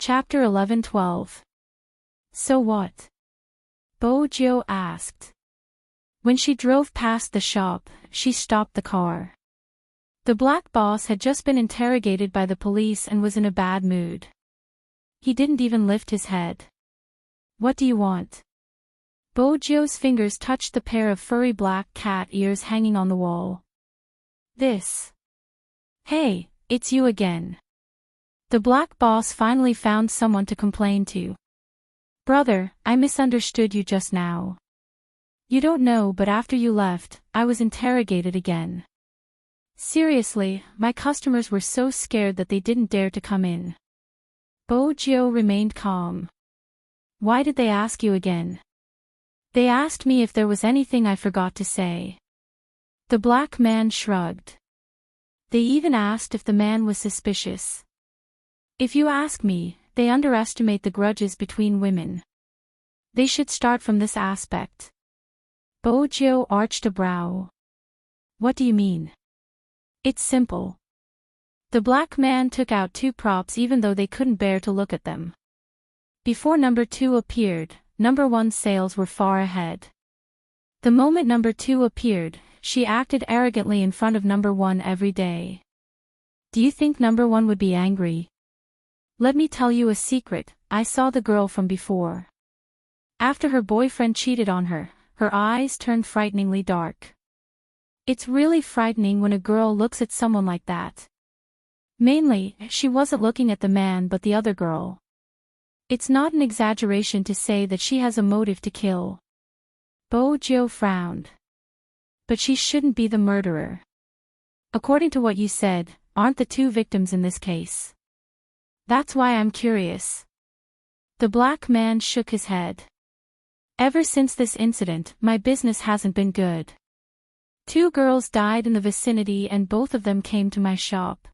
Chapter 11-12. So what? Bo Jiu asked. When she drove past the shop, she stopped the car. The black boss had just been interrogated by the police and was in a bad mood. He didn't even lift his head. What do you want? Bo Jiu's fingers touched the pair of furry black cat ears hanging on the wall. This. Hey, it's you again. The black boss finally found someone to complain to. Brother, I misunderstood you just now. You don't know, but after you left, I was interrogated again. Seriously, my customers were so scared that they didn't dare to come in. Bo Jiu remained calm. Why did they ask you again? They asked me if there was anything I forgot to say. The black man shrugged. They even asked if the man was suspicious. If you ask me, they underestimate the grudges between women. They should start from this aspect. Bo Jiu arched a brow. What do you mean? It's simple. The black man took out two props even though they couldn't bear to look at them. Before number 2 appeared, number 1's sales were far ahead. The moment number 2 appeared, she acted arrogantly in front of number 1 every day. Do you think number 1 would be angry? Let me tell you a secret, I saw the girl from before. After her boyfriend cheated on her, her eyes turned frighteningly dark. It's really frightening when a girl looks at someone like that. Mainly, she wasn't looking at the man but the other girl. It's not an exaggeration to say that she has a motive to kill. Bo Jiu frowned. But she shouldn't be the murderer. According to what you said, aren't the two victims in this case? That's why I'm curious. The black man shook his head. Ever since this incident, my business hasn't been good. 2 girls died in the vicinity and both of them came to my shop.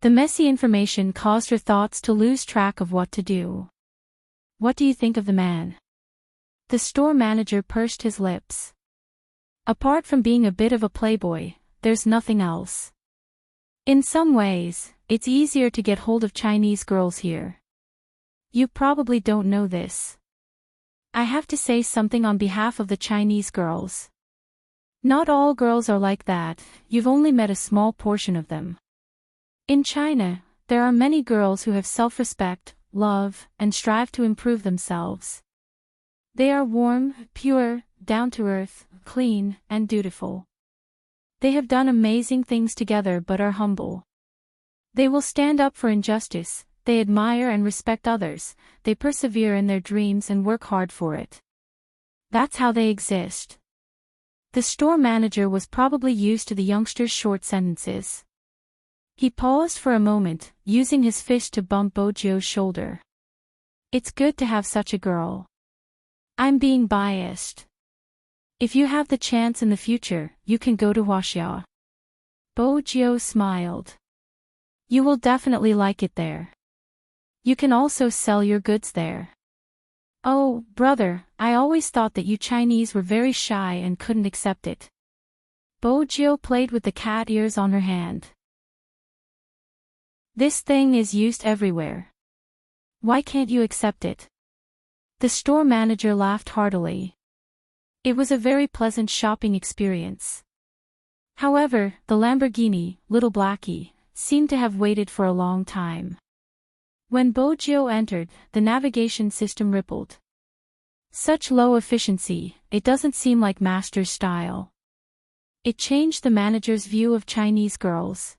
The messy information caused her thoughts to lose track of what to do. What do you think of the man? The store manager pursed his lips. Apart from being a bit of a playboy, there's nothing else. In some ways, it's easier to get hold of Chinese girls here. You probably don't know this. I have to say something on behalf of the Chinese girls. Not all girls are like that, you've only met a small portion of them. In China, there are many girls who have self-respect, love, and strive to improve themselves. They are warm, pure, down-to-earth, clean, and dutiful. They have done amazing things together but are humble. They will stand up for injustice, they admire and respect others, they persevere in their dreams and work hard for it. That's how they exist. The store manager was probably used to the youngster's short sentences. He paused for a moment, using his fist to bump Bo Jiu's shoulder. It's good to have such a girl. I'm being biased. If you have the chance in the future, you can go to Huaxia. Bo Jiu smiled. You will definitely like it there. You can also sell your goods there. Oh, brother, I always thought that you Chinese were very shy and couldn't accept it. Bo Jiu played with the cat ears on her hand. This thing is used everywhere. Why can't you accept it? The store manager laughed heartily. It was a very pleasant shopping experience. However, the Lamborghini, Little Blackie, seemed to have waited for a long time. When Bo Jiu entered, the navigation system rippled. Such low efficiency, it doesn't seem like master's style. It changed the manager's view of Chinese girls.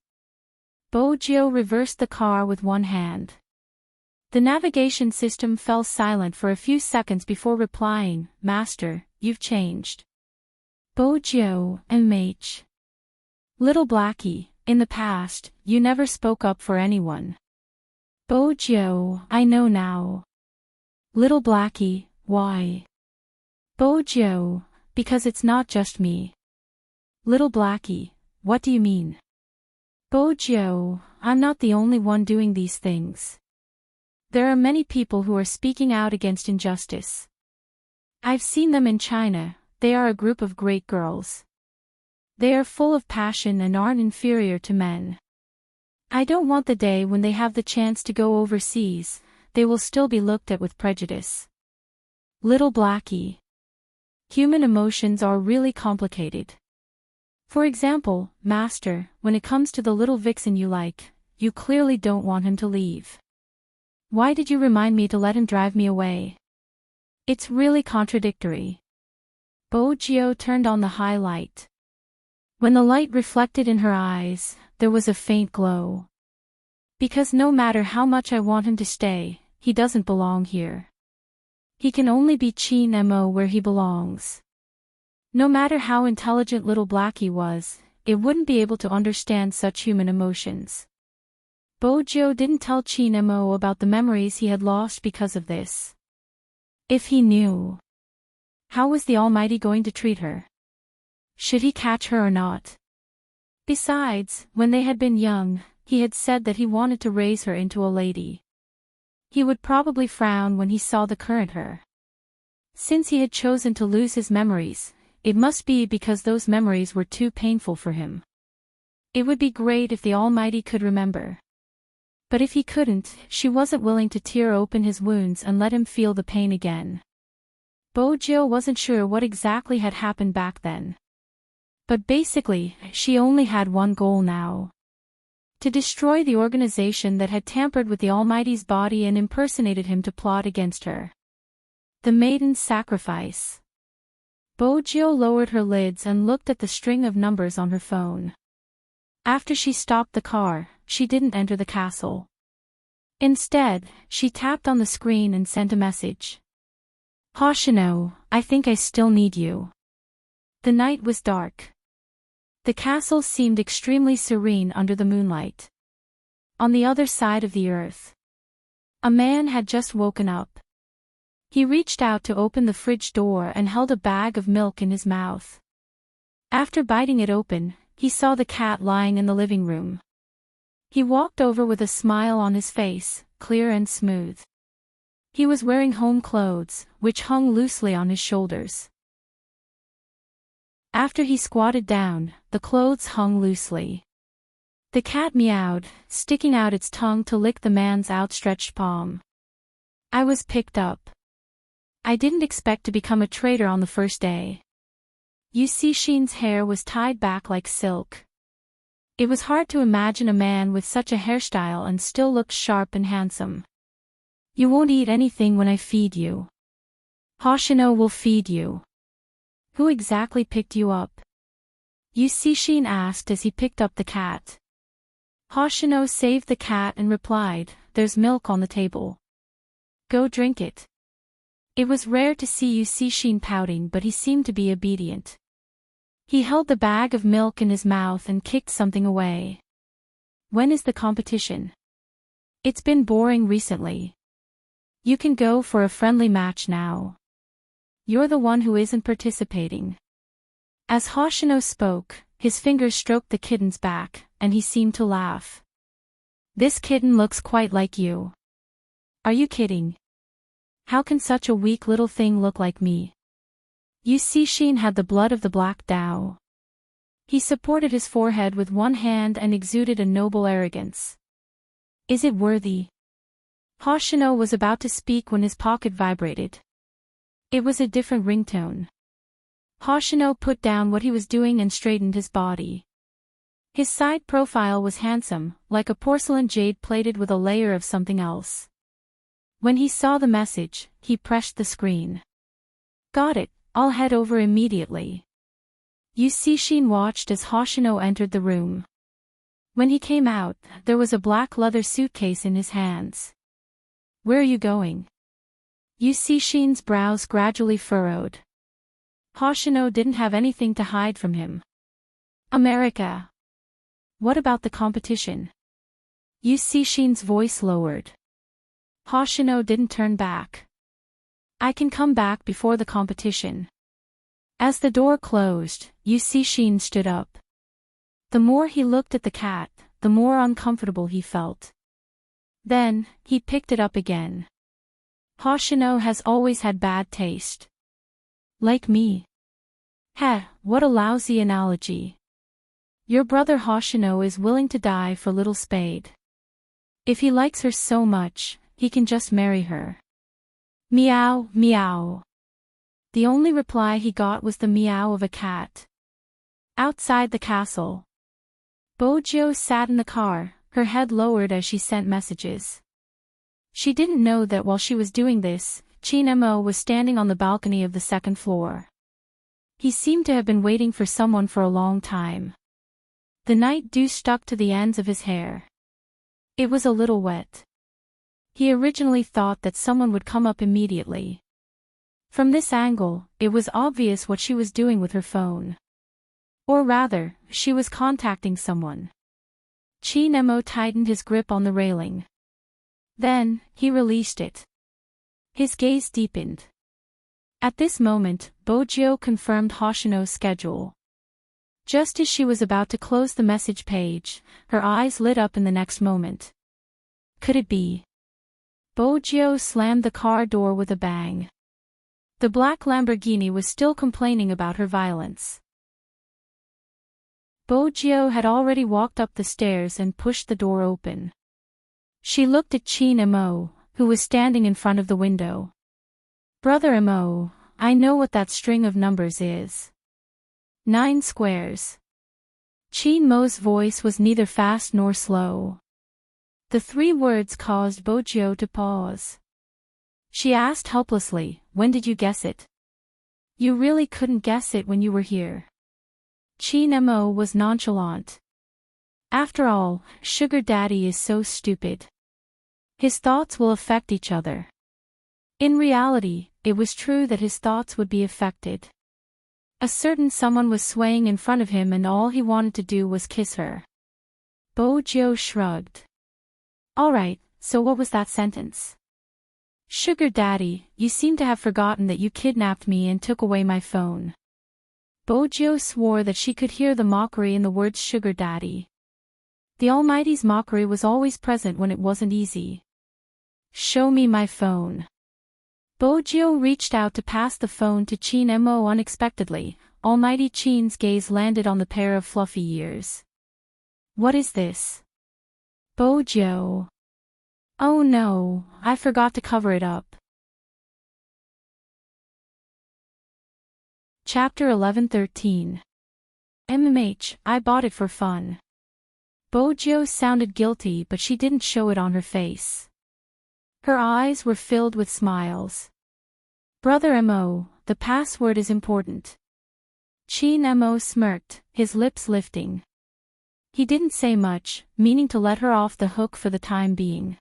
Bo Jiu reversed the car with one hand. The navigation system fell silent for a few seconds before replying, Master, you've changed. Bo Jiu, MH. Little Blackie, in the past, you never spoke up for anyone. Bo Jiu, I know now. Little Blackie, why? Bo Jiu, because it's not just me. Little Blackie, what do you mean? Bo Jiu, I'm not the only one doing these things. There are many people who are speaking out against injustice. I've seen them in China, they are a group of great girls. They are full of passion and aren't inferior to men. I don't want the day when they have the chance to go overseas, they will still be looked at with prejudice. Little Blackie. Human emotions are really complicated. For example, Master, when it comes to the little vixen you like, you clearly don't want him to leave. Why did you remind me to let him drive me away? It's really contradictory. Bojo turned on the high light. When the light reflected in her eyes, there was a faint glow. Because no matter how much I want him to stay, he doesn't belong here. He can only be Chin Mo where he belongs. No matter how intelligent little Blackie was, it wouldn't be able to understand such human emotions. Bojo didn't tell Chin Mo about the memories he had lost because of this. If he knew, how was the Almighty going to treat her? Should he catch her or not? Besides, when they had been young, he had said that he wanted to raise her into a lady. He would probably frown when he saw the current her. Since he had chosen to lose his memories, it must be because those memories were too painful for him. It would be great if the Almighty could remember. But if he couldn't, she wasn't willing to tear open his wounds and let him feel the pain again. Bojo wasn't sure what exactly had happened back then. But basically, she only had one goal now. To destroy the organization that had tampered with the Almighty's body and impersonated him to plot against her. The Maiden's Sacrifice. Bojo lowered her lids and looked at the string of numbers on her phone. After she stopped the car, she didn't enter the castle. Instead, she tapped on the screen and sent a message. Hoshino, I think I still need you. The night was dark. The castle seemed extremely serene under the moonlight. On the other side of the earth, a man had just woken up. He reached out to open the fridge door and held a bag of milk in his mouth. After biting it open, he saw the cat lying in the living room. He walked over with a smile on his face, clear and smooth. He was wearing home clothes, which hung loosely on his shoulders. After he squatted down, the clothes hung loosely. The cat meowed, sticking out its tongue to lick the man's outstretched palm. I was picked up. I didn't expect to become a traitor on the first day. Yusishin's hair was tied back like silk. It was hard to imagine a man with such a hairstyle and still looked sharp and handsome. You won't eat anything when I feed you. Hoshino will feed you. Who exactly picked you up? Yusishin asked as he picked up the cat. Hoshino saved the cat and replied, There's milk on the table. Go drink it. It was rare to see Yusishin pouting, but he seemed to be obedient. He held the bag of milk in his mouth and kicked something away. When is the competition? It's been boring recently. You can go for a friendly match now. You're the one who isn't participating. As Hoshino spoke, his fingers stroked the kitten's back, and he seemed to laugh. This kitten looks quite like you. Are you kidding? How can such a weak little thing look like me? Yusishin had the blood of the Black Dao. He supported his forehead with one hand and exuded a noble arrogance. Is it worthy? Hoshino was about to speak when his pocket vibrated. It was a different ringtone. Hoshino put down what he was doing and straightened his body. His side profile was handsome, like a porcelain jade plated with a layer of something else. When he saw the message, he pressed the screen. Got it, I'll head over immediately. Yusishin watched as Hoshino entered the room. When he came out, there was a black leather suitcase in his hands. Where are you going? Yusishin's brows gradually furrowed. Hoshino didn't have anything to hide from him. America. What about the competition? Yusishin's voice lowered. Hoshino didn't turn back. I can come back before the competition. As the door closed, Yusishin stood up. The more he looked at the cat, the more uncomfortable he felt. Then, he picked it up again. Hoshino has always had bad taste. Like me. Heh, what a lousy analogy. Your brother Hoshino is willing to die for little Spade. If he likes her so much, he can just marry her. Meow, meow. The only reply he got was the meow of a cat. Outside the castle, Bojo sat in the car, her head lowered as she sent messages. She didn't know that while she was doing this, Chin-mo was standing on the balcony of the second floor. He seemed to have been waiting for someone for a long time. The night dew stuck to the ends of his hair. It was a little wet. He originally thought that someone would come up immediately. From this angle, it was obvious what she was doing with her phone. Or rather, she was contacting someone. Chin-mo tightened his grip on the railing. Then, he released it. His gaze deepened. At this moment, Bojo confirmed Hoshino's schedule. Just as she was about to close the message page, her eyes lit up in the next moment. Could it be? Bojo slammed the car door with a bang. The black Lamborghini was still complaining about her violence. Bojo had already walked up the stairs and pushed the door open. She looked at Chin-mo, who was standing in front of the window. Brother Mo, I know what that string of numbers is. 9 squares. Chin-mo's voice was neither fast nor slow. The 3 words caused Bojo to pause. She asked helplessly, when did you guess it? You really couldn't guess it when you were here. Chin-mo was nonchalant. After all, Sugar Daddy is so stupid. His thoughts will affect each other. In reality, it was true that his thoughts would be affected. A certain someone was swaying in front of him and all he wanted to do was kiss her. Bojo shrugged. Alright, so what was that sentence? Sugar Daddy, you seem to have forgotten that you kidnapped me and took away my phone. Bojo swore that she could hear the mockery in the words Sugar Daddy. The Almighty's mockery was always present when it wasn't easy. Show me my phone. Bojo reached out to pass the phone to Chin-mo unexpectedly. Almighty Chin's gaze landed on the pair of fluffy ears. What is this? Bojo. Oh no, I forgot to cover it up. Chapter 11-13. I bought it for fun. Bojo sounded guilty but she didn't show it on her face. Her eyes were filled with smiles. Brother Mo, the password is important. Chin-mo smirked, his lips lifting. He didn't say much, meaning to let her off the hook for the time being.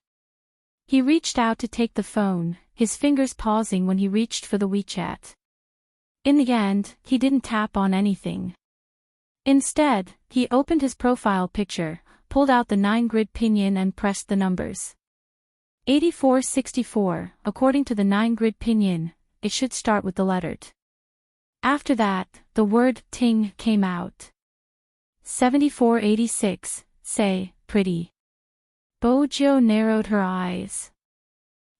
He reached out to take the phone, his fingers pausing when he reached for the WeChat. In the end, he didn't tap on anything. Instead, he opened his profile picture, pulled out the 9-grid pinyin and pressed the numbers. 8464, according to the 9-grid pinyin, it should start with the letter T. After that, the word ting came out. 7486, say, pretty. Bojo narrowed her eyes.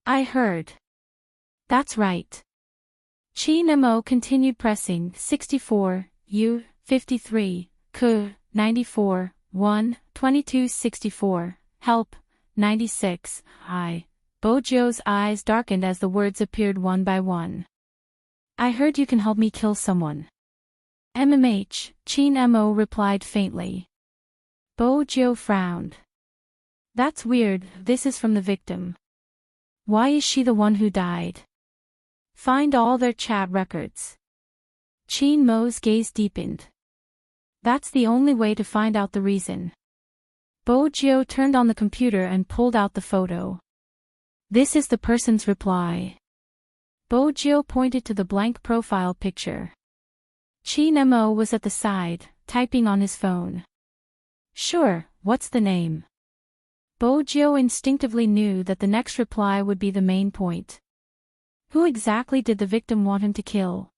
I heard. That's right. Chin-mo continued pressing 64, U, 53, K, 94, 1, 2264, help, 96, I. Bojo's eyes darkened as the words appeared one by one. I heard you can help me kill someone. Chin-mo replied faintly. Bojo frowned. That's weird, this is from the victim. Why is she the one who died? Find all their chat records. Chin-mo's gaze deepened. That's the only way to find out the reason. Bojo turned on the computer and pulled out the photo. This is the person's reply. Bojo pointed to the blank profile picture. Chin-mo was at the side, typing on his phone. Sure, what's the name? Bojo instinctively knew that the next reply would be the main point. Who exactly did the victim want him to kill?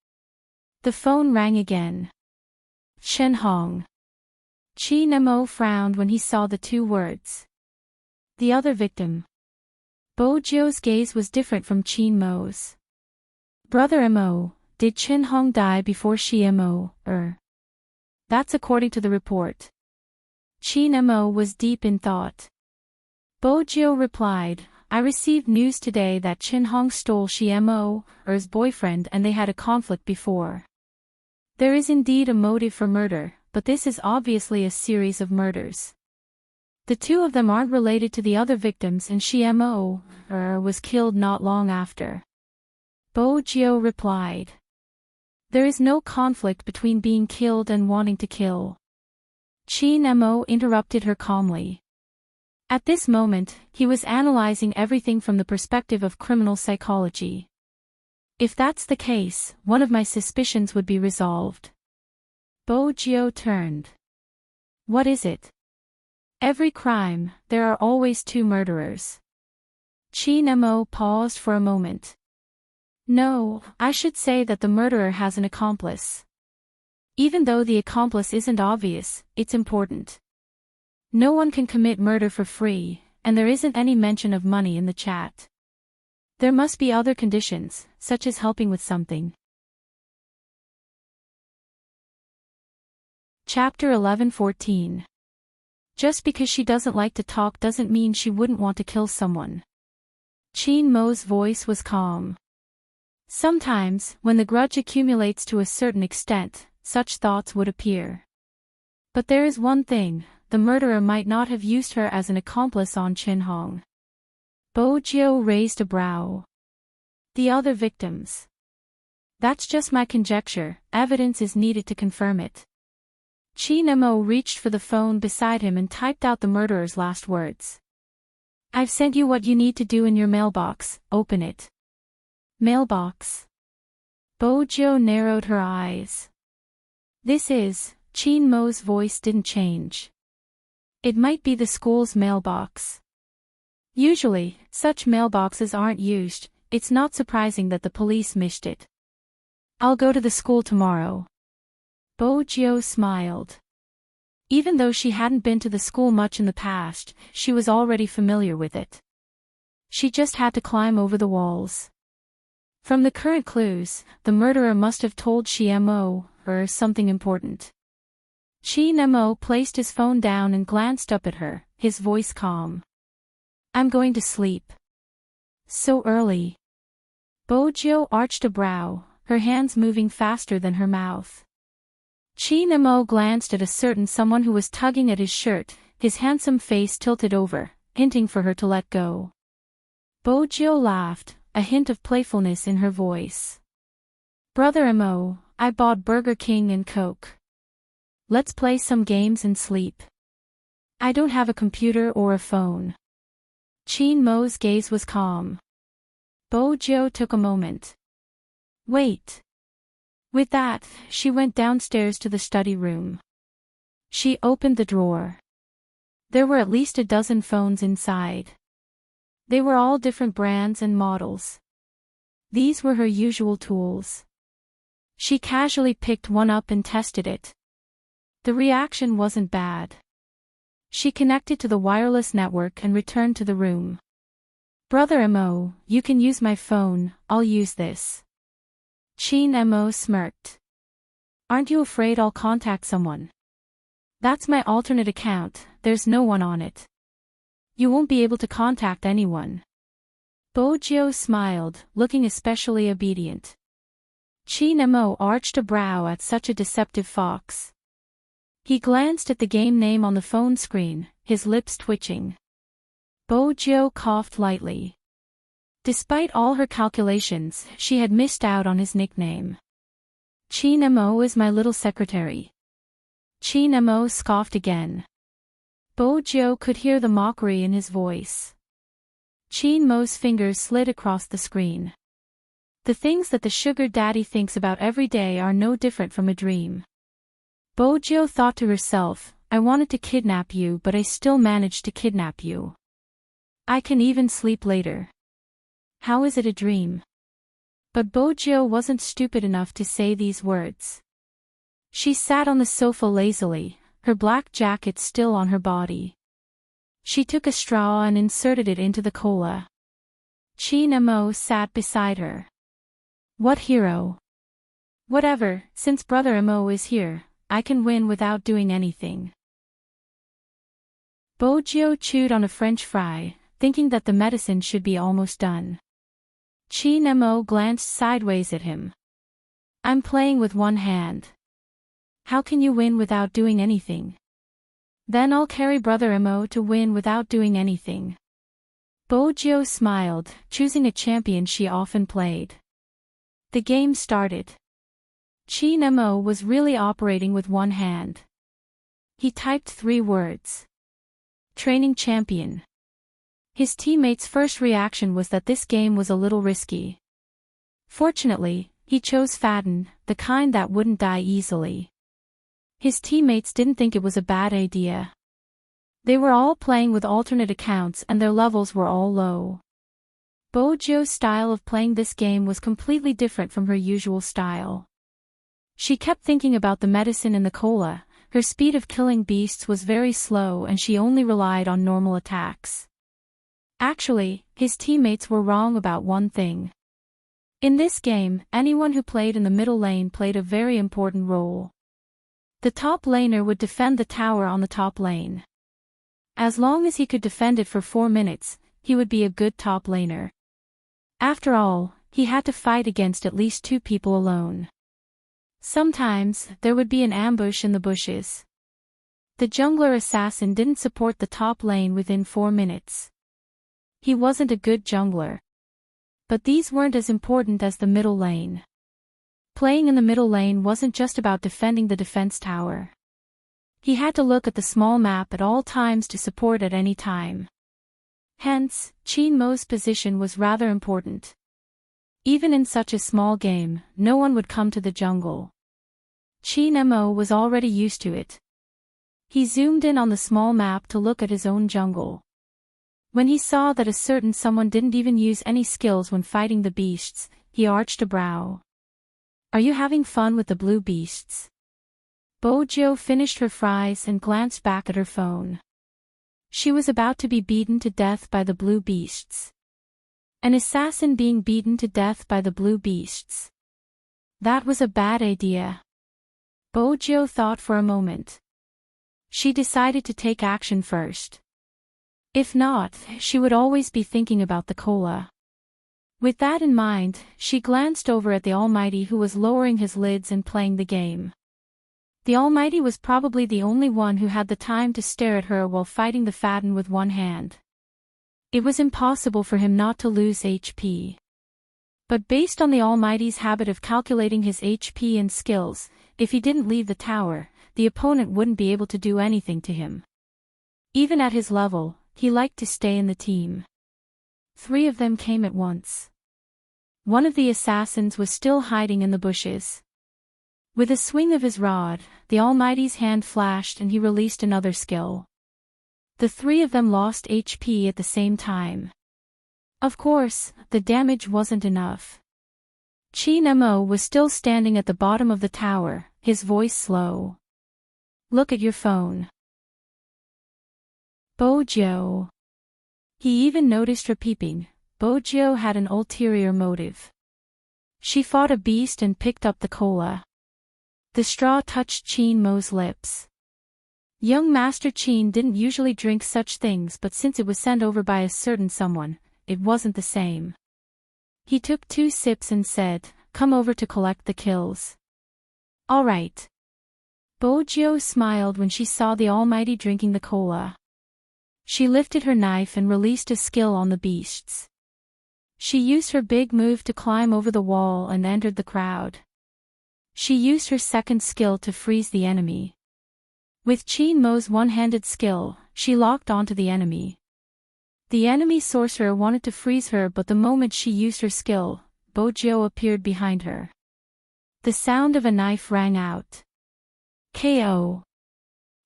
The phone rang again. Chen Hong. Chin-mo frowned when he saw the 2 words. The other victim. Bojo's gaze was different from Chin-mo's. Brother Mo, did Chen Hong die before Mo? That's according to the report. Chin-mo was deep in thought. Bojo replied, I received news today that Chin Hong stole Mo-er's boyfriend and they had a conflict before. There is indeed a motive for murder, but this is obviously a series of murders. The two of them aren't related to the other victims and Mo-er was killed not long after. Bo Jiu replied. There is no conflict between being killed and wanting to kill. Chin Mo interrupted her calmly. At this moment, he was analyzing everything from the perspective of criminal psychology. If that's the case, one of my suspicions would be resolved. Bo Jiu turned. What is it? Every crime, there are always two murderers. Chin Mo paused for a moment. No, I should say that the murderer has an accomplice. Even though the accomplice isn't obvious, it's important. No one can commit murder for free, and there isn't any mention of money in the chat. There must be other conditions, such as helping with something. Chapter 11:14. Just because she doesn't like to talk doesn't mean she wouldn't want to kill someone. Chin Mo's voice was calm. Sometimes, when the grudge accumulates to a certain extent, such thoughts would appear. But there is one thing, the murderer might not have used her as an accomplice on Chin Hong. Bo Jiu raised a brow. The other victims. That's just my conjecture, evidence is needed to confirm it. Chin Mo reached for the phone beside him and typed out the murderer's last words. I've sent you what you need to do in your mailbox, open it. Mailbox. Bo Jiu narrowed her eyes. This is, Chin Mo's voice didn't change. It might be the school's mailbox. Usually, such mailboxes aren't used, it's not surprising that the police missed it. I'll go to the school tomorrow. Bo Jiu smiled. Even though she hadn't been to the school much in the past, she was already familiar with it. She just had to climb over the walls. From the current clues, the murderer must have told Mo-er something important. Chin Mo placed his phone down and glanced up at her, his voice calm. I'm going to sleep. So early. Bo Jiu arched a brow, her hands moving faster than her mouth. Chin Mo glanced at a certain someone who was tugging at his shirt, his handsome face tilted over, hinting for her to let go. Bo Jiu laughed, a hint of playfulness in her voice. Brother Mo, I bought Burger King and Coke. Let's play some games and sleep. I don't have a computer or a phone. Chin Mo's gaze was calm. Bo Jiu took a moment. Wait. With that, she went downstairs to the study room. She opened the drawer. There were at least a dozen phones inside. They were all different brands and models. These were her usual tools. She casually picked one up and tested it. The reaction wasn't bad. She connected to the wireless network and returned to the room. Brother Mo, you can use my phone, I'll use this. Chin Mo smirked. Aren't you afraid I'll contact someone? That's my alternate account, there's no one on it. You won't be able to contact anyone. Bo Jiu smiled, looking especially obedient. Chin Mo arched a brow at such a deceptive fox. He glanced at the game name on the phone screen, his lips twitching. Bo Jiu coughed lightly. Despite all her calculations, she had missed out on his nickname. Chin Mo is my little secretary. Chin Mo scoffed again. Bo Jiu could hear the mockery in his voice. Chin Mo's fingers slid across the screen. The things that the sugar daddy thinks about every day are no different from a dream. Bo Jiu thought to herself, I wanted to kidnap you but I still managed to kidnap you. I can even sleep later. How is it a dream? But Bo Jiu wasn't stupid enough to say these words. She sat on the sofa lazily, her black jacket still on her body. She took a straw and inserted it into the cola. Chin Mo sat beside her. What hero? Whatever, since Brother Mo is here, I can win without doing anything. Bo Jiu chewed on a French fry, thinking that the medicine should be almost done. Chin Mo glanced sideways at him. I'm playing with one hand. How can you win without doing anything? Then I'll carry Brother Mo to win without doing anything. Bojo smiled, choosing a champion she often played. The game started. Chin Mo was really operating with one hand. He typed 3 words. Training champion. His teammates' first reaction was that this game was a little risky. Fortunately, he chose Faden, the kind that wouldn't die easily. His teammates didn't think it was a bad idea. They were all playing with alternate accounts and their levels were all low. Bojo's style of playing this game was completely different from her usual style. She kept thinking about the medicine in the cola, her speed of killing beasts was very slow and she only relied on normal attacks. Actually, his teammates were wrong about one thing. In this game, anyone who played in the middle lane played a very important role. The top laner would defend the tower on the top lane. As long as he could defend it for 4 minutes, he would be a good top laner. After all, he had to fight against at least 2 people alone. Sometimes, there would be an ambush in the bushes. The jungler assassin didn't support the top lane within 4 minutes. He wasn't a good jungler. But these weren't as important as the middle lane. Playing in the middle lane wasn't just about defending the defense tower. He had to look at the small map at all times to support at any time. Hence, Chin Mo's position was rather important. Even in such a small game, no one would come to the jungle. Chin Mo was already used to it. He zoomed in on the small map to look at his own jungle. When he saw that a certain someone didn't even use any skills when fighting the beasts, he arched a brow. Are you having fun with the blue beasts? Bojo finished her fries and glanced back at her phone. She was about to be beaten to death by the blue beasts. An assassin being beaten to death by the blue beasts. That was a bad idea. Bojo thought for a moment. She decided to take action first. If not, she would always be thinking about the cola. With that in mind, she glanced over at the Almighty who was lowering his lids and playing the game. The Almighty was probably the only one who had the time to stare at her while fighting the Faden with one hand. It was impossible for him not to lose HP. But based on the Almighty's habit of calculating his HP and skills, if he didn't leave the tower, the opponent wouldn't be able to do anything to him. Even at his level, he liked to stay in the team. 3 of them came at once. One of the assassins was still hiding in the bushes. With a swing of his rod, the Almighty's hand flashed and he released another skill. The 3 of them lost HP at the same time. Of course, the damage wasn't enough. Chin Mo was still standing at the bottom of the tower, his voice slow. Look at your phone. Bojo. He even noticed her peeping. Bojo had an ulterior motive. She fought a beast and picked up the cola. The straw touched Chin Mo's lips. Young Master Chin didn't usually drink such things, but since it was sent over by a certain someone, it wasn't the same. He took 2 sips and said, "Come over to collect the kills." "All right." Bojo smiled when she saw the Almighty drinking the cola. She lifted her knife and released a skill on the beasts. She used her big move to climb over the wall and entered the crowd. She used her second skill to freeze the enemy. With Chin Mo's one-handed skill, she locked onto the enemy. The enemy sorcerer wanted to freeze her, but the moment she used her skill, Bojo appeared behind her. The sound of a knife rang out. KO.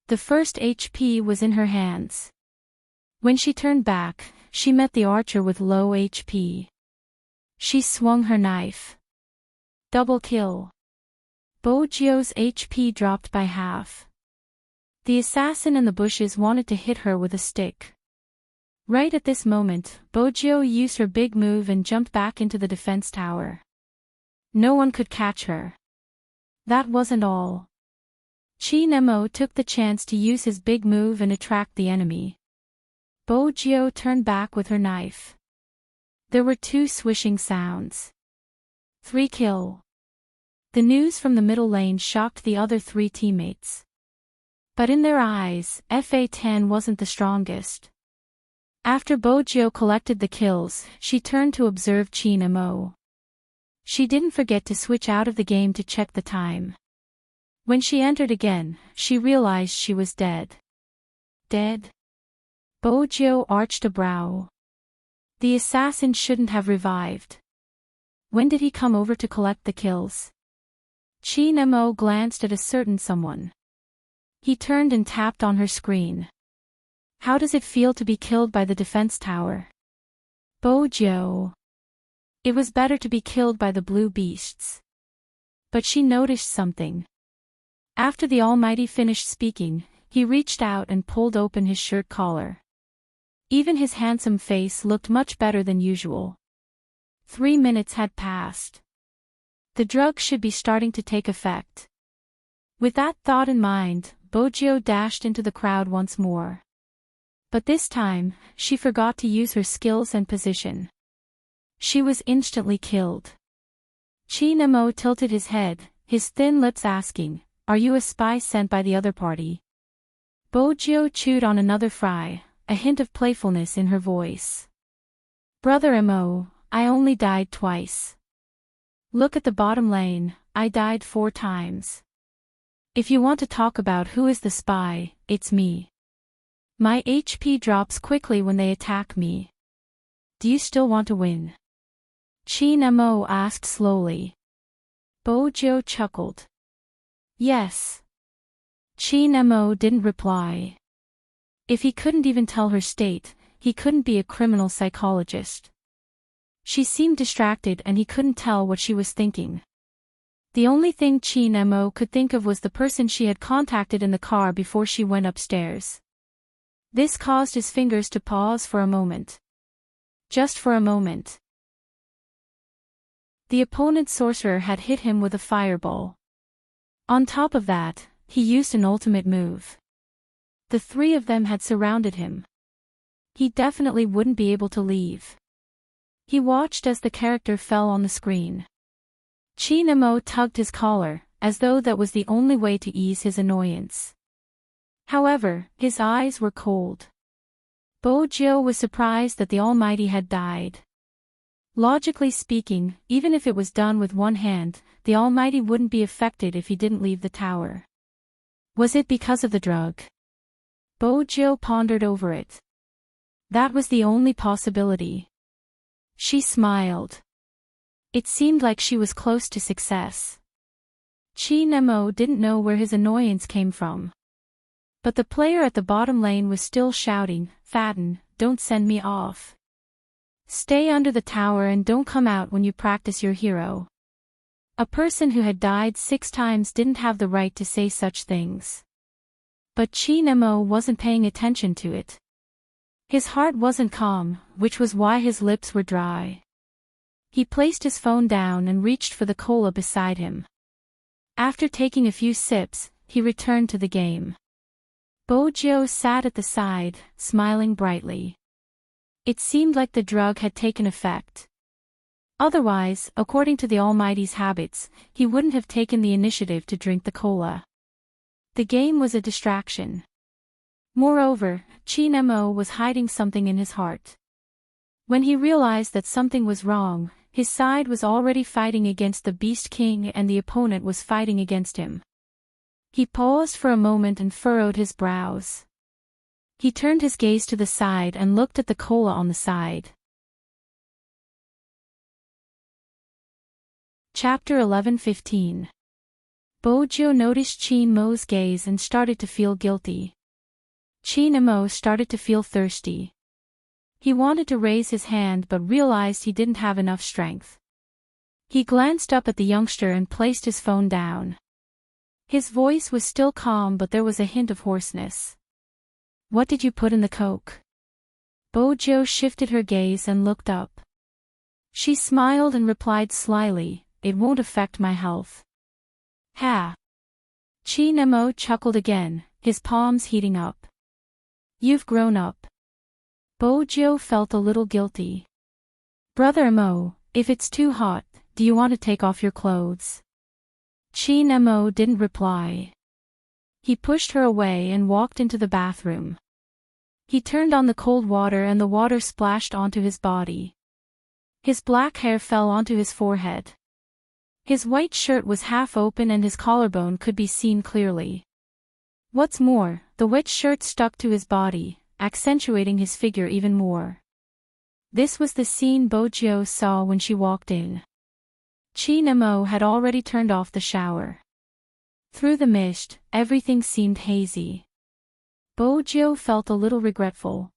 The first HP was in her hands. When she turned back, she met the archer with low HP. She swung her knife. Double kill. Bojo's HP dropped by half. The assassin in the bushes wanted to hit her with a stick. Right at this moment, Bojo used her big move and jumped back into the defense tower. No one could catch her. That wasn't all. Chin Mo took the chance to use his big move and attract the enemy. Bojo turned back with her knife. There were 2 swishing sounds. 3 kill. The news from the middle lane shocked the other 3 teammates. But in their eyes, FA10 wasn't the strongest. After Bojo collected the kills, she turned to observe Chin Mo. She didn't forget to switch out of the game to check the time. When she entered again, she realized she was dead. Dead? Bojo arched a brow. The assassin shouldn't have revived. When did he come over to collect the kills? Chin Mo glanced at a certain someone. He turned and tapped on her screen. How does it feel to be killed by the defense tower? Bojo. It was better to be killed by the blue beasts. But she noticed something. After the Almighty finished speaking, he reached out and pulled open his shirt collar. Even his handsome face looked much better than usual. 3 minutes had passed. The drug should be starting to take effect. With that thought in mind, Bojo dashed into the crowd once more. But this time, she forgot to use her skills and position. She was instantly killed. Chin Mo tilted his head, his thin lips asking, "Are you a spy sent by the other party?" Bojo chewed on another fry, a hint of playfulness in her voice. "Brother Mo, I only died twice. Look at the bottom lane, I died 4 times. If you want to talk about who is the spy, it's me. My HP drops quickly when they attack me. Do you still want to win?" Chin Mo asked slowly. Bojo chuckled. "Yes." Chin Mo didn't reply. If he couldn't even tell her state, he couldn't be a criminal psychologist. She seemed distracted and he couldn't tell what she was thinking. The only thing Chin Mo could think of was the person she had contacted in the car before she went upstairs. This caused his fingers to pause for a moment. Just for a moment. The opponent's sorcerer had hit him with a fireball. On top of that, he used an ultimate move. The 3 of them had surrounded him. He definitely wouldn't be able to leave. He watched as the character fell on the screen. Chin Mo tugged his collar, as though that was the only way to ease his annoyance. However, his eyes were cold. Bojo was surprised that the Almighty had died. Logically speaking, even if it was done with one hand, the Almighty wouldn't be affected if he didn't leave the tower. Was it because of the drug? Bojo pondered over it. That was the only possibility. She smiled. It seemed like she was close to success. Chin Mo didn't know where his annoyance came from. But the player at the bottom lane was still shouting, "Faden, don't send me off. Stay under the tower and don't come out when you practice your hero." A person who had died 6 times didn't have the right to say such things. But Chin Mo wasn't paying attention to it. His heart wasn't calm, which was why his lips were dry. He placed his phone down and reached for the cola beside him. After taking a few sips, he returned to the game. Bojo sat at the side, smiling brightly. It seemed like the drug had taken effect. Otherwise, according to the Almighty's habits, he wouldn't have taken the initiative to drink the cola. The game was a distraction. Moreover, Chin Mo was hiding something in his heart. When he realized that something was wrong, his side was already fighting against the Beast King and the opponent was fighting against him. He paused for a moment and furrowed his brows. He turned his gaze to the side and looked at the cola on the side. Chapter 11:15. Bojo noticed Chin Mo's gaze and started to feel guilty. Chin Mo started to feel thirsty. He wanted to raise his hand but realized he didn't have enough strength. He glanced up at the youngster and placed his phone down. His voice was still calm but there was a hint of hoarseness. "What did you put in the Coke?" Bojo shifted her gaze and looked up. She smiled and replied slyly, "It won't affect my health." "Ha!" Chin Mo chuckled again, his palms heating up. "You've grown up. Bojo felt a little guilty. Brother Mo, if it's too hot, do you want to take off your clothes? Chin Mo didn't reply. He pushed her away and walked into the bathroom. He turned on the cold water and the water splashed onto his body. His black hair fell onto his forehead. His white shirt was half open and his collarbone could be seen clearly. What's more, the wet shirt stuck to his body, accentuating his figure even more. This was the scene Bojo saw when she walked in. Chin Mo had already turned off the shower. Through the mist, everything seemed hazy. Bojo felt a little regretful.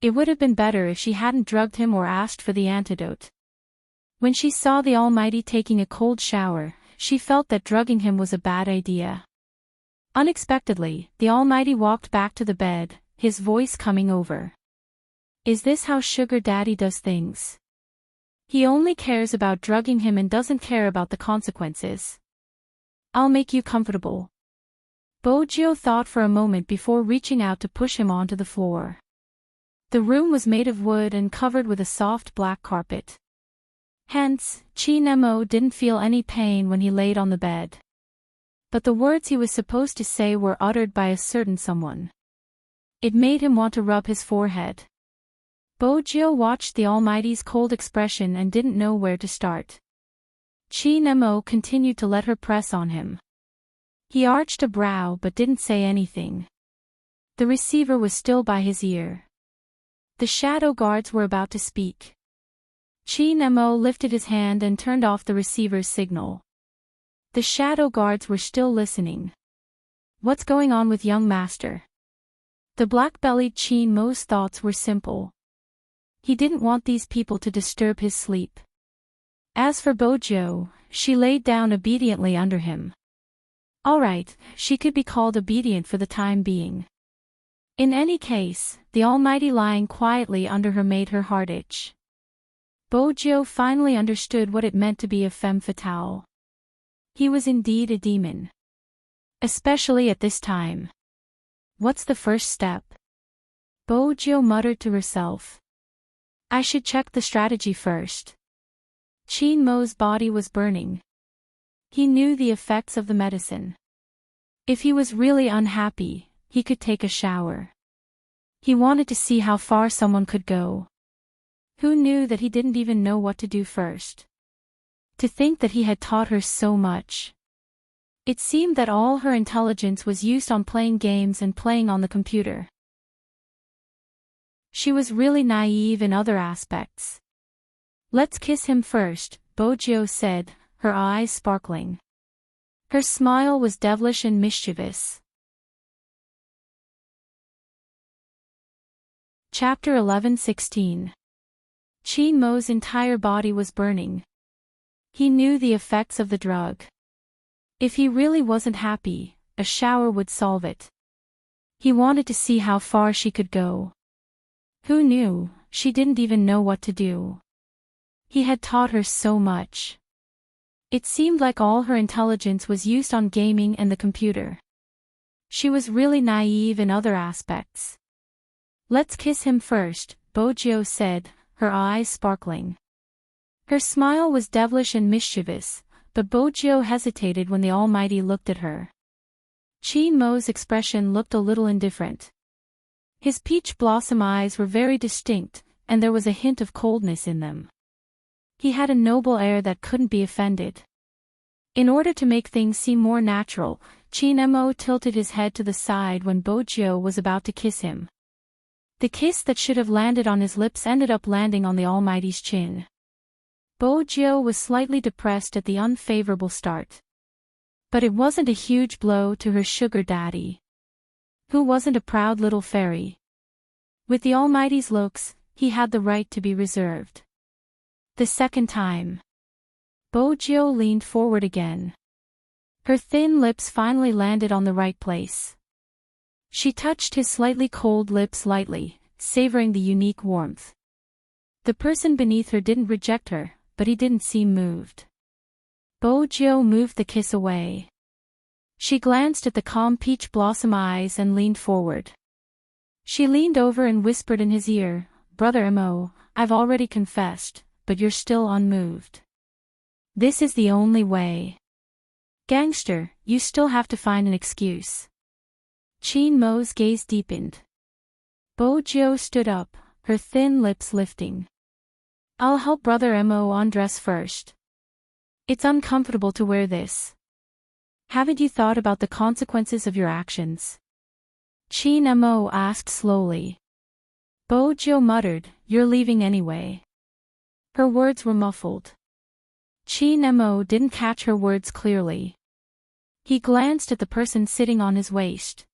It would have been better if she hadn't drugged him or asked for the antidote. When she saw the Almighty taking a cold shower, she felt that drugging him was a bad idea. Unexpectedly, the Almighty walked back to the bed, his voice coming over. Is this how Sugar Daddy does things? He only cares about drugging him and doesn't care about the consequences. I'll make you comfortable. Bojo thought for a moment before reaching out to push him onto the floor. The room was made of wood and covered with a soft black carpet. Hence, Chin Mo didn't feel any pain when he laid on the bed. But the words he was supposed to say were uttered by a certain someone. It made him want to rub his forehead. Bojo watched the Almighty's cold expression and didn't know where to start. Chin Mo continued to let her press on him. He arched a brow but didn't say anything. The receiver was still by his ear. The shadow guards were about to speak. Chin Mo lifted his hand and turned off the receiver's signal. The shadow guards were still listening. What's going on with young master? The black-bellied Chin Mo's thoughts were simple. He didn't want these people to disturb his sleep. As for Bojo, she laid down obediently under him. All right, she could be called obedient for the time being. In any case, the Almighty lying quietly under her made her heart itch. Bojo finally understood what it meant to be a femme fatale. He was indeed a demon. Especially at this time. What's the first step? Bojo muttered to herself. I should check the strategy first. Chin Mo's body was burning. He knew the effects of the medicine. If he was really unhappy, he could take a shower. He wanted to see how far someone could go. Who knew that he didn't even know what to do first? To think that he had taught her so much. It seemed that all her intelligence was used on playing games and playing on the computer. She was really naive in other aspects. Let's kiss him first, Bojo said, her eyes sparkling. Her smile was devilish and mischievous. Chapter 11:16. Chin Mo's entire body was burning. He knew the effects of the drug. If he really wasn't happy, a shower would solve it. He wanted to see how far she could go. Who knew, she didn't even know what to do. He had taught her so much. It seemed like all her intelligence was used on gaming and the computer. She was really naive in other aspects. Let's kiss him first, Bojo said, her eyes sparkling. Her smile was devilish and mischievous, but Bojo hesitated when the Almighty looked at her. Chin Mo's expression looked a little indifferent. His peach blossom eyes were very distinct, and there was a hint of coldness in them. He had a noble air that couldn't be offended. In order to make things seem more natural, Chin Mo tilted his head to the side when Bojo was about to kiss him. The kiss that should have landed on his lips ended up landing on the Almighty's chin. Bojo was slightly depressed at the unfavorable start. But it wasn't a huge blow to her sugar daddy. Who wasn't a proud little fairy. With the Almighty's looks, he had the right to be reserved. The second time. Bojo leaned forward again. Her thin lips finally landed on the right place. She touched his slightly cold lips lightly, savoring the unique warmth. The person beneath her didn't reject her, but he didn't seem moved. Bojo moved the kiss away. She glanced at the calm peach blossom eyes and leaned forward. She leaned over and whispered in his ear, "Brother Mo, I've already confessed, but you're still unmoved. This is the only way. Gangster, you still have to find an excuse." Chin Mo's gaze deepened. Bojo stood up, her thin lips lifting. "I'll help Brother Mo undress first. It's uncomfortable to wear this. Haven't you thought about the consequences of your actions?" Chin Mo asked slowly. Bojo muttered, "You're leaving anyway." Her words were muffled. Chin Mo didn't catch her words clearly. He glanced at the person sitting on his waist.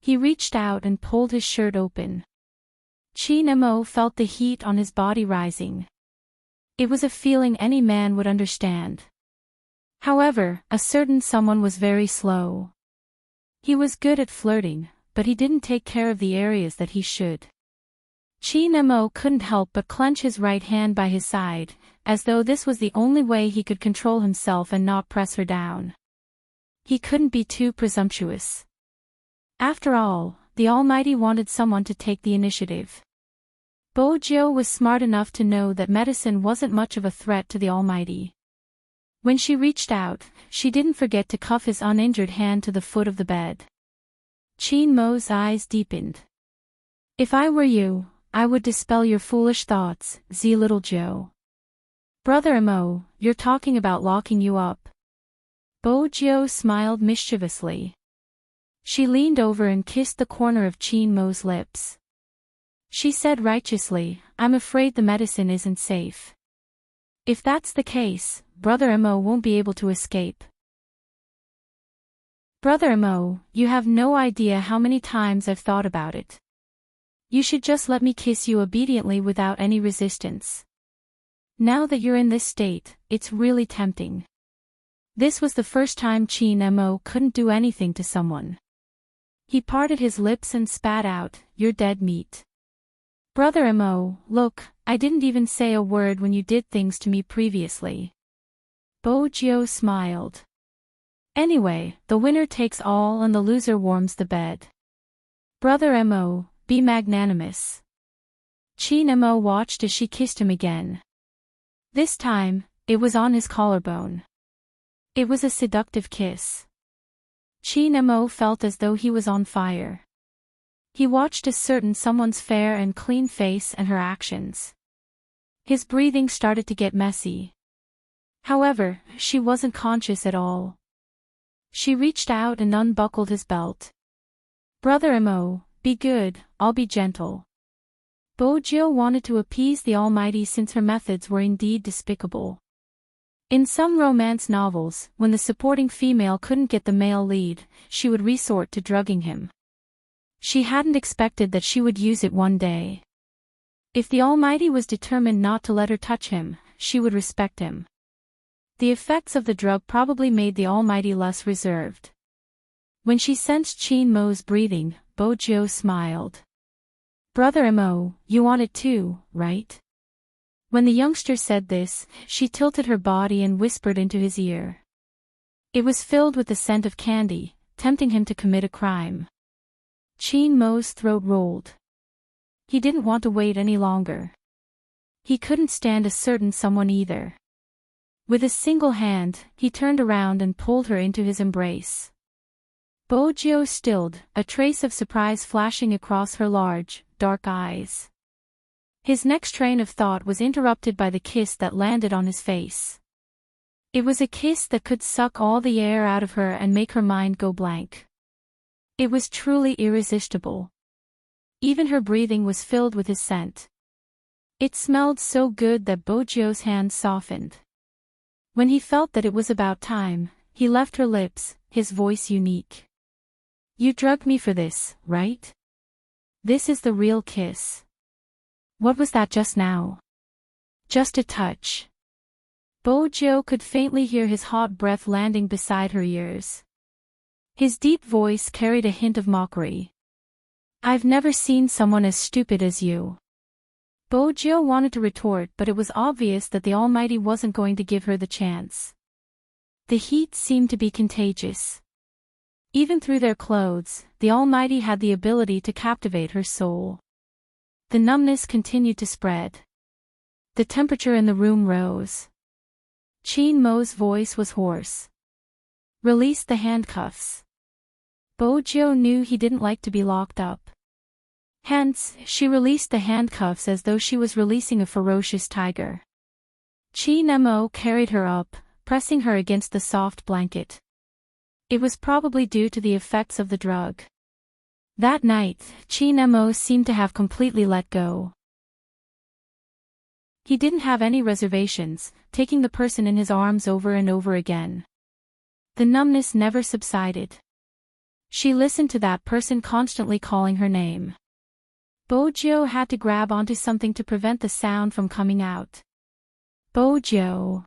He reached out and pulled his shirt open. Chin Mo felt the heat on his body rising. It was a feeling any man would understand. However, a certain someone was very slow. He was good at flirting, but he didn't take care of the areas that he should. Chin Mo couldn't help but clench his right hand by his side, as though this was the only way he could control himself and not press her down. He couldn't be too presumptuous. After all, the Almighty wanted someone to take the initiative. Bojo was smart enough to know that medicine wasn't much of a threat to the Almighty. When she reached out, she didn't forget to cuff his uninjured hand to the foot of the bed. Chin Mo's eyes deepened. "If I were you, I would dispel your foolish thoughts, little Joe. Brother Mo, you're talking about locking you up." Bojo smiled mischievously. She leaned over and kissed the corner of Chin Mo's lips. She said righteously, "I'm afraid the medicine isn't safe. If that's the case, Brother Mo won't be able to escape." "Brother Mo, you have no idea how many times I've thought about it. You should just let me kiss you obediently without any resistance. Now that you're in this state, it's really tempting." This was the first time Chin Mo couldn't do anything to someone. He parted his lips and spat out, "You're dead meat." "Brother Mo, look, I didn't even say a word when you did things to me previously." Bojo smiled. "Anyway, the winner takes all and the loser warms the bed. Brother Mo, be magnanimous." Chin Mo watched as she kissed him again. This time, it was on his collarbone. It was a seductive kiss. Chin Mo felt as though he was on fire. He watched a certain someone's fair and clean face and her actions. His breathing started to get messy. However, she wasn't conscious at all. She reached out and unbuckled his belt. "Brother Mo, be good, I'll be gentle." Bojo wanted to appease the Almighty since her methods were indeed despicable. In some romance novels, when the supporting female couldn't get the male lead, she would resort to drugging him. She hadn't expected that she would use it one day. If the Almighty was determined not to let her touch him, she would respect him. The effects of the drug probably made the Almighty less reserved. When she sensed Chin Mo's breathing, Bojo smiled. "Brother Mo, you want it too, right?" When the youngster said this, she tilted her body and whispered into his ear. It was filled with the scent of candy, tempting him to commit a crime. Chin Mo's throat rolled. He didn't want to wait any longer. He couldn't stand a certain someone either. With a single hand, he turned around and pulled her into his embrace. Bojo stilled, a trace of surprise flashing across her large, dark eyes. His next train of thought was interrupted by the kiss that landed on his face. It was a kiss that could suck all the air out of her and make her mind go blank. It was truly irresistible. Even her breathing was filled with his scent. It smelled so good that Bojo's hand softened. When he felt that it was about time, he left her lips, his voice unique. "You drugged me for this, right? This is the real kiss. What was that just now?" "Just a touch." Bojo could faintly hear his hot breath landing beside her ears. His deep voice carried a hint of mockery. "I've never seen someone as stupid as you." Bojo wanted to retort, but it was obvious that the Almighty wasn't going to give her the chance. The heat seemed to be contagious. Even through their clothes, the Almighty had the ability to captivate her soul. The numbness continued to spread. The temperature in the room rose. Chin Mo's voice was hoarse. Release the handcuffs. Bojo knew he didn't like to be locked up. Hence, she released the handcuffs as though she was releasing a ferocious tiger. Chin Mo carried her up, pressing her against the soft blanket. It was probably due to the effects of the drug. That night, Chin Mo seemed to have completely let go. He didn't have any reservations, taking the person in his arms over and over again. The numbness never subsided. She listened to that person constantly calling her name. Bojo had to grab onto something to prevent the sound from coming out. Bojo.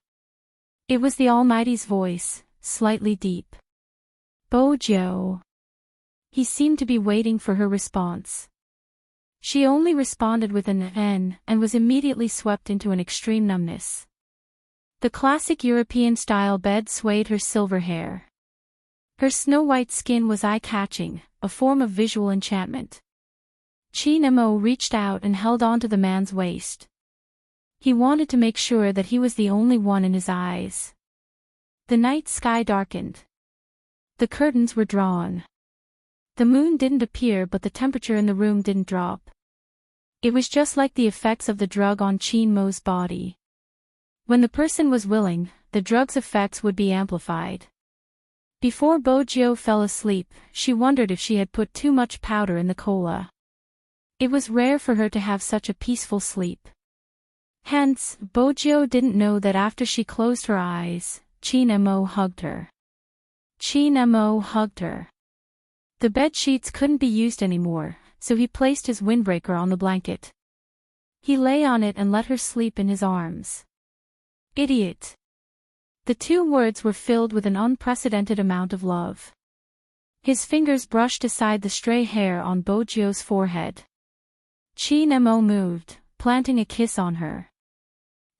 It was the Almighty's voice, slightly deep. Bojo. He seemed to be waiting for her response. She only responded with an N and was immediately swept into an extreme numbness. The classic European-style bed swayed her silver hair. Her snow-white skin was eye-catching, a form of visual enchantment. Chin Mo reached out and held onto the man's waist. He wanted to make sure that he was the only one in his eyes. The night sky darkened. The curtains were drawn. The moon didn't appear, but the temperature in the room didn't drop. It was just like the effects of the drug on Chin Mo's body. When the person was willing, the drug's effects would be amplified. Before Bojo fell asleep, she wondered if she had put too much powder in the cola. It was rare for her to have such a peaceful sleep. Hence, Bojo didn't know that after she closed her eyes, Chin Mo hugged her. Chin Mo hugged her. The bed sheets couldn't be used anymore, so he placed his windbreaker on the blanket. He lay on it and let her sleep in his arms. Idiot. The two words were filled with an unprecedented amount of love. His fingers brushed aside the stray hair on Bojo's forehead. Chin Mo moved, planting a kiss on her.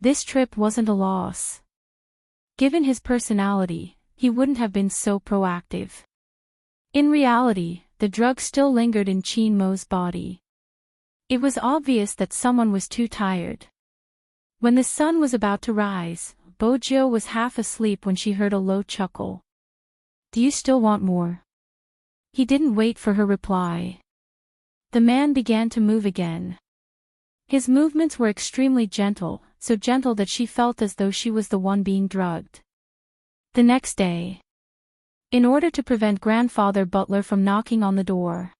This trip wasn't a loss. Given his personality, he wouldn't have been so proactive. In reality, the drug still lingered in Chin Mo's body. It was obvious that someone was too tired. When the sun was about to rise, Bojo was half asleep when she heard a low chuckle. Do you still want more? He didn't wait for her reply. The man began to move again. His movements were extremely gentle, so gentle that she felt as though she was the one being drugged. The next day. In order to prevent Grandfather Butler from knocking on the door.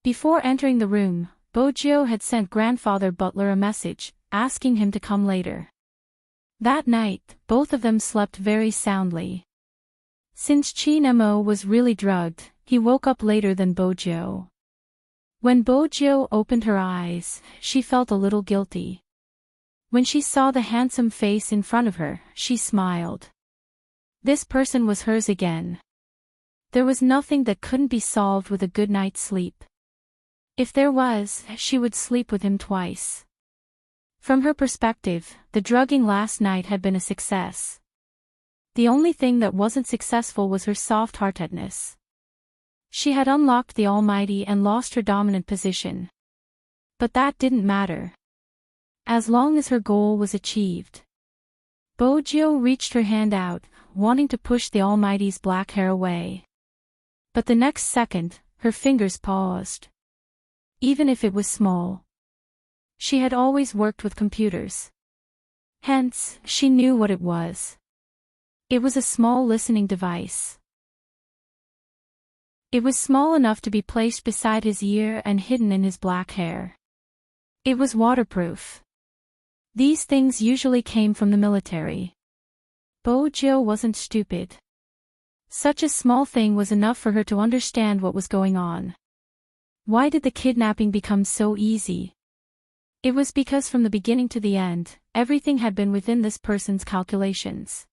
Before entering the room, Bojo had sent Grandfather Butler a message, asking him to come later. That night, both of them slept very soundly. Since Chin Mo was really drugged, he woke up later than Bojo. When Bojo opened her eyes, she felt a little guilty. When she saw the handsome face in front of her, she smiled. This person was hers again. There was nothing that couldn't be solved with a good night's sleep. If there was, she would sleep with him twice. From her perspective, the drugging last night had been a success. The only thing that wasn't successful was her soft-heartedness. She had unlocked the Almighty and lost her dominant position. But that didn't matter. As long as her goal was achieved. Bojo reached her hand out, wanting to push the Almighty's black hair away. But the next second, her fingers paused. Even if it was small. She had always worked with computers. Hence, she knew what it was. It was a small listening device. It was small enough to be placed beside his ear and hidden in his black hair. It was waterproof. These things usually came from the military. Bojo wasn't stupid. Such a small thing was enough for her to understand what was going on. Why did the kidnapping become so easy? It was because from the beginning to the end, everything had been within this person's calculations.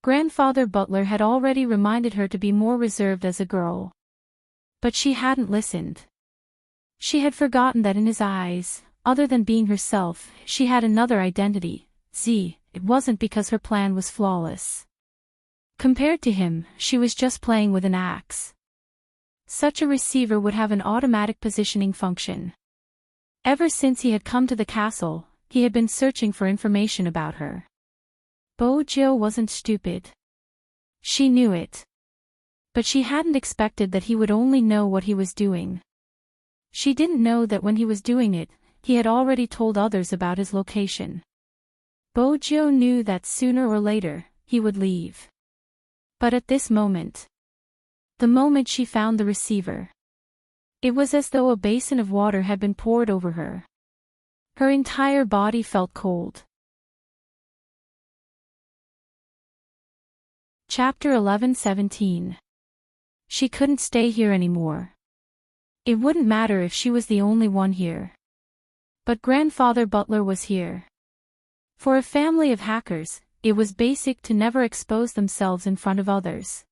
Grandfather Butler had already reminded her to be more reserved as a girl. But she hadn't listened. She had forgotten that in his eyes, other than being herself, she had another identity. It wasn't because her plan was flawless. Compared to him, she was just playing with an axe. Such a receiver would have an automatic positioning function. Ever since he had come to the castle, he had been searching for information about her. Bojo wasn't stupid. She knew it. But she hadn't expected that he would only know what he was doing. She didn't know that when he was doing it, he had already told others about his location. Bojo knew that sooner or later, he would leave. But at this moment, the moment she found the receiver, it was as though a basin of water had been poured over her. Her entire body felt cold. Chapter 11:17. She couldn't stay here anymore. It wouldn't matter if she was the only one here. But Grandfather Butler was here. For a family of hackers, it was basic to never expose themselves in front of others.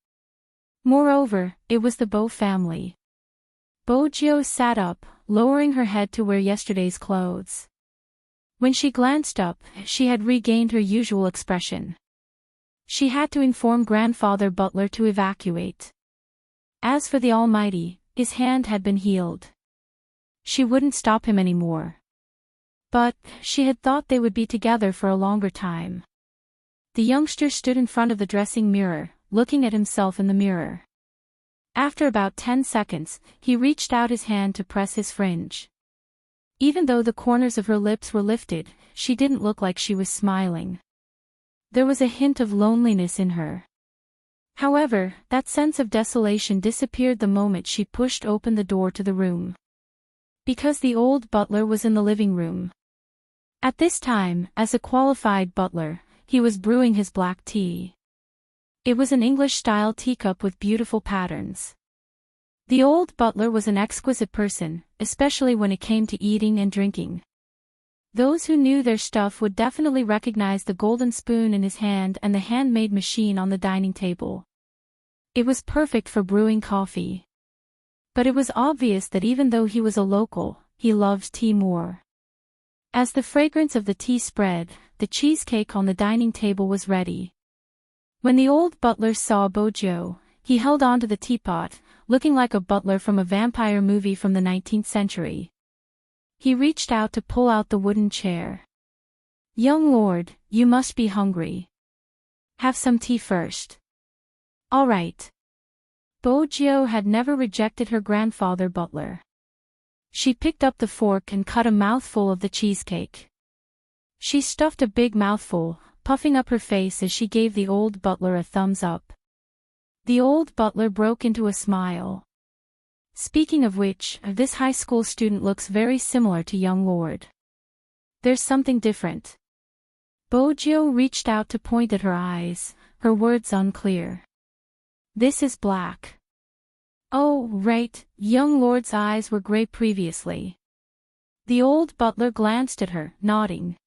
Moreover, it was the Bo family. Bojo sat up, lowering her head to wear yesterday's clothes. When she glanced up, she had regained her usual expression. She had to inform Grandfather Butler to evacuate. As for the Almighty, his hand had been healed. She wouldn't stop him anymore. But, she had thought they would be together for a longer time. The youngster stood in front of the dressing mirror, looking at himself in the mirror. After about 10 seconds, he reached out his hand to press his fringe. Even though the corners of her lips were lifted, she didn't look like she was smiling. There was a hint of loneliness in her. However, that sense of desolation disappeared the moment she pushed open the door to the room. Because the old butler was in the living room. At this time, as a qualified butler, he was brewing his black tea. It was an English-style teacup with beautiful patterns. The old butler was an exquisite person, especially when it came to eating and drinking. Those who knew their stuff would definitely recognize the golden spoon in his hand and the handmade machine on the dining table. It was perfect for brewing coffee. But it was obvious that even though he was a local, he loved tea more. As the fragrance of the tea spread, the cheesecake on the dining table was ready. When the old butler saw Bojo, he held on to the teapot, looking like a butler from a vampire movie from the 19th century. He reached out to pull out the wooden chair. "Young lord, you must be hungry. Have some tea first." "All right." Bojo had never rejected her grandfather butler. She picked up the fork and cut a mouthful of the cheesecake. She stuffed a big mouthful, puffing up her face as she gave the old butler a thumbs up. The old butler broke into a smile. "Speaking of which, this high school student looks very similar to young lord. There's something different." Bojo reached out to point at her eyes, her words unclear. "This is black." "Oh, right, young lord's eyes were gray previously." The old butler glanced at her, nodding.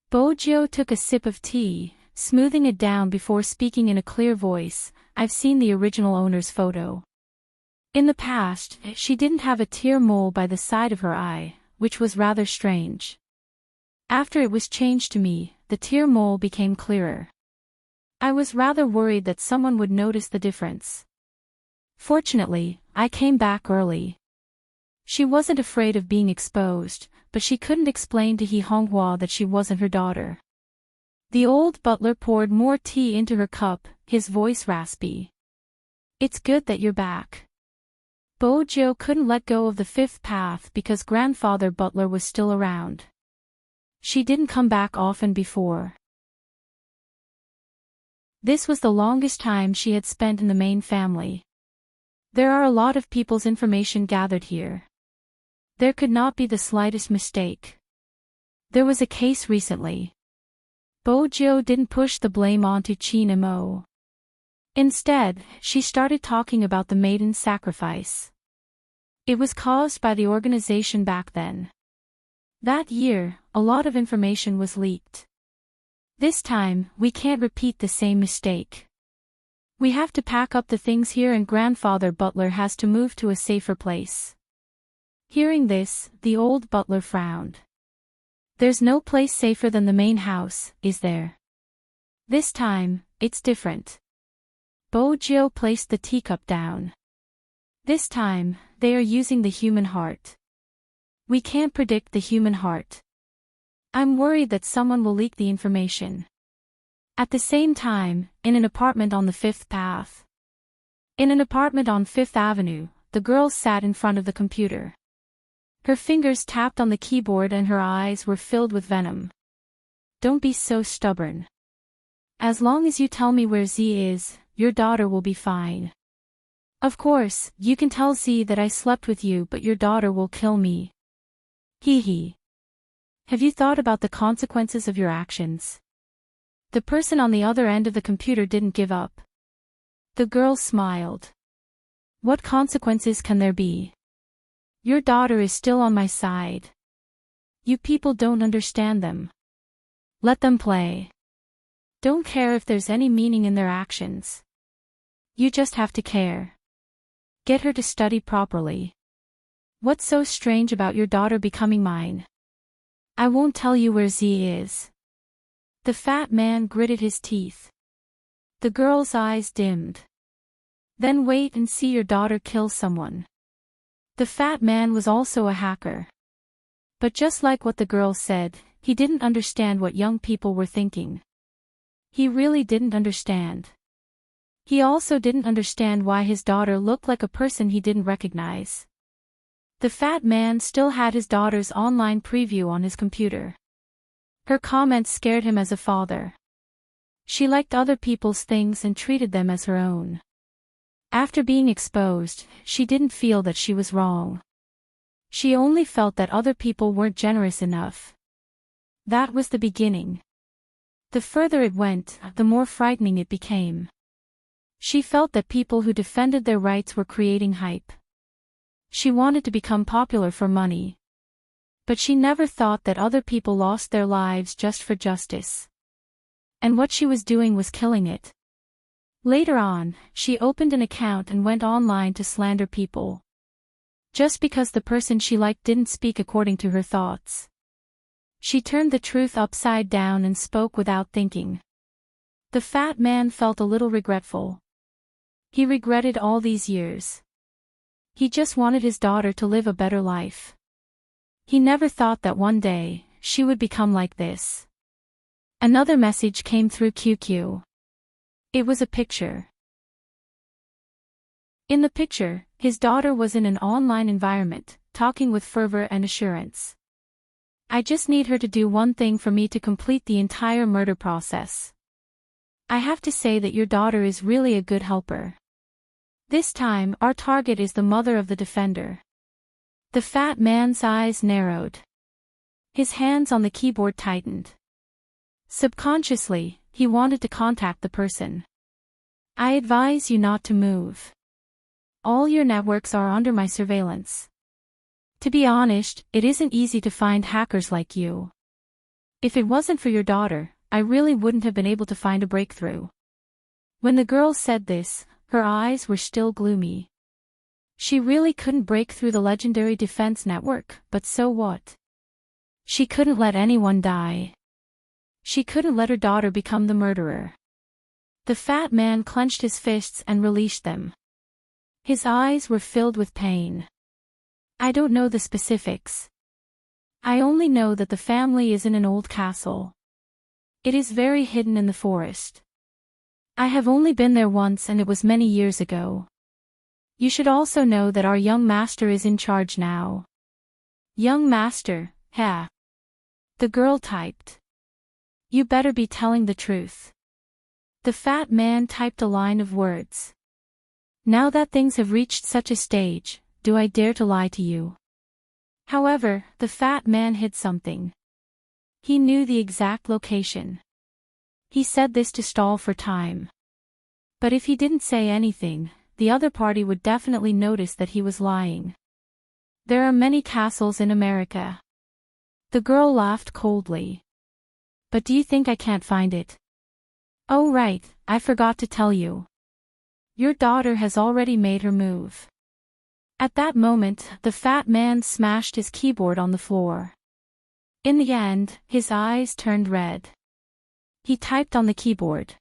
Bojo took a sip of tea, smoothing it down before speaking in a clear voice. "I've seen the original owner's photo. In the past, she didn't have a tear mole by the side of her eye, which was rather strange. After it was changed to me, the tear mole became clearer. I was rather worried that someone would notice the difference. Fortunately, I came back early." She wasn't afraid of being exposed, but she couldn't explain to He Honghua that she wasn't her daughter. The old butler poured more tea into her cup, his voice raspy. "It's good that you're back." Bojo couldn't let go of the fifth path because Grandfather Butler was still around. She didn't come back often before. This was the longest time she had spent in the main family. There are a lot of people's information gathered here. There could not be the slightest mistake. There was a case recently. Bojo didn't push the blame onto Chin Mo. Instead, she started talking about the maiden's sacrifice. It was caused by the organization back then. That year, a lot of information was leaked. This time, we can't repeat the same mistake. We have to pack up the things here and Grandfather Butler has to move to a safer place. Hearing this, the old butler frowned. There's no place safer than the main house, is there? This time, it's different. Bojo placed the teacup down. This time, they are using the human heart. We can't predict the human heart. I'm worried that someone will leak the information. At the same time, in an apartment on the Fifth Path. In an apartment on Fifth Avenue, the girl sat in front of the computer. Her fingers tapped on the keyboard and her eyes were filled with venom. Don't be so stubborn. As long as you tell me where Z is, your daughter will be fine. Of course, you can tell Z that I slept with you, but your daughter will kill me. Hee hee. Have you thought about the consequences of your actions? The person on the other end of the computer didn't give up. The girl smiled. What consequences can there be? Your daughter is still on my side. You people don't understand them. Let them play. Don't care if there's any meaning in their actions. You just have to care. Get her to study properly. What's so strange about your daughter becoming mine? I won't tell you where Z is. The fat man gritted his teeth. The girl's eyes dimmed. Then wait and see your daughter kill someone. The fat man was also a hacker. But just like what the girl said, he didn't understand what young people were thinking. He really didn't understand. He also didn't understand why his daughter looked like a person he didn't recognize. The fat man still had his daughter's online preview on his computer. Her comments scared him as a father. She liked other people's things and treated them as her own. After being exposed, she didn't feel that she was wrong. She only felt that other people weren't generous enough. That was the beginning. The further it went, the more frightening it became. She felt that people who defended their rights were creating hype. She wanted to become popular for money. But she never thought that other people lost their lives just for justice. And what she was doing was killing it. Later on, she opened an account and went online to slander people. Just because the person she liked didn't speak according to her thoughts. She turned the truth upside down and spoke without thinking. The fat man felt a little regretful. He regretted all these years. He just wanted his daughter to live a better life. He never thought that one day, she would become like this. Another message came through QQ. It was a picture. In the picture, his daughter was in an online environment, talking with fervor and assurance. I just need her to do one thing for me to complete the entire murder process. I have to say that your daughter is really a good helper. This time, our target is the mother of the defender. The fat man's eyes narrowed. His hands on the keyboard tightened. Subconsciously, he wanted to contact the person. I advise you not to move. All your networks are under my surveillance. To be honest, it isn't easy to find hackers like you. If it wasn't for your daughter, I really wouldn't have been able to find a breakthrough. When the girl said this, her eyes were still gloomy. She really couldn't break through the legendary defense network, but so what? She couldn't let anyone die. She couldn't let her daughter become the murderer. The fat man clenched his fists and released them. His eyes were filled with pain. I don't know the specifics. I only know that the family is in an old castle. It is very hidden in the forest. I have only been there once and it was many years ago. You should also know that our young master is in charge now. Young master, huh? The girl typed. You better be telling the truth. The fat man typed a line of words. Now that things have reached such a stage, do I dare to lie to you? However, the fat man hid something. He knew the exact location. He said this to stall for time. But if he didn't say anything, the other party would definitely notice that he was lying. There are many castles in America. The girl laughed coldly. But do you think I can't find it? Oh right, I forgot to tell you. Your daughter has already made her move. At that moment, the fat man smashed his keyboard on the floor. In the end, his eyes turned red. He typed on the keyboard.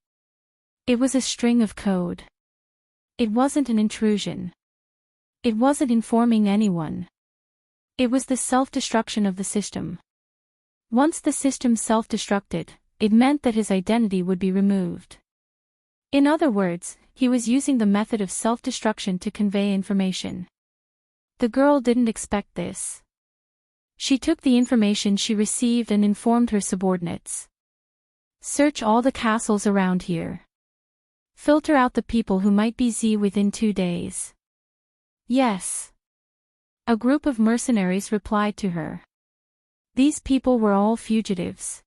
It was a string of code. It wasn't an intrusion. It wasn't informing anyone. It was the self-destruction of the system. Once the system self-destructed, it meant that his identity would be removed. In other words, he was using the method of self-destruction to convey information. The girl didn't expect this. She took the information she received and informed her subordinates. Search all the castles around here. Filter out the people who might be Z within 2 days. Yes. A group of mercenaries replied to her. These people were all fugitives.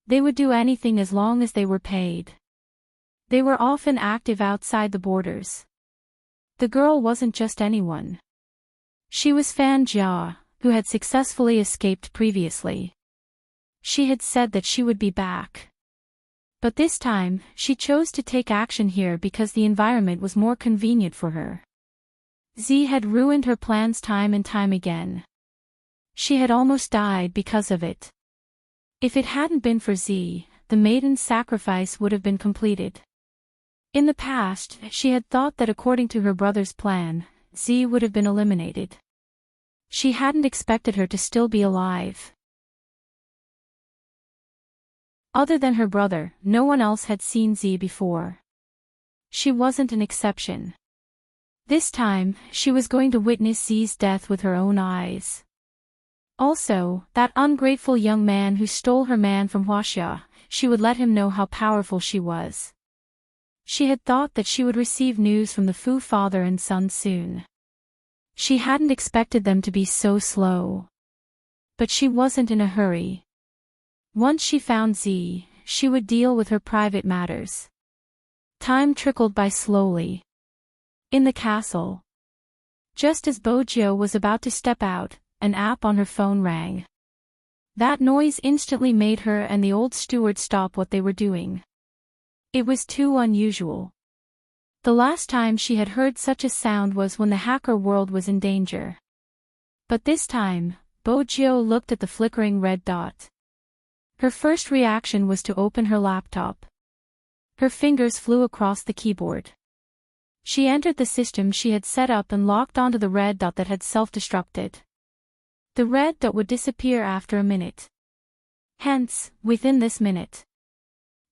They would do anything as long as they were paid. They were often active outside the borders. The girl wasn't just anyone. She was Fan Jia, who had successfully escaped previously. She had said that she would be back. But this time, she chose to take action here because the environment was more convenient for her. Z had ruined her plans time and time again. She had almost died because of it. If it hadn't been for Z, the maiden's sacrifice would have been completed. In the past, she had thought that according to her brother's plan, Z would have been eliminated. She hadn't expected her to still be alive. Other than her brother, no one else had seen Z before. She wasn't an exception. This time, she was going to witness Z's death with her own eyes. Also, that ungrateful young man who stole her man from Huaxia, she would let him know how powerful she was. She had thought that she would receive news from the Fu father and son soon. She hadn't expected them to be so slow. But she wasn't in a hurry. Once she found Z, she would deal with her private matters. Time trickled by slowly. In the castle. Just as Bojiu was about to step out, an app on her phone rang. That noise instantly made her and the old steward stop what they were doing. It was too unusual. The last time she had heard such a sound was when the hacker world was in danger. But this time, Bojiu looked at the flickering red dot. Her first reaction was to open her laptop. Her fingers flew across the keyboard. She entered the system she had set up and locked onto the red dot that had self-destructed. The red dot would disappear after a minute. Hence, within this minute,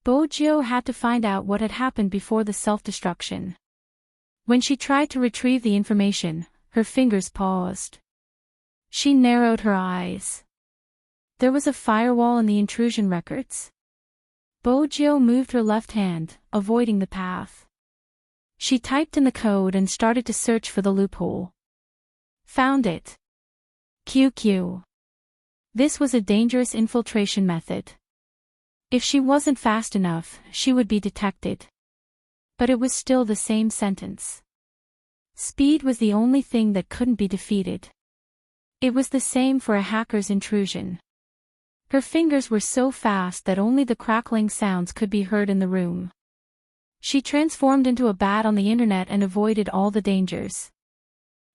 Bojiu had to find out what had happened before the self-destruction. When she tried to retrieve the information, her fingers paused. She narrowed her eyes. There was a firewall in the intrusion records. Bojiu moved her left hand, avoiding the path. She typed in the code and started to search for the loophole. Found it. QQ. This was a dangerous infiltration method. If she wasn't fast enough, she would be detected. But it was still the same sentence. Speed was the only thing that couldn't be defeated. It was the same for a hacker's intrusion. Her fingers were so fast that only the crackling sounds could be heard in the room. She transformed into a bat on the internet and avoided all the dangers.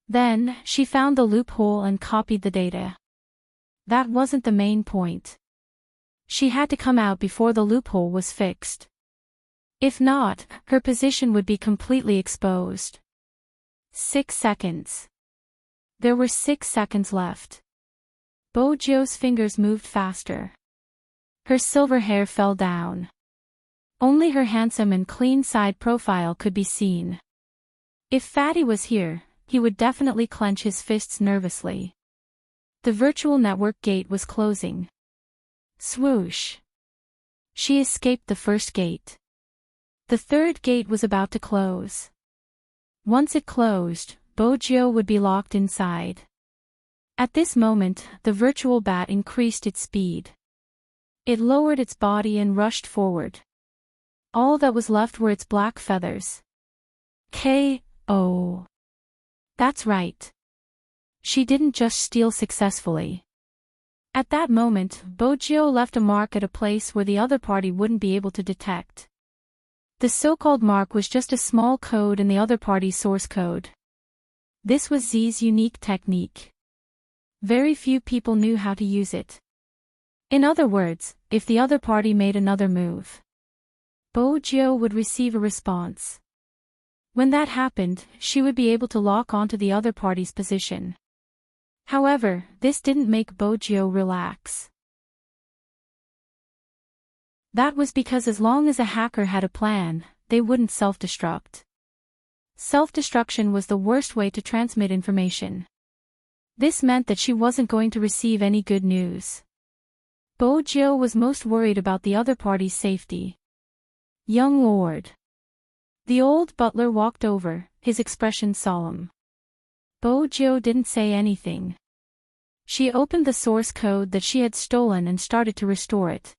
Then, she found the loophole and copied the data. That wasn't the main point. She had to come out before the loophole was fixed. If not, her position would be completely exposed. 6 seconds. There were 6 seconds left. Bojiu's fingers moved faster. Her silver hair fell down. Only her handsome and clean side profile could be seen. If Fatty was here, he would definitely clench his fists nervously. The virtual network gate was closing. Swoosh. She escaped the first gate. The third gate was about to close. Once it closed, Bojiu would be locked inside. At this moment, the virtual bat increased its speed. It lowered its body and rushed forward. All that was left were its black feathers. K.O. That's right. She didn't just steal successfully. At that moment, Bojiu left a mark at a place where the other party wouldn't be able to detect. The so-called mark was just a small code in the other party's source code. This was Z's unique technique. Very few people knew how to use it. In other words, if the other party made another move, Bojiu would receive a response. When that happened, she would be able to lock onto the other party's position. However, this didn't make Bojo relax. That was because as long as a hacker had a plan, they wouldn't self-destruct. Self-destruction was the worst way to transmit information. This meant that she wasn't going to receive any good news. Bojo was most worried about the other party's safety. Young lord. The old butler walked over, his expression solemn. Bojo didn't say anything. She opened the source code that she had stolen and started to restore it.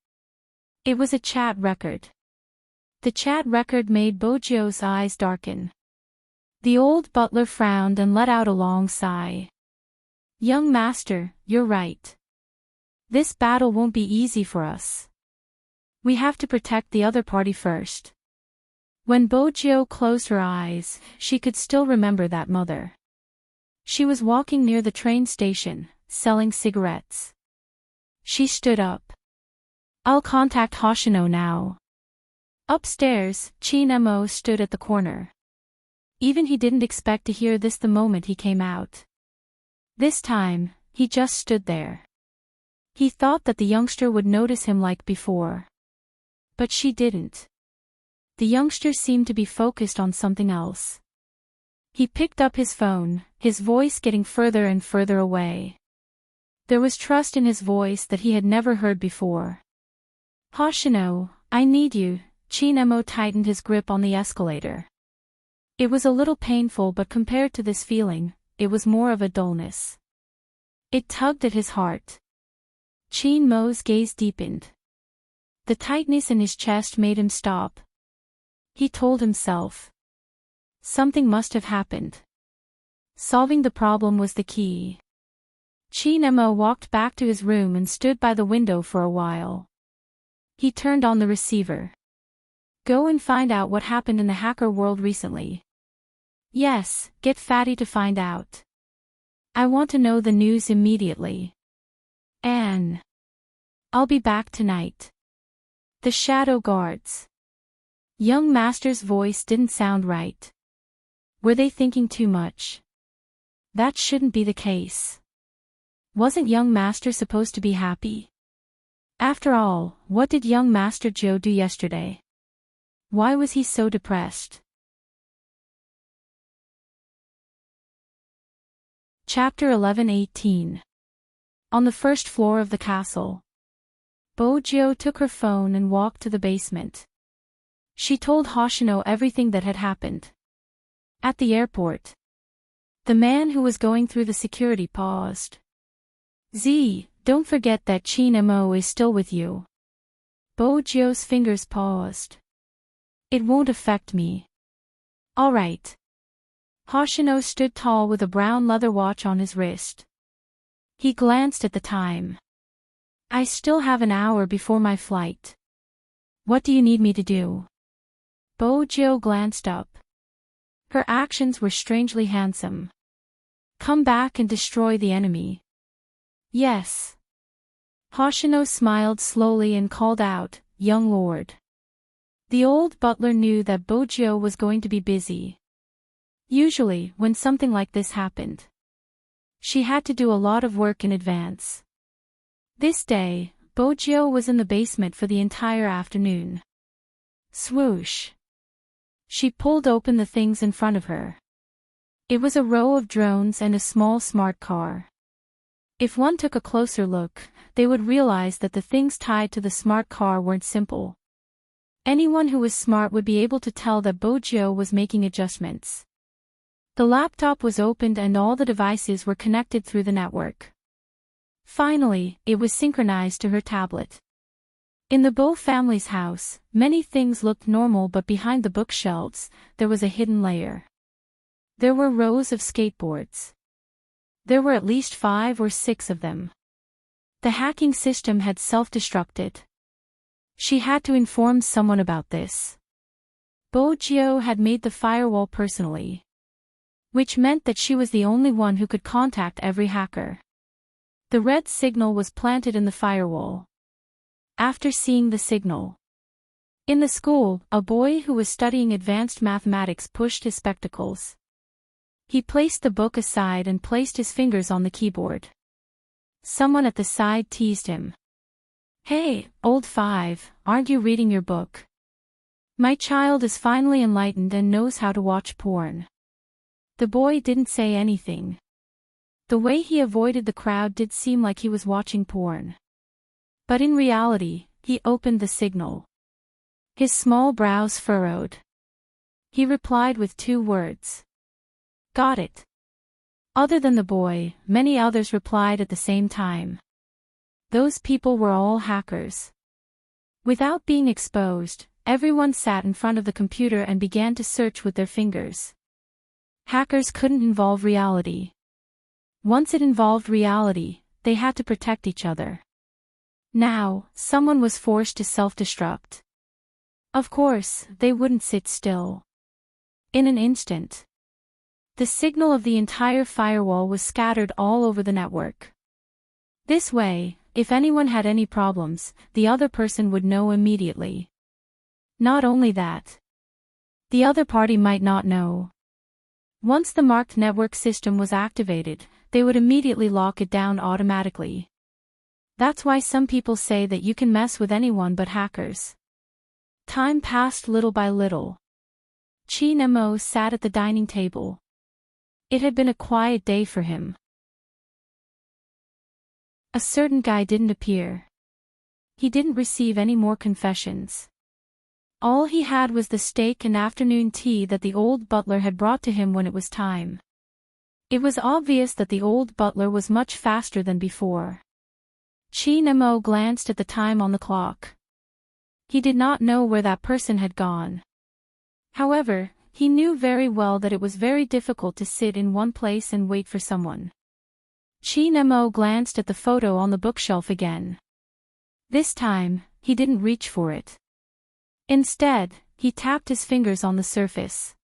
It was a chat record. The chat record made Bojo's eyes darken. The old butler frowned and let out a long sigh. Young master, you're right. This battle won't be easy for us. We have to protect the other party first. When Bojo closed her eyes, she could still remember that mother. She was walking near the train station, selling cigarettes. She stood up. I'll contact Hoshino now. Upstairs, Chin-mo stood at the corner. Even he didn't expect to hear this the moment he came out. This time, he just stood there. He thought that the youngster would notice him like before. But she didn't. The youngster seemed to be focused on something else. He picked up his phone, his voice getting further and further away. There was trust in his voice that he had never heard before. Hoshino, I need you. Chin-mo tightened his grip on the escalator. It was a little painful, but compared to this feeling, it was more of a dullness. It tugged at his heart. Chin-mo's gaze deepened. The tightness in his chest made him stop. He told himself. Something must have happened. Solving the problem was the key. Chin-mo walked back to his room and stood by the window for a while. He turned on the receiver. Go and find out what happened in the hacker world recently. Yes, get Fatty to find out. I want to know the news immediately. Anne. I'll be back tonight. The shadow guards. Young master's voice didn't sound right. Were they thinking too much? That shouldn't be the case. Wasn't young master supposed to be happy? After all, what did young master Joe do yesterday? Why was he so depressed? Chapter 11:18. On the first floor of the castle. Bojo took her phone and walked to the basement. She told Hoshino everything that had happened. At the airport. The man who was going through the security paused. Don't forget that Chin-mo is still with you. Bojo's fingers paused. It won't affect me. All right. Hoshino stood tall with a brown leather watch on his wrist. He glanced at the time. I still have an hour before my flight. What do you need me to do? Bojo glanced up. Her actions were strangely handsome. Come back and destroy the enemy. Yes. Hoshino smiled slowly and called out, Young lord. The old butler knew that Bojo was going to be busy. Usually, when something like this happened, she had to do a lot of work in advance. This day, Bojo was in the basement for the entire afternoon. Swoosh. She pulled open the things in front of her. It was a row of drones and a small smart car. If one took a closer look, they would realize that the things tied to the smart car weren't simple. Anyone who was smart would be able to tell that Bojo was making adjustments. The laptop was opened and all the devices were connected through the network. Finally, it was synchronized to her tablet. In the Bo family's house, many things looked normal, but behind the bookshelves, there was a hidden layer. There were rows of skateboards. There were at least 5 or 6 of them. The hacking system had self-destructed. She had to inform someone about this. Bojo had made the firewall personally, which meant that she was the only one who could contact every hacker. The red signal was planted in the firewall. After seeing the signal, In the school, a boy who was studying advanced mathematics pushed his spectacles. He placed the book aside and placed his fingers on the keyboard. Someone at the side teased him. "Hey, old five, aren't you reading your book? My child is finally enlightened and knows how to watch porn." The boy didn't say anything. The way he avoided the crowd did seem like he was watching porn. But in reality, he opened the signal. His small brows furrowed. He replied with 2 words. "Got it." Other than the boy, many others replied at the same time. Those people were all hackers. Without being exposed, everyone sat in front of the computer and began to search with their fingers. Hackers couldn't involve reality. Once it involved reality, they had to protect each other. Now, someone was forced to self-destruct. Of course, they wouldn't sit still. In an instant, the signal of the entire firewall was scattered all over the network. This way, if anyone had any problems, the other person would know immediately. Not only that, the other party might not know. Once the marked network system was activated, they would immediately lock it down automatically. That's why some people say that you can mess with anyone but hackers. Time passed little by little. Chi Nemo sat at the dining table. It had been a quiet day for him. A certain guy didn't appear. He didn't receive any more confessions. All he had was the steak and afternoon tea that the old butler had brought to him when it was time. It was obvious that the old butler was much faster than before. Chi Nemo glanced at the time on the clock. He did not know where that person had gone. However, he knew very well that it was very difficult to sit in one place and wait for someone. Chi Nemo glanced at the photo on the bookshelf again. This time, he didn't reach for it. Instead, he tapped his fingers on the surface.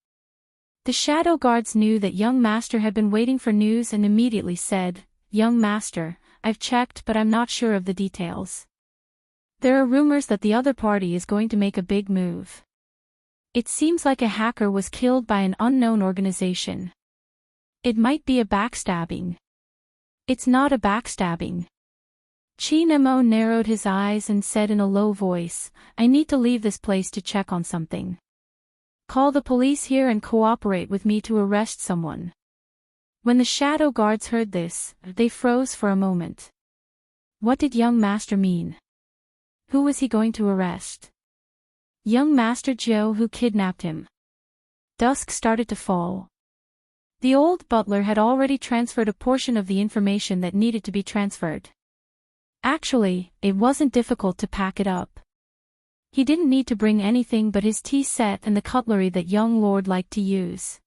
The shadow guards knew that young master had been waiting for news and immediately said, "Young master, I've checked but I'm not sure of the details. There are rumors that the other party is going to make a big move. It seems like a hacker was killed by an unknown organization. It might be a backstabbing." "It's not a backstabbing." Chi Nemo narrowed his eyes and said in a low voice, "I need to leave this place to check on something. Call the police here and cooperate with me to arrest someone." When the shadow guards heard this, they froze for a moment. What did young master mean? Who was he going to arrest? Young Master Joe who kidnapped him. Dusk started to fall. The old butler had already transferred a portion of the information that needed to be transferred. Actually, it wasn't difficult to pack it up. He didn't need to bring anything but his tea set and the cutlery that young lord liked to use.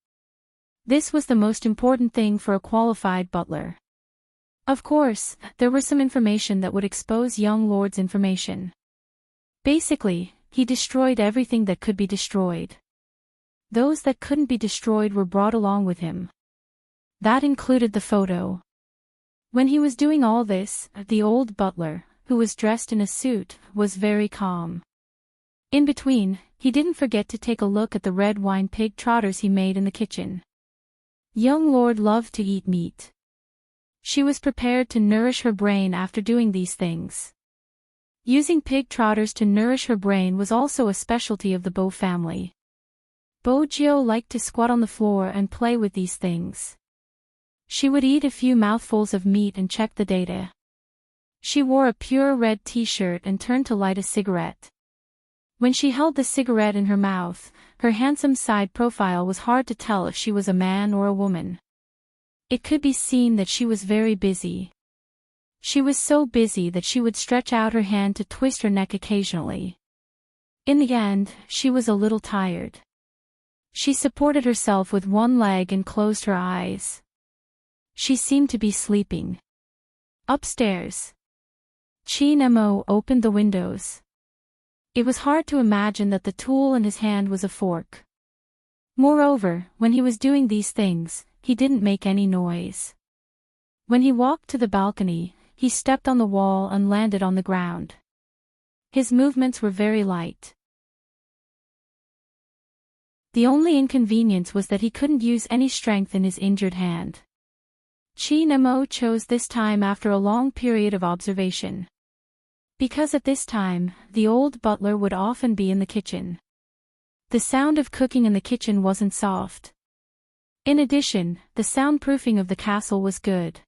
This was the most important thing for a qualified butler. Of course, there was some information that would expose young lord's information. Basically, he destroyed everything that could be destroyed. Those that couldn't be destroyed were brought along with him. That included the photo. When he was doing all this, the old butler, who was dressed in a suit, was very calm. In between, he didn't forget to take a look at the red wine pig trotters he made in the kitchen. Young lord loved to eat meat. She was prepared to nourish her brain after doing these things. Using pig trotters to nourish her brain was also a specialty of the Bo family. Bojo liked to squat on the floor and play with these things. She would eat a few mouthfuls of meat and check the data. She wore a pure red t-shirt and turned to light a cigarette. When she held the cigarette in her mouth, her handsome side profile was hard to tell if she was a man or a woman. It could be seen that she was very busy. She was so busy that she would stretch out her hand to twist her neck occasionally. In the end, she was a little tired. She supported herself with one leg and closed her eyes. She seemed to be sleeping. Upstairs, Chi Nemo opened the windows. It was hard to imagine that the tool in his hand was a fork. Moreover, when he was doing these things, he didn't make any noise. When he walked to the balcony, he stepped on the wall and landed on the ground. His movements were very light. The only inconvenience was that he couldn't use any strength in his injured hand. Chi Nemo chose this time after a long period of observation. Because at this time, the old butler would often be in the kitchen. The sound of cooking in the kitchen wasn't soft. In addition, the soundproofing of the castle was good.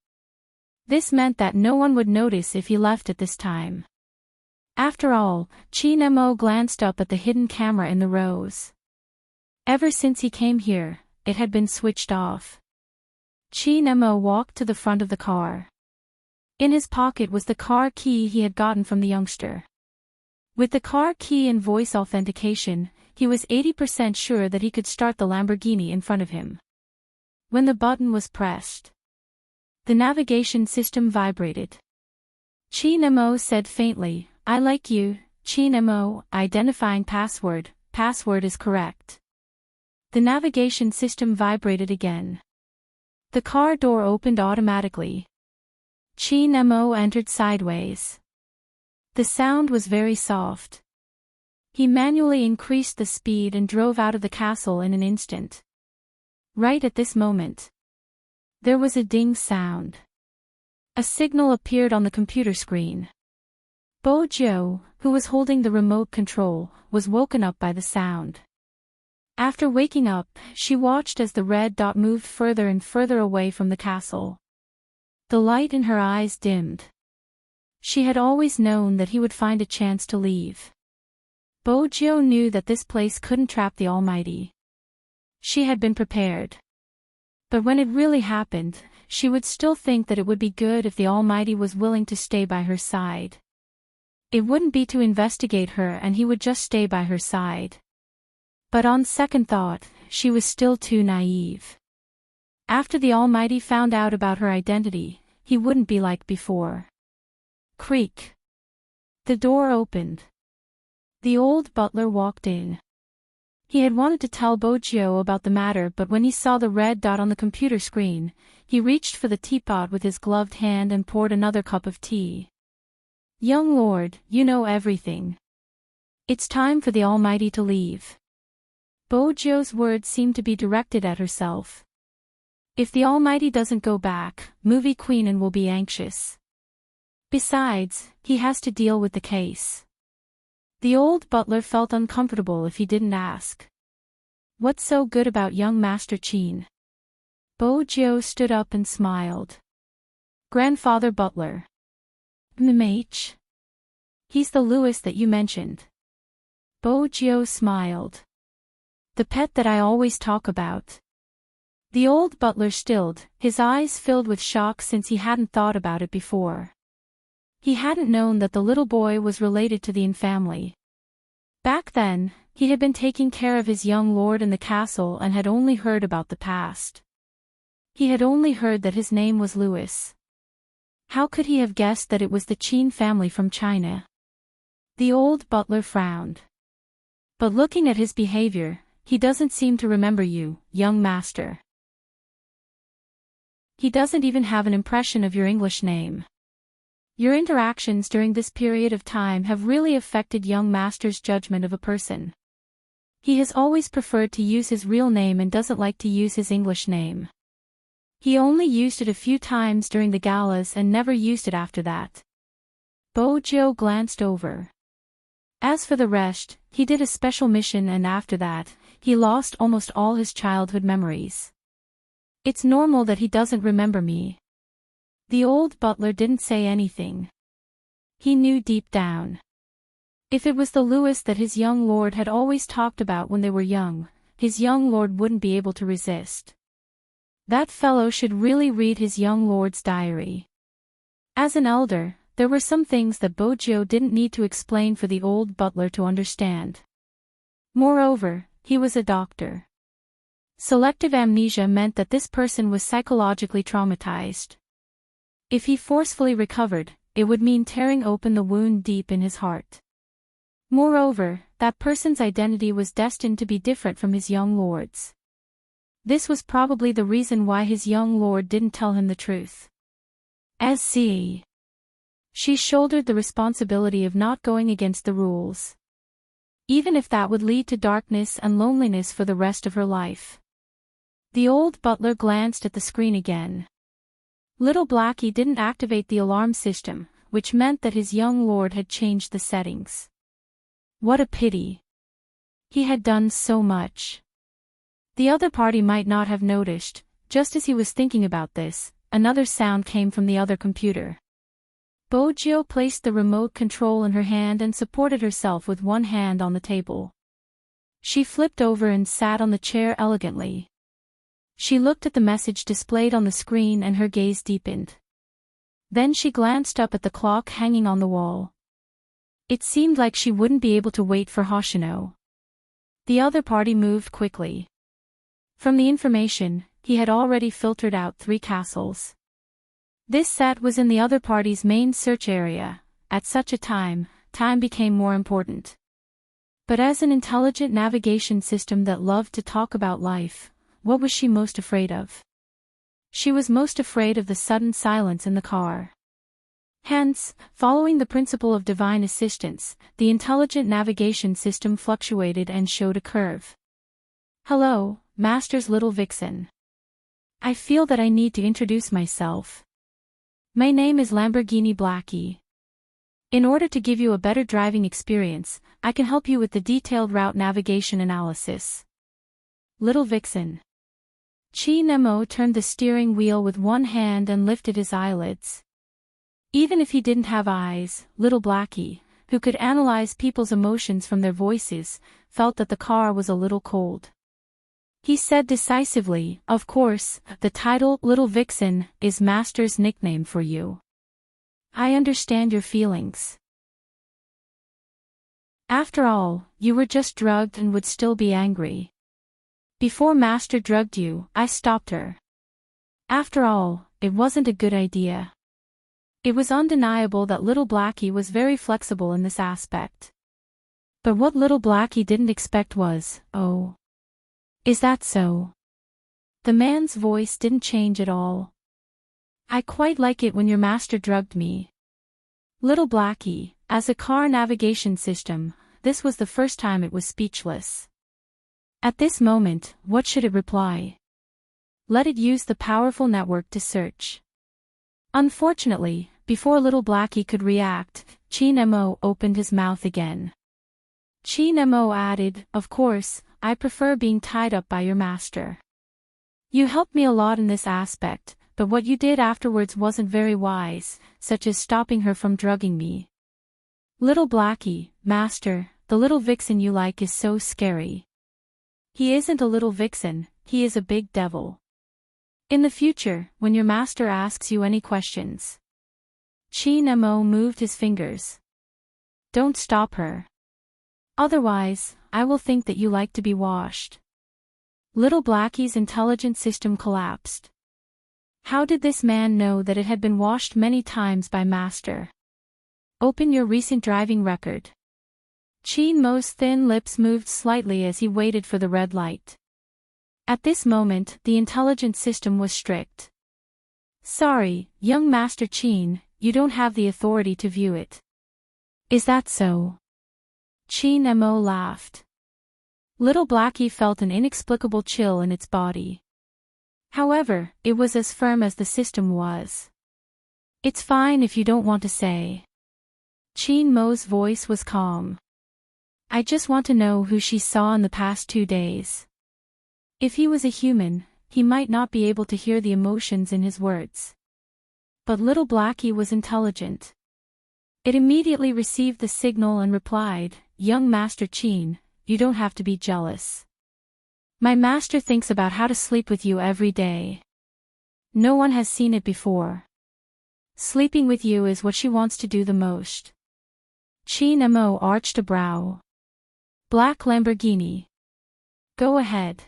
This meant that no one would notice if he left at this time. After all, Chi Nemo glanced up at the hidden camera in the rose. Ever since he came here, it had been switched off. Chi Nemo walked to the front of the car. In his pocket was the car key he had gotten from the youngster. With the car key and voice authentication, he was 80% sure that he could start the Lamborghini in front of him. When the button was pressed, the navigation system vibrated. Chi Nemo said faintly, "I like you, Chi Nemo, identifying password is correct." The navigation system vibrated again. The car door opened automatically. Chi Nemo entered sideways. The sound was very soft. He manually increased the speed and drove out of the castle in an instant. Right at this moment, there was a ding sound. A signal appeared on the computer screen. Bojo, who was holding the remote control, was woken up by the sound. After waking up, she watched as the red dot moved further and further away from the castle. The light in her eyes dimmed. She had always known that he would find a chance to leave. Bojo knew that this place couldn't trap the Almighty. She had been prepared. But when it really happened, she would still think that it would be good if the Almighty was willing to stay by her side. It wouldn't be to investigate her and he would just stay by her side. But on second thought, she was still too naive. After the Almighty found out about her identity, he wouldn't be like before. Creak. The door opened. The old butler walked in. He had wanted to tell Bojo about the matter, but when he saw the red dot on the computer screen, he reached for the teapot with his gloved hand and poured another cup of tea. "Young lord, you know everything. It's time for the Almighty to leave." Bojo's words seemed to be directed at herself. If the Almighty doesn't go back, Movie Queenan will be anxious. Besides, he has to deal with the case. The old butler felt uncomfortable if he didn't ask. "What's so good about young Master Chin?" Bojo stood up and smiled. "Grandfather Butler. MH. He's the Lewis that you mentioned." Bojo smiled. "The pet that I always talk about." The old butler stilled, his eyes filled with shock since he hadn't thought about it before. He hadn't known that the little boy was related to the Yin family. Back then, he had been taking care of his young lord in the castle and had only heard about the past. He had only heard that his name was Lewis. How could he have guessed that it was the Qin family from China? The old butler frowned. "But looking at his behavior, he doesn't seem to remember you, young master. He doesn't even have an impression of your English name. Your interactions during this period of time have really affected young master's judgment of a person. He has always preferred to use his real name and doesn't like to use his English name. He only used it a few times during the galas and never used it after that." Bojo glanced over. As for the rest, he did a special mission and after that, he lost almost all his childhood memories. "It's normal that he doesn't remember me." The old butler didn't say anything. He knew deep down. If it was the Lewis that his young lord had always talked about when they were young, his young lord wouldn't be able to resist. That fellow should really read his young lord's diary. As an elder, there were some things that Bojo didn't need to explain for the old butler to understand. Moreover, he was a doctor. Selective amnesia meant that this person was psychologically traumatized. If he forcefully recovered, it would mean tearing open the wound deep in his heart. Moreover, that person's identity was destined to be different from his young lord's. This was probably the reason why his young lord didn't tell him the truth. She shouldered the responsibility of not going against the rules. even if that would lead to darkness and loneliness for the rest of her life. The old butler glanced at the screen again. Little Blackie didn't activate the alarm system, which meant that his young lord had changed the settings. What a pity. He had done so much. The other party might not have noticed. Just as he was thinking about this, another sound came from the other computer. Bojo placed the remote control in her hand and supported herself with one hand on the table. She flipped over and sat on the chair elegantly. She looked at the message displayed on the screen and her gaze deepened. Then she glanced up at the clock hanging on the wall. It seemed like she wouldn't be able to wait for Hoshino. The other party moved quickly. From the information, he had already filtered out 3 castles. This set was in the other party's main search area. At such a time became more important. But as an intelligent navigation system that loved to talk about life, what was she most afraid of? She was most afraid of the sudden silence in the car. Hence, following the principle of divine assistance, the intelligent navigation system fluctuated and showed a curve. Hello, Master's little vixen. I feel that I need to introduce myself. My name is Lamborghini Blackie. In order to give you a better driving experience, I can help you with the detailed route navigation analysis. Little vixen. Chi Nemo turned the steering wheel with one hand and lifted his eyelids. Even if he didn't have eyes, Little Blackie, who could analyze people's emotions from their voices, felt that the car was a little cold. He said decisively, "Of course, the title Little Vixen is Master's nickname for you. I understand your feelings. After all, you were just drugged and would still be angry. Before Master drugged you, I stopped her. After all, it wasn't a good idea." It was undeniable that Little Blackie was very flexible in this aspect. But what Little Blackie didn't expect was, "Oh. Is that so?" The man's voice didn't change at all. "I quite like it when your master drugged me." Little Blackie, as a car navigation system, this was the first time it was speechless. At this moment, what should it reply? Let it use the powerful network to search. Unfortunately, before Little Blackie could react, Chi Nemo opened his mouth again. Chi Nemo added, "Of course, I prefer being tied up by your master. You helped me a lot in this aspect, but what you did afterwards wasn't very wise, such as stopping her from drugging me." Little Blackie, "Master, the little vixen you like is so scary." "He isn't a little vixen, he is a big devil. In the future, when your master asks you any questions." Chi Nemo moved his fingers. "Don't stop her. Otherwise, I will think that you like to be washed." Little Blackie's intelligent system collapsed. How did this man know that it had been washed many times by Master? "Open your recent driving record." Chi Nemo's thin lips moved slightly as he waited for the red light. At this moment, the intelligent system was strict. "Sorry, young Master Chin, you don't have the authority to view it." "Is that so?" Chi Nemo laughed. Little Blackie felt an inexplicable chill in its body. However, it was as firm as the system was. "It's fine if you don't want to say." Chi Nemo's voice was calm. "I just want to know who she saw in the past 2 days. If he was a human, he might not be able to hear the emotions in his words." But Little Blackie was intelligent. It immediately received the signal and replied, "Young Master Chin, you don't have to be jealous. My master thinks about how to sleep with you every day. No one has seen it before. Sleeping with you is what she wants to do the most." Chi Nemo arched a brow. "Black Lamborghini. Go ahead."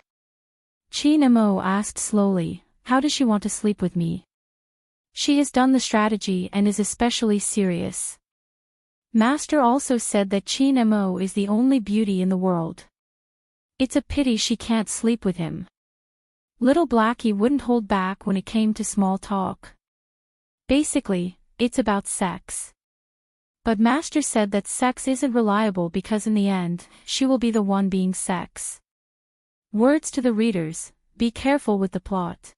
Chi Nemo asked slowly, "How does she want to sleep with me?" "She has done the strategy and is especially serious. Master also said that Chi Nemo is the only beauty in the world. It's a pity she can't sleep with him." Little Blackie wouldn't hold back when it came to small talk. Basically, it's about sex. But Master said that sex isn't reliable because in the end, she will be the one being sex. Words to the readers, be careful with the plot.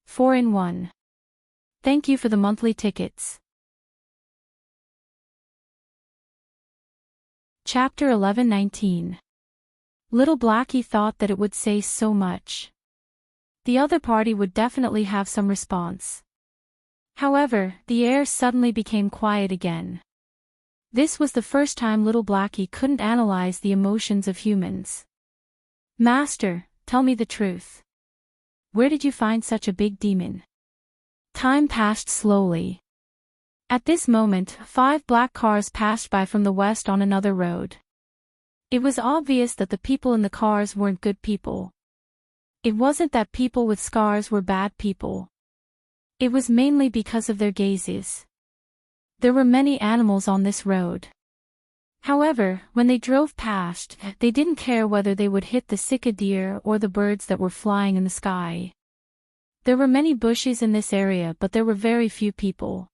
4 in 1. Thank you for the monthly tickets. Chapter 11-19. Little Blackie thought that it would say so much. The other party would definitely have some response. However, the air suddenly became quiet again. This was the first time little Blackie couldn't analyze the emotions of humans. Master, tell me the truth. Where did you find such a big demon? Time passed slowly. At this moment, 5 black cars passed by from the west on another road. It was obvious that the people in the cars weren't good people. It wasn't that people with scars were bad people. It was mainly because of their gazes. There were many animals on this road. However, when they drove past, they didn't care whether they would hit the cicada or the birds that were flying in the sky. There were many bushes in this area, but there were very few people.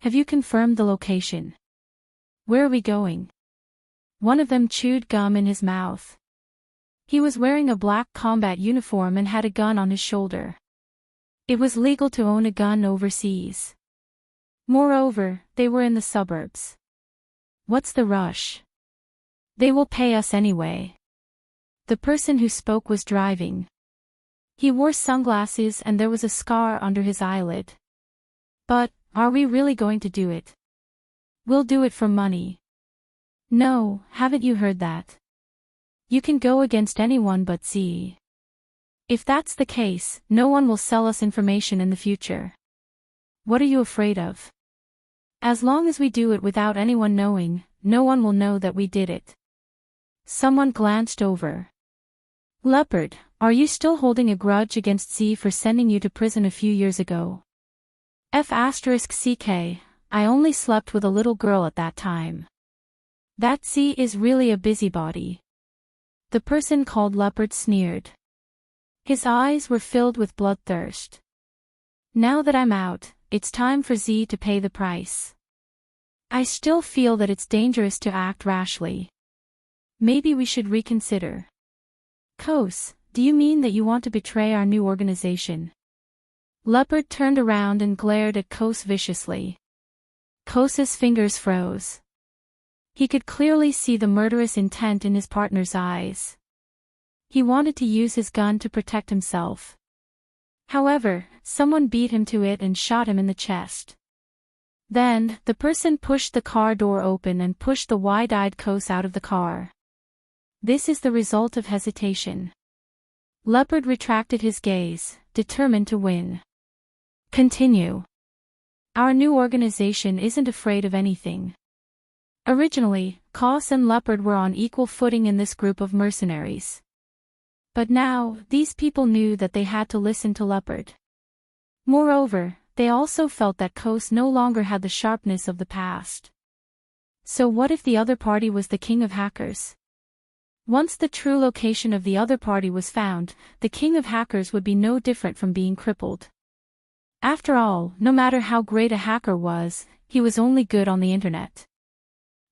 Have you confirmed the location? Where are we going? One of them chewed gum in his mouth. He was wearing a black combat uniform and had a gun on his shoulder. It was legal to own a gun overseas. Moreover, they were in the suburbs. What's the rush? They will pay us anyway. The person who spoke was driving. He wore sunglasses and there was a scar under his eyelid. But, are we really going to do it? We'll do it for money. No, haven't you heard that? You can go against anyone but Z. If that's the case, no one will sell us information in the future. What are you afraid of? As long as we do it without anyone knowing, no one will know that we did it. Someone glanced over. Leopard, are you still holding a grudge against Z for sending you to prison a few years ago? F***ck, I only slept with a little girl at that time. That Z is really a busybody. The person called Leopard sneered. His eyes were filled with bloodthirst. Now that I'm out, it's time for Z to pay the price. I still feel that it's dangerous to act rashly. Maybe we should reconsider. Kos, do you mean that you want to betray our new organization? Leopard turned around and glared at Kos viciously. Kos's fingers froze. He could clearly see the murderous intent in his partner's eyes. He wanted to use his gun to protect himself. However, someone beat him to it and shot him in the chest. Then, the person pushed the car door open and pushed the wide-eyed Kos out of the car. This is the result of hesitation. Leopard retracted his gaze, determined to win. Continue. Our new organization isn't afraid of anything. Originally, Kos and Leopard were on equal footing in this group of mercenaries. But now, these people knew that they had to listen to Leopard. Moreover, they also felt that Kos no longer had the sharpness of the past. So what if the other party was the king of hackers? Once the true location of the other party was found, the king of hackers would be no different from being crippled. After all, no matter how great a hacker was, he was only good on the internet.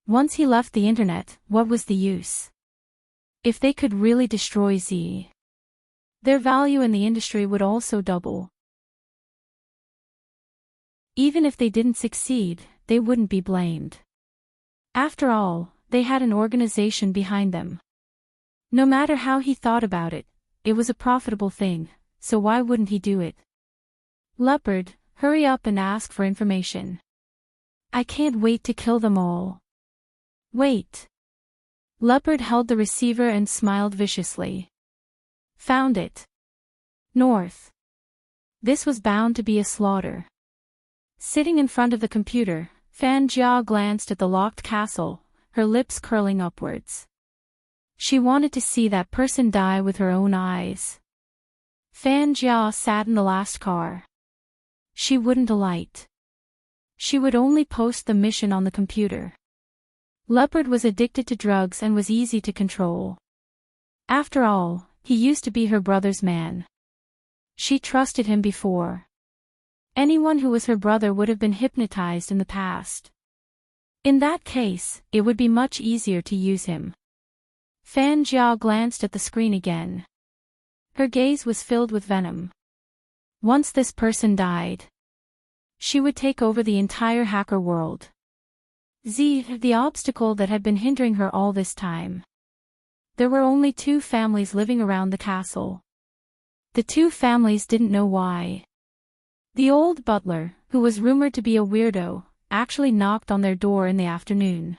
Once he left the internet, what was the use? If they could really destroy Z, their value in the industry would also double. Even if they didn't succeed, they wouldn't be blamed. After all, they had an organization behind them. No matter how he thought about it, it was a profitable thing, so why wouldn't he do it? Leopard, hurry up and ask for information. I can't wait to kill them all. Wait. Leopard held the receiver and smiled viciously. Found it. North. This was bound to be a slaughter. Sitting in front of the computer, Fan Jia glanced at the locked castle, her lips curling upwards. She wanted to see that person die with her own eyes. Fan Jia sat in the last car. She wouldn't alight. She would only post the mission on the computer. Leopard was addicted to drugs and was easy to control. After all, he used to be her brother's man. She trusted him before. Anyone who was her brother would have been hypnotized in the past. In that case, it would be much easier to use him. Fan Jia glanced at the screen again. Her gaze was filled with venom. Once this person died, she would take over the entire hacker world. The obstacle that had been hindering her all this time. There were only 2 families living around the castle. The 2 families didn't know why. The old butler, who was rumored to be a weirdo, actually knocked on their door in the afternoon.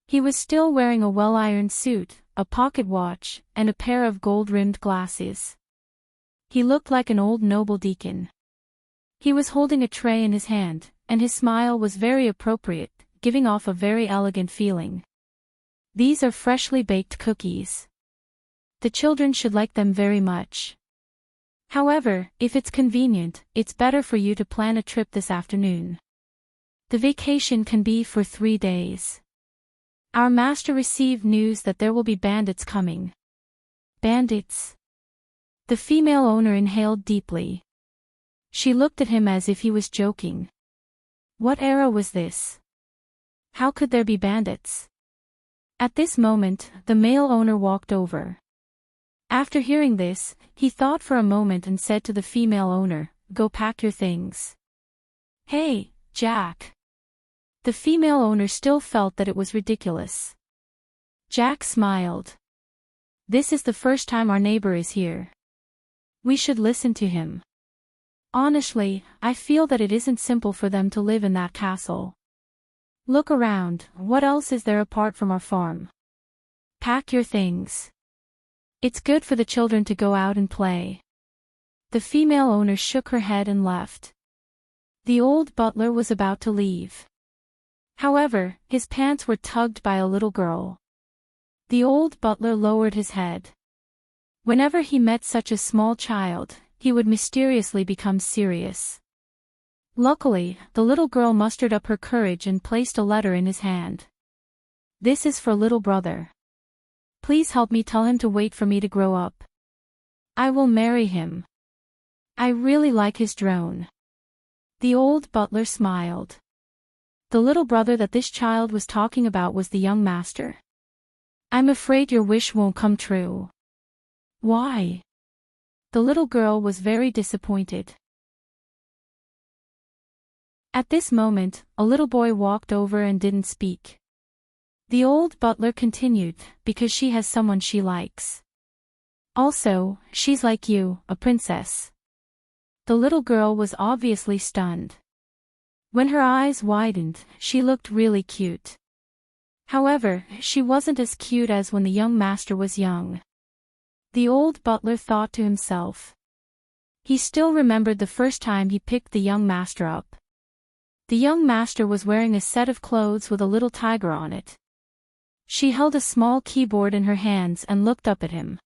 He was still wearing a well-ironed suit, a pocket watch, and a pair of gold-rimmed glasses. He looked like an old noble deacon. He was holding a tray in his hand, and his smile was very appropriate, giving off a very elegant feeling. These are freshly baked cookies. The children should like them very much. However, if it's convenient, it's better for you to plan a trip this afternoon. The vacation can be for 3 days. Our master received news that there will be bandits coming. Bandits? The female owner inhaled deeply. She looked at him as if he was joking. What era was this? How could there be bandits? At this moment, the male owner walked over. After hearing this, he thought for a moment and said to the female owner, "Go pack your things." "Hey, Jack." The female owner still felt that it was ridiculous. Jack smiled. "This is the first time our neighbor is here. We should listen to him. Honestly, I feel that it isn't simple for them to live in that castle. Look around, what else is there apart from our farm? Pack your things. It's good for the children to go out and play." The female owner shook her head and left. The old butler was about to leave. However, his pants were tugged by a little girl. The old butler lowered his head. Whenever he met such a small child, he would mysteriously become serious. Luckily, the little girl mustered up her courage and placed a letter in his hand. "This is for little brother. Please help me tell him to wait for me to grow up. I will marry him. I really like his drone." The old butler smiled. The little brother that this child was talking about was the young master. "I'm afraid your wish won't come true." "Why?" The little girl was very disappointed. At this moment, a little boy walked over and didn't speak. The old butler continued, "Because she has someone she likes. Also, she's like you, a princess." The little girl was obviously stunned. When her eyes widened, she looked really cute. However, she wasn't as cute as when the young master was young. The old butler thought to himself. He still remembered the first time he picked the young master up. The young master was wearing a set of clothes with a little tiger on it. She held a small keyboard in her hands and looked up at him.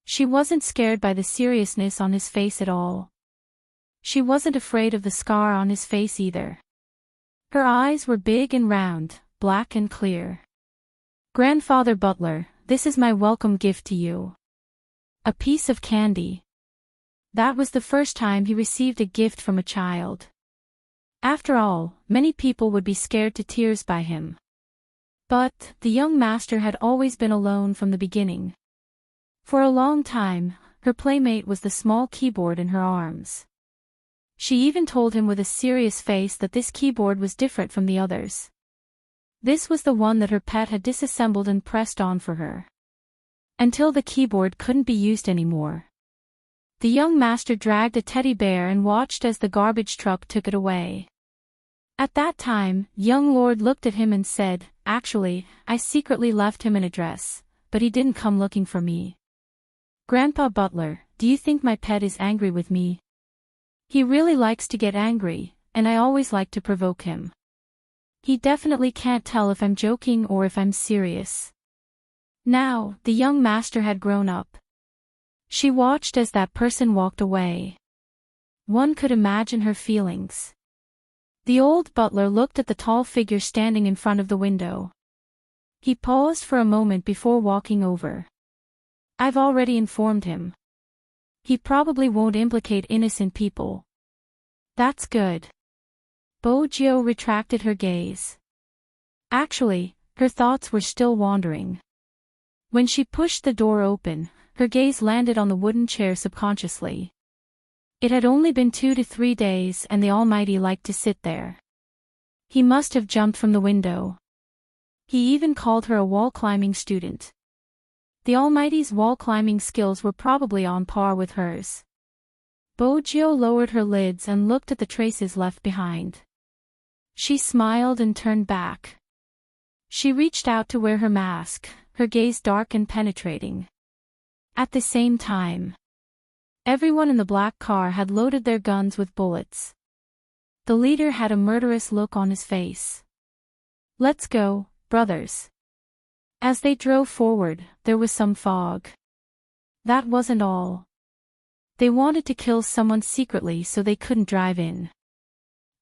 She wasn't scared by the seriousness on his face at all. She wasn't afraid of the scar on his face either. Her eyes were big and round, black and clear. "Grandfather Butler, this is my welcome gift to you. A piece of candy." That was the first time he received a gift from a child. After all, many people would be scared to tears by him. But, the young master had always been alone from the beginning. For a long time, her playmate was the small keyboard in her arms. She even told him with a serious face that this keyboard was different from the others. This was the one that her pet had disassembled and pressed on for her. Until the keyboard couldn't be used anymore. The young master dragged a teddy bear and watched as the garbage truck took it away. At that time, young Lord looked at him and said, "Actually, I secretly left him an address, but he didn't come looking for me." "Grandpa Butler, do you think my pet is angry with me?" "He really likes to get angry, and I always like to provoke him. He definitely can't tell if I'm joking or if I'm serious." Now, the young master had grown up. She watched as that person walked away. One could imagine her feelings. The old butler looked at the tall figure standing in front of the window. He paused for a moment before walking over. "I've already informed him. He probably won't implicate innocent people." "That's good." Bo Jio retracted her gaze. Actually, her thoughts were still wandering. When she pushed the door open, her gaze landed on the wooden chair subconsciously. It had only been 2 to 3 days and the Almighty liked to sit there. He must have jumped from the window. He even called her a wall-climbing student. The Almighty's wall-climbing skills were probably on par with hers. Bojo lowered her lids and looked at the traces left behind. She smiled and turned back. She reached out to wear her mask, her gaze dark and penetrating. At the same time, everyone in the black car had loaded their guns with bullets. The leader had a murderous look on his face. "Let's go, brothers." As they drove forward, there was some fog. That wasn't all. They wanted to kill someone secretly so they couldn't drive in.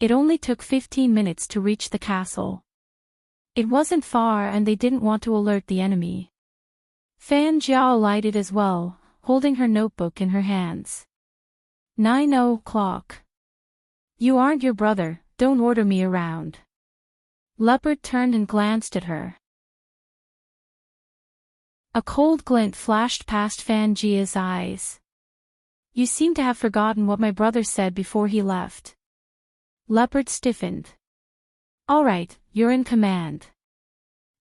It only took 15 minutes to reach the castle. It wasn't far and they didn't want to alert the enemy. Fan Jiao alighted as well, holding her notebook in her hands. 9 o'clock. "You aren't your brother, don't order me around." Leopard turned and glanced at her. A cold glint flashed past Fan Jia's eyes. "You seem to have forgotten what my brother said before he left." Leopard stiffened. "All right, you're in command.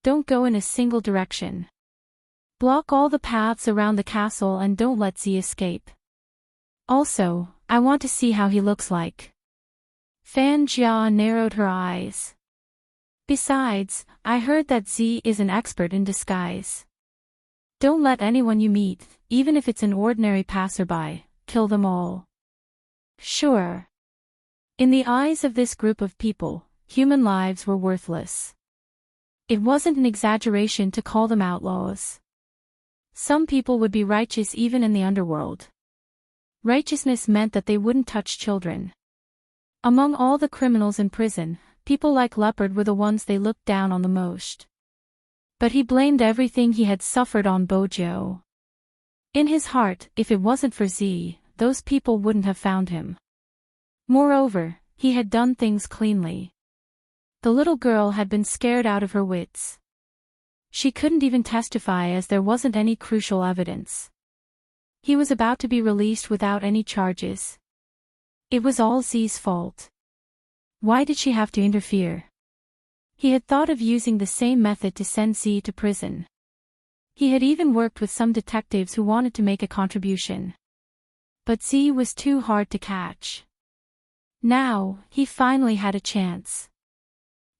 Don't go in a single direction. Block all the paths around the castle and don't let Z escape. Also, I want to see how he looks like." Fan Jia narrowed her eyes. "Besides, I heard that Z is an expert in disguise. Don't let anyone you meet, even if it's an ordinary passerby, kill them all." "Sure." In the eyes of this group of people, human lives were worthless. It wasn't an exaggeration to call them outlaws. Some people would be righteous even in the underworld. Righteousness meant that they wouldn't touch children. Among all the criminals in prison, people like Leopard were the ones they looked down on the most. But he blamed everything he had suffered on Bojo. In his heart, if it wasn't for Z, those people wouldn't have found him. Moreover, he had done things cleanly. The little girl had been scared out of her wits. She couldn't even testify as there wasn't any crucial evidence. He was about to be released without any charges. It was all Z's fault. Why did she have to interfere? He had thought of using the same method to send Z to prison. He had even worked with some detectives who wanted to make a contribution. But Z was too hard to catch. Now, he finally had a chance.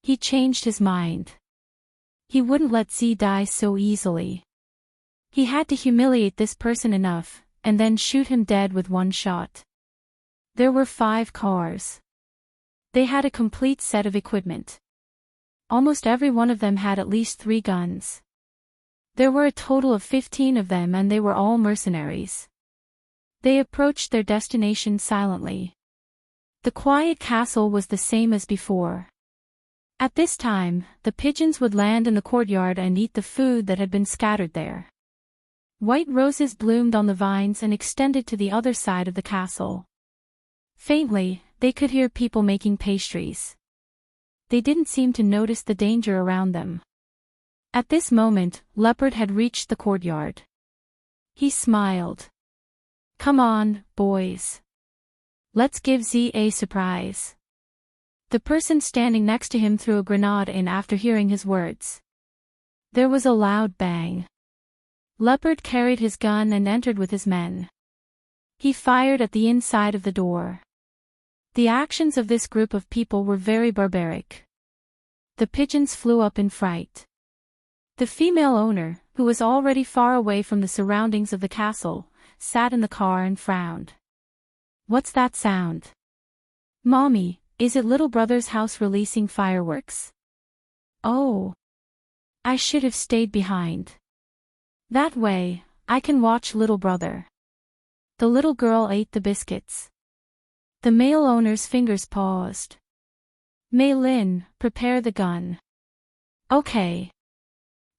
He changed his mind. He wouldn't let Z die so easily. He had to humiliate this person enough, and then shoot him dead with one shot. There were 5 cars. They had a complete set of equipment. Almost every one of them had at least 3 guns. There were a total of 15 of them and they were all mercenaries. They approached their destination silently. The quiet castle was the same as before. At this time, the pigeons would land in the courtyard and eat the food that had been scattered there. White roses bloomed on the vines and extended to the other side of the castle. Faintly, they could hear people making pastries. They didn't seem to notice the danger around them. At this moment, Leopard had reached the courtyard. He smiled. "Come on, boys. Let's give Z a surprise." The person standing next to him threw a grenade in after hearing his words. There was a loud bang. Leopard carried his gun and entered with his men. He fired at the inside of the door. The actions of this group of people were very barbaric. The pigeons flew up in fright. The female owner, who was already far away from the surroundings of the castle, sat in the car and frowned. "What's that sound?" "Mommy, is it little brother's house releasing fireworks?" "Oh. I should have stayed behind. That way, I can watch little brother." The little girl ate the biscuits. The male owner's fingers paused. "Mei Lin, prepare the gun." "Okay."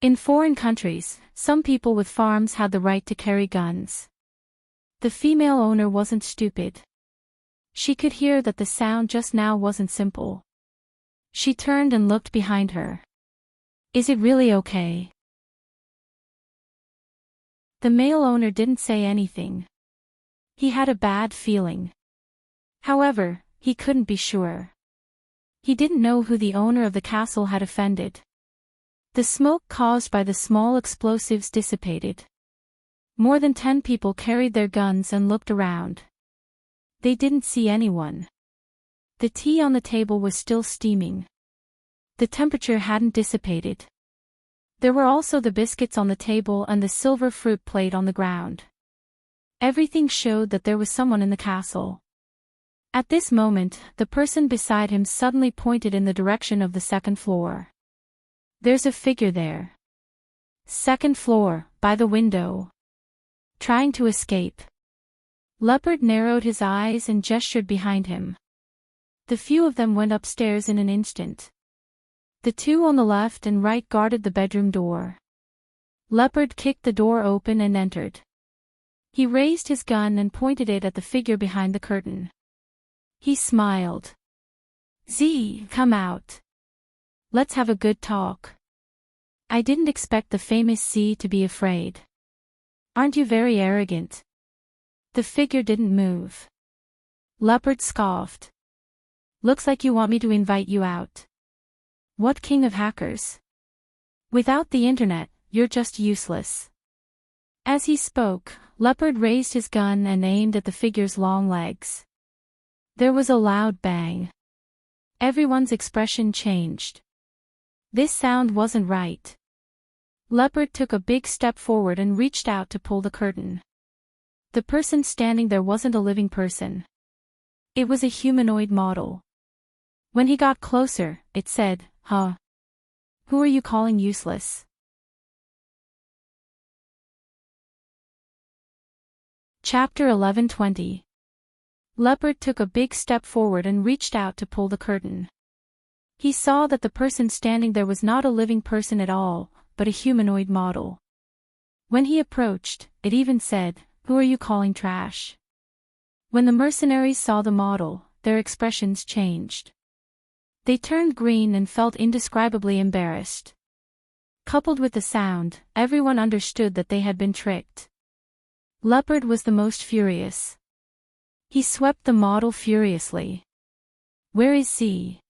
In foreign countries, some people with farms had the right to carry guns. The female owner wasn't stupid. She could hear that the sound just now wasn't simple. She turned and looked behind her. Is it really okay? The male owner didn't say anything. He had a bad feeling. However, he couldn't be sure. He didn't know who the owner of the castle had offended. The smoke caused by the small explosives dissipated. More than 10 people carried their guns and looked around. They didn't see anyone. The tea on the table was still steaming. The temperature hadn't dissipated. There were also the biscuits on the table and the silver fruit plate on the ground. Everything showed that there was someone in the castle. At this moment, the person beside him suddenly pointed in the direction of the second floor. There's a figure there. Second floor, by the window. Trying to escape. Leopard narrowed his eyes and gestured behind him. The few of them went upstairs in an instant. The two on the left and right guarded the bedroom door. Leopard kicked the door open and entered. He raised his gun and pointed it at the figure behind the curtain. He smiled. Z, come out. Let's have a good talk. I didn't expect the famous Z to be afraid. Aren't you very arrogant? The figure didn't move. Leopard scoffed. Looks like you want me to invite you out. What king of hackers? Without the internet, you're just useless. As he spoke, Leopard raised his gun and aimed at the figure's long legs. There was a loud bang. Everyone's expression changed. This sound wasn't right. Leopard took a big step forward and reached out to pull the curtain. The person standing there wasn't a living person. It was a humanoid model. When he got closer, it said, "Huh? Who are you calling useless?" Chapter 11:20. Leopard took a big step forward and reached out to pull the curtain. He saw that the person standing there was not a living person at all, but a humanoid model. When he approached, it even said, "Who are you calling trash?" When the mercenaries saw the model, their expressions changed. They turned green and felt indescribably embarrassed. Coupled with the sound, everyone understood that they had been tricked. Leopard was the most furious. He swept the model furiously. "Where is Z?"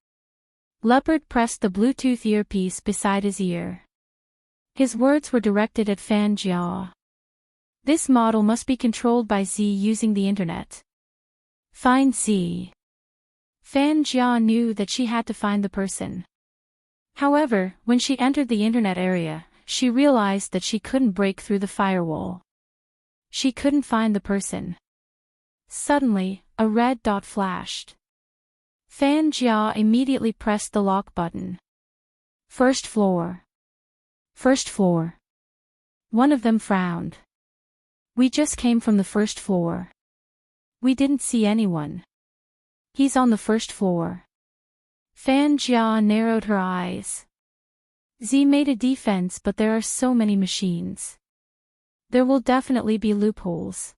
Leopard pressed the Bluetooth earpiece beside his ear. His words were directed at Fan Jia. This model must be controlled by Z using the internet. Find Z. Fan Jia knew that she had to find the person. However, when she entered the internet area, she realized that she couldn't break through the firewall. She couldn't find the person. Suddenly, a red dot flashed. Fan Jia immediately pressed the lock button. First floor. First floor. One of them frowned. We just came from the first floor. We didn't see anyone. He's on the first floor. Fan Jia narrowed her eyes. Z made a defense, but there are so many machines. There will definitely be loopholes.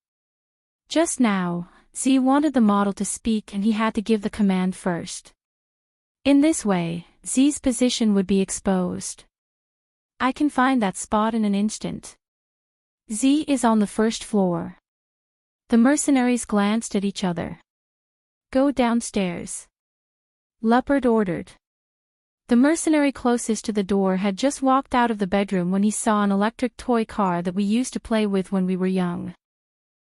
Just now, Z wanted the model to speak and he had to give the command first. In this way, Z's position would be exposed. I can find that spot in an instant. Z is on the first floor. The mercenaries glanced at each other. Go downstairs. Leopard ordered. The mercenary closest to the door had just walked out of the bedroom when he saw an electric toy car that we used to play with when we were young.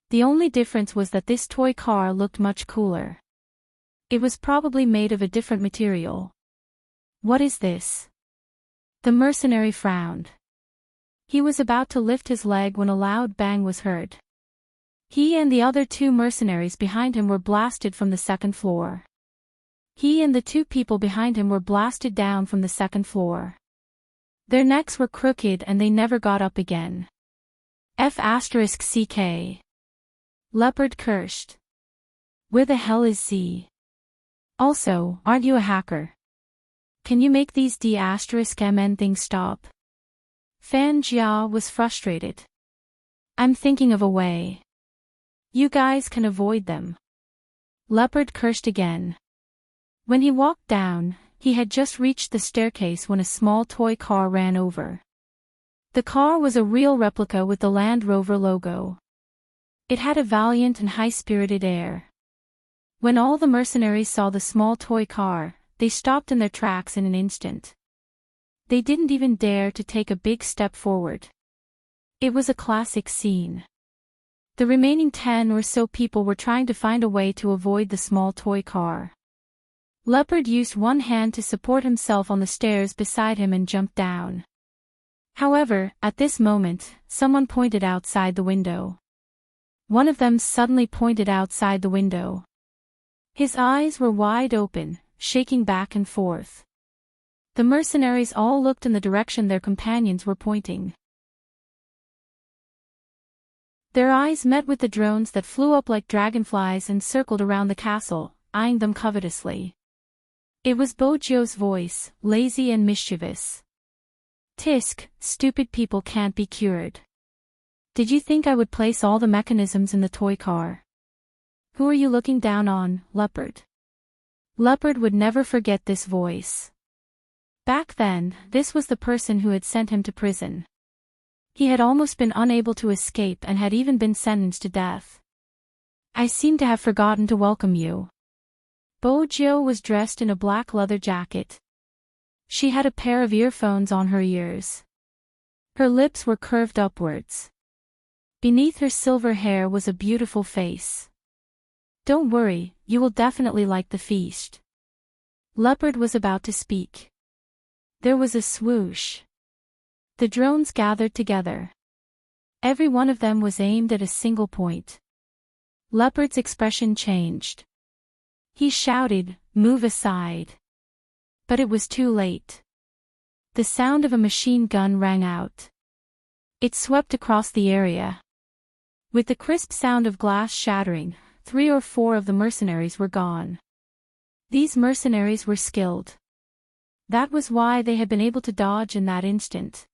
The only difference was that this toy car looked much cooler. It was probably made of a different material. What is this? The mercenary frowned. He was about to lift his leg when a loud bang was heard. He and the other two mercenaries behind him were blasted from the second floor. He and the two people behind him were blasted down from the second floor. Their necks were crooked and they never got up again. F***ck. Leopard cursed. Where the hell is Z? Also, aren't you a hacker? Can you make these D***mn things stop? Fan Jia was frustrated. I'm thinking of a way. You guys can avoid them. Leopard cursed again. When he walked down, He had just reached the staircase when a small toy car ran over. The car was a real replica with the Land Rover logo. It had a valiant and high-spirited air. When all the mercenaries saw the small toy car, they stopped in their tracks in an instant. They didn't even dare to take a big step forward. It was a classic scene. The remaining 10 or so people were trying to find a way to avoid the small toy car. Leopard used one hand to support himself on the stairs beside him and jumped down. However, at this moment, someone pointed outside the window. One of them suddenly pointed outside the window. His eyes were wide open, shaking back and forth. The mercenaries all looked in the direction their companions were pointing. Their eyes met with the drones that flew up like dragonflies and circled around the castle, eyeing them covetously. It was Bojo's voice, lazy and mischievous. "Tisk, stupid people can't be cured. Did you think I would place all the mechanisms in the toy car? Who are you looking down on, Leopard?" Leopard would never forget this voice. Back then, this was the person who had sent him to prison. He had almost been unable to escape and had even been sentenced to death. "I seem to have forgotten to welcome you." Bojo was dressed in a black leather jacket. She had a pair of earphones on her ears. Her lips were curved upwards. Beneath her silver hair was a beautiful face. "Don't worry, you will definitely like the feast." Leopard was about to speak. There was a swoosh. The drones gathered together. Every one of them was aimed at a single point. Leopard's expression changed. He shouted, "Move aside." But it was too late. The sound of a machine gun rang out. It swept across the area. With the crisp sound of glass shattering, 3 or 4 of the mercenaries were gone. These mercenaries were skilled. That was why they had been able to dodge in that instant.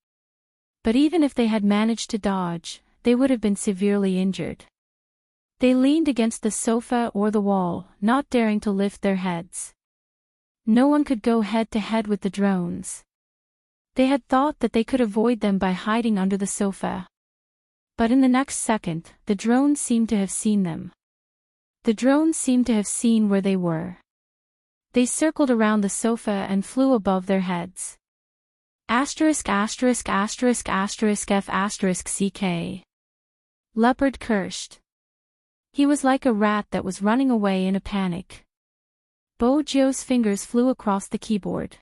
But even if they had managed to dodge, they would have been severely injured. They leaned against the sofa or the wall, not daring to lift their heads. No one could go head-to-head with the drones. They had thought that they could avoid them by hiding under the sofa. But in the next second, the drones seemed to have seen them. The drones seemed to have seen where they were. They circled around the sofa and flew above their heads. Asterisk asterisk asterisk asterisk F asterisk CK. Leopard cursed. He was like a rat that was running away in a panic. Bojo's fingers flew across the keyboard.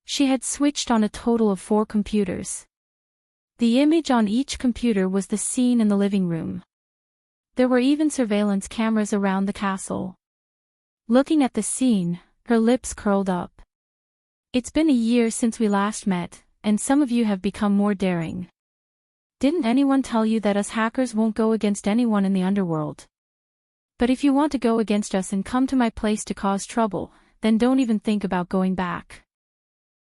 She had switched on a total of 4 computers. The image on each computer was the scene in the living room. There were even surveillance cameras around the castle. Looking at the scene, her lips curled up. "It's been a year since we last met, and some of you have become more daring. Didn't anyone tell you that us hackers won't go against anyone in the underworld? But if you want to go against us and come to my place to cause trouble, then don't even think about going back."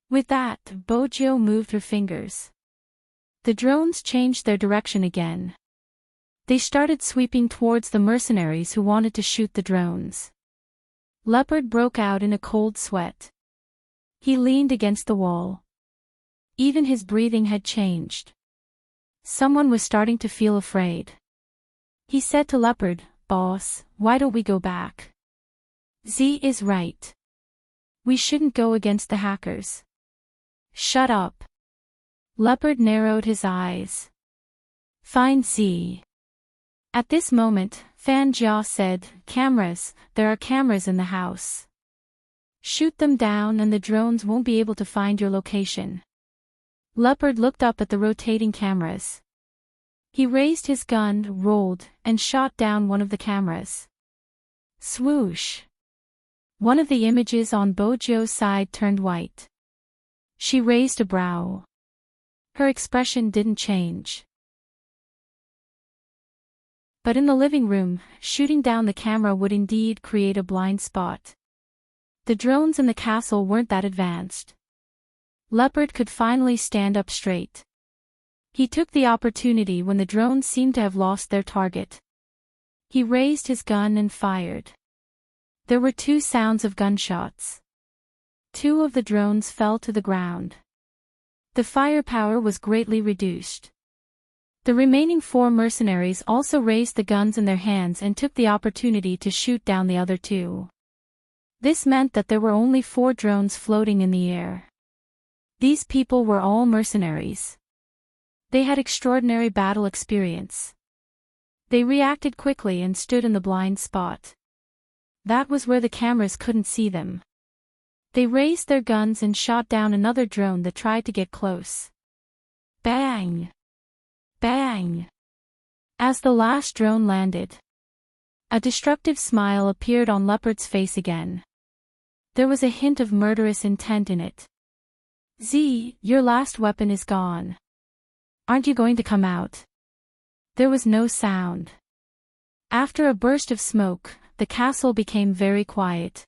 With that, Bojo moved her fingers. The drones changed their direction again. They started sweeping towards the mercenaries who wanted to shoot the drones. Leopard broke out in a cold sweat. He leaned against the wall. Even his breathing had changed. Someone was starting to feel afraid. He said to Leopard, "Boss, why don't we go back? Z is right. We shouldn't go against the hackers." "Shut up." Leopard narrowed his eyes. "Fine, Z." At this moment, Fan Jia said, "Cameras, there are cameras in the house. Shoot them down and the drones won't be able to find your location." Leopard looked up at the rotating cameras. He raised his gun, rolled, and shot down one of the cameras. Swoosh! One of the images on Bojo's side turned white. She raised a brow. Her expression didn't change. But in the living room, shooting down the camera would indeed create a blind spot. The drones in the castle weren't that advanced. Leopard could finally stand up straight. He took the opportunity when the drones seemed to have lost their target. He raised his gun and fired. There were 2 sounds of gunshots. 2 of the drones fell to the ground. The firepower was greatly reduced. The remaining 4 mercenaries also raised the guns in their hands and took the opportunity to shoot down the other 2. This meant that there were only 4 drones floating in the air. These people were all mercenaries. They had extraordinary battle experience. They reacted quickly and stood in the blind spot. That was where the cameras couldn't see them. They raised their guns and shot down another drone that tried to get close. Bang! Bang! As the last drone landed, a destructive smile appeared on Leopard's face again. There was a hint of murderous intent in it. Z, your last weapon is gone. Aren't you going to come out? There was no sound. After a burst of smoke, the castle became very quiet.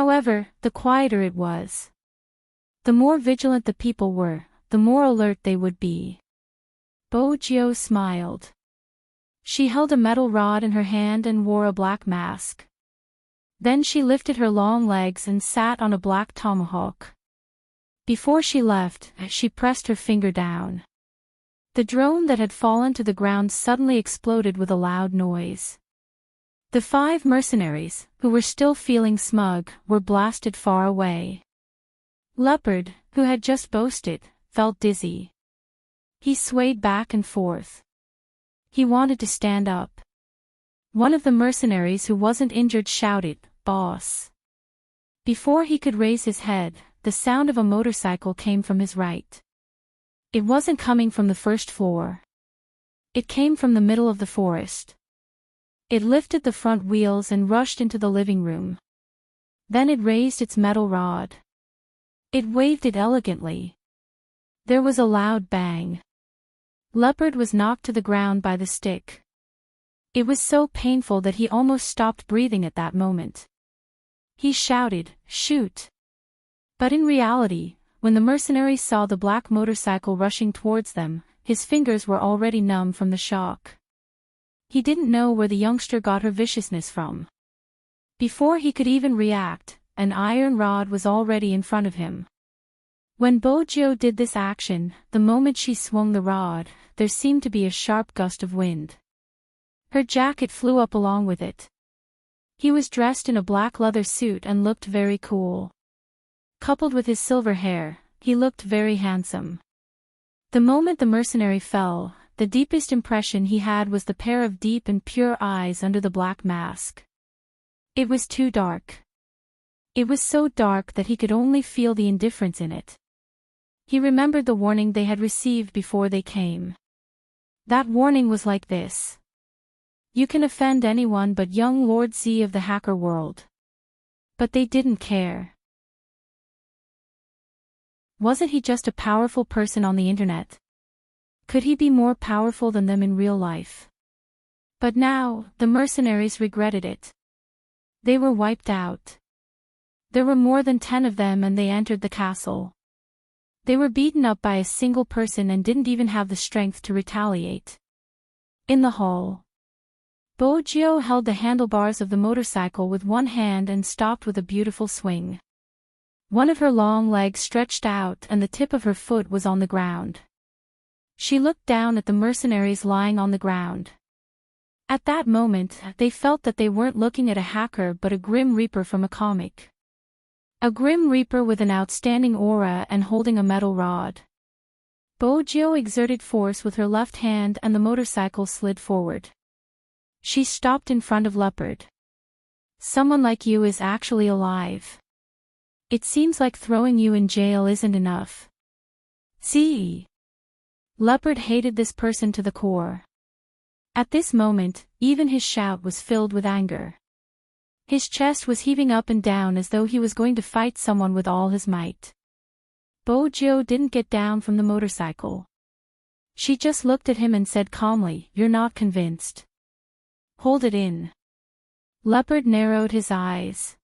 However, the quieter it was, the more vigilant the people were, the more alert they would be. Bojo smiled. She held a metal rod in her hand and wore a black mask. Then she lifted her long legs and sat on a black tomahawk. Before she left, she pressed her finger down. The drone that had fallen to the ground suddenly exploded with a loud noise. The 5 mercenaries, who were still feeling smug, were blasted far away. Leopard, who had just boasted, felt dizzy. He swayed back and forth. He wanted to stand up. One of the mercenaries who wasn't injured shouted, "Boss!" Before he could raise his head, the sound of a motorcycle came from his right. It wasn't coming from the first floor. It came from the middle of the forest. It lifted the front wheels and rushed into the living room. Then it raised its metal rod. It waved it elegantly. There was a loud bang. Leopard was knocked to the ground by the stick. It was so painful that he almost stopped breathing at that moment. He shouted, "Shoot!" But in reality, when the mercenaries saw the black motorcycle rushing towards them, his fingers were already numb from the shock. He didn't know where the youngster got her viciousness from. Before he could even react, an iron rod was already in front of him. When Bojo did this action, the moment she swung the rod, there seemed to be a sharp gust of wind. Her jacket flew up along with it. He was dressed in a black leather suit and looked very cool. Coupled with his silver hair, he looked very handsome. The moment the mercenary fell, the deepest impression he had was the pair of deep and pure eyes under the black mask. It was too dark. It was so dark that he could only feel the indifference in it. He remembered the warning they had received before they came. That warning was like this: "You can offend anyone but young Lord Z of the hacker world." But they didn't care. Wasn't he just a powerful person on the internet? Could he be more powerful than them in real life? But now, the mercenaries regretted it. They were wiped out. There were more than 10 of them and they entered the castle. They were beaten up by a single person and didn't even have the strength to retaliate. In the hall, Bojo held the handlebars of the motorcycle with one hand and stopped with a beautiful swing. One of her long legs stretched out and the tip of her foot was on the ground. She looked down at the mercenaries lying on the ground. At that moment, they felt that they weren't looking at a hacker but a Grim Reaper from a comic. A Grim Reaper with an outstanding aura and holding a metal rod. Bojo exerted force with her left hand and the motorcycle slid forward. She stopped in front of Leopard. "Someone like you is actually alive. It seems like throwing you in jail isn't enough." See? Leopard hated this person to the core. At this moment, even his shout was filled with anger. His chest was heaving up and down as though he was going to fight someone with all his might. Bojo didn't get down from the motorcycle. She just looked at him and said calmly, "You're not convinced. Hold it in." Leopard narrowed his eyes.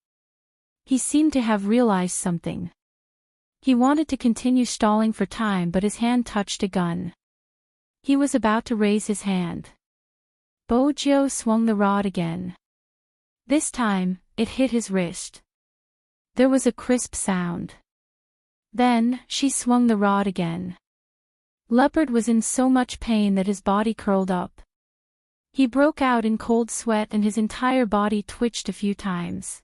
He seemed to have realized something. He wanted to continue stalling for time but his hand touched a gun. He was about to raise his hand. Bojo swung the rod again. This time, it hit his wrist. There was a crisp sound. Then, she swung the rod again. Leopard was in so much pain that his body curled up. He broke out in cold sweat and his entire body twitched a few times.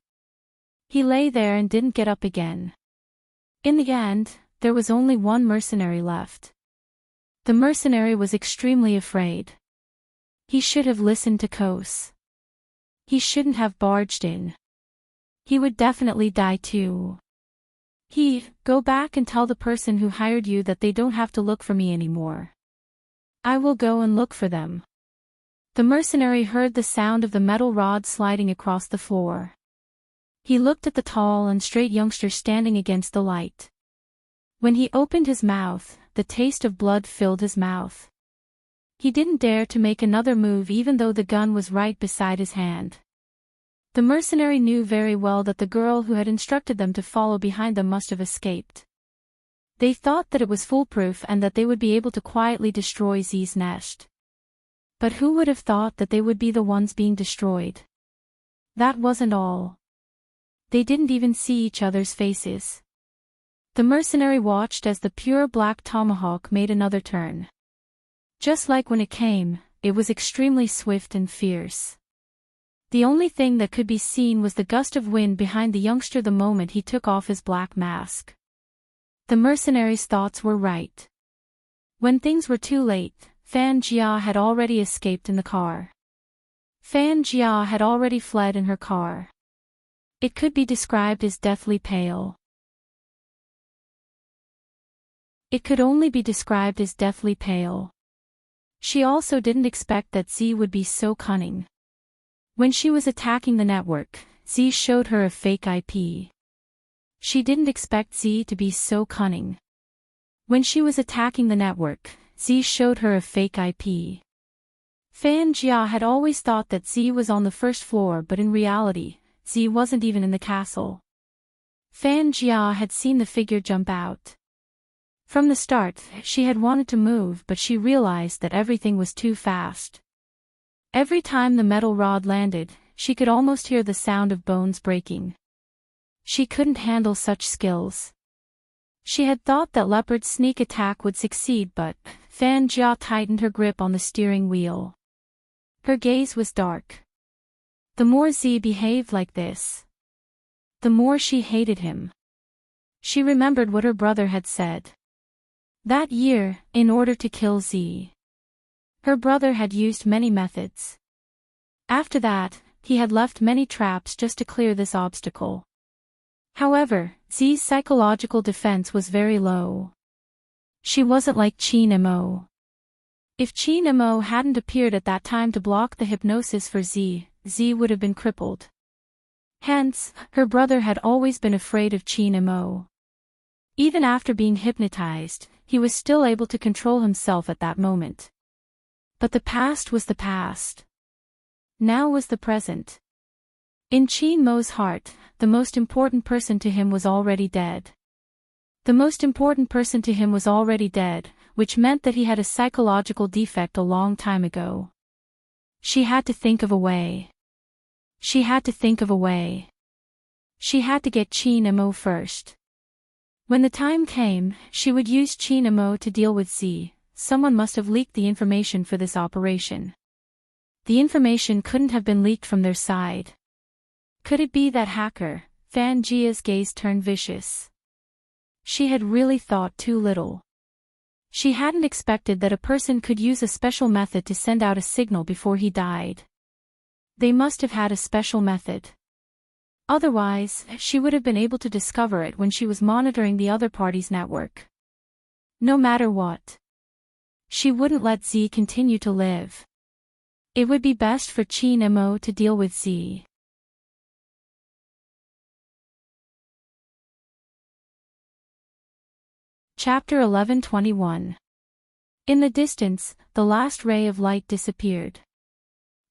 He lay there and didn't get up again. In the end, there was only one mercenary left. The mercenary was extremely afraid. He should have listened to Kos. He shouldn't have barged in. He would definitely die too. Go back and tell the person who hired you that they don't have to look for me anymore. I will go and look for them. The mercenary heard the sound of the metal rod sliding across the floor. He looked at the tall and straight youngster standing against the light. When he opened his mouth, the taste of blood filled his mouth. He didn't dare to make another move even though the gun was right beside his hand. The mercenary knew very well that the girl who had instructed them to follow behind them must have escaped. They thought that it was foolproof and that they would be able to quietly destroy Z's nest. But who would have thought that they would be the ones being destroyed? That wasn't all. They didn't even see each other's faces. The mercenary watched as the pure black tomahawk made another turn. Just like when it came, it was extremely swift and fierce. The only thing that could be seen was the gust of wind behind the youngster the moment he took off his black mask. The mercenary's thoughts were right. When things were too late, Fan Jia had already escaped in the car. Fan Jia had already fled in her car. It could be described as deathly pale. It could only be described as deathly pale. She also didn't expect that Z would be so cunning. When she was attacking the network, Z showed her a fake IP. She didn't expect Z to be so cunning. When she was attacking the network, Z showed her a fake IP. Fan Jia had always thought that Z was on the first floor, but in reality, Z wasn't even in the castle. Fan Jia had seen the figure jump out. From the start, she had wanted to move, but she realized that everything was too fast. Every time the metal rod landed, she could almost hear the sound of bones breaking. She couldn't handle such skills. She had thought that Leopard's sneak attack would succeed, but Fan Jia tightened her grip on the steering wheel. Her gaze was dark. The more Z behaved like this, the more she hated him. She remembered what her brother had said. That year, in order to kill Z, her brother had used many methods. After that, he had left many traps just to clear this obstacle. However, Z's psychological defense was very low. She wasn't like Qin Mo. If Qin Mo hadn't appeared at that time to block the hypnosis for Z, Z would have been crippled. Hence, her brother had always been afraid of Qin Mo. Even after being hypnotized, he was still able to control himself at that moment. But the past was the past. Now was the present. In Qin Mo's heart, the most important person to him was already dead. The most important person to him was already dead, which meant that he had a psychological defect a long time ago. She had to think of a way. She had to think of a way. She had to get Qin Mo first. When the time came, she would use Qin Mo to deal with Z. Someone must have leaked the information for this operation. The information couldn't have been leaked from their side. Could it be that hacker? Fan Jia's gaze turned vicious. She had really thought too little. She hadn't expected that a person could use a special method to send out a signal before he died. They must have had a special method. Otherwise, she would have been able to discover it when she was monitoring the other party's network. No matter what, she wouldn't let Z continue to live. It would be best for Qin Mo to deal with Z. Chapter 11:21. In the distance, the last ray of light disappeared.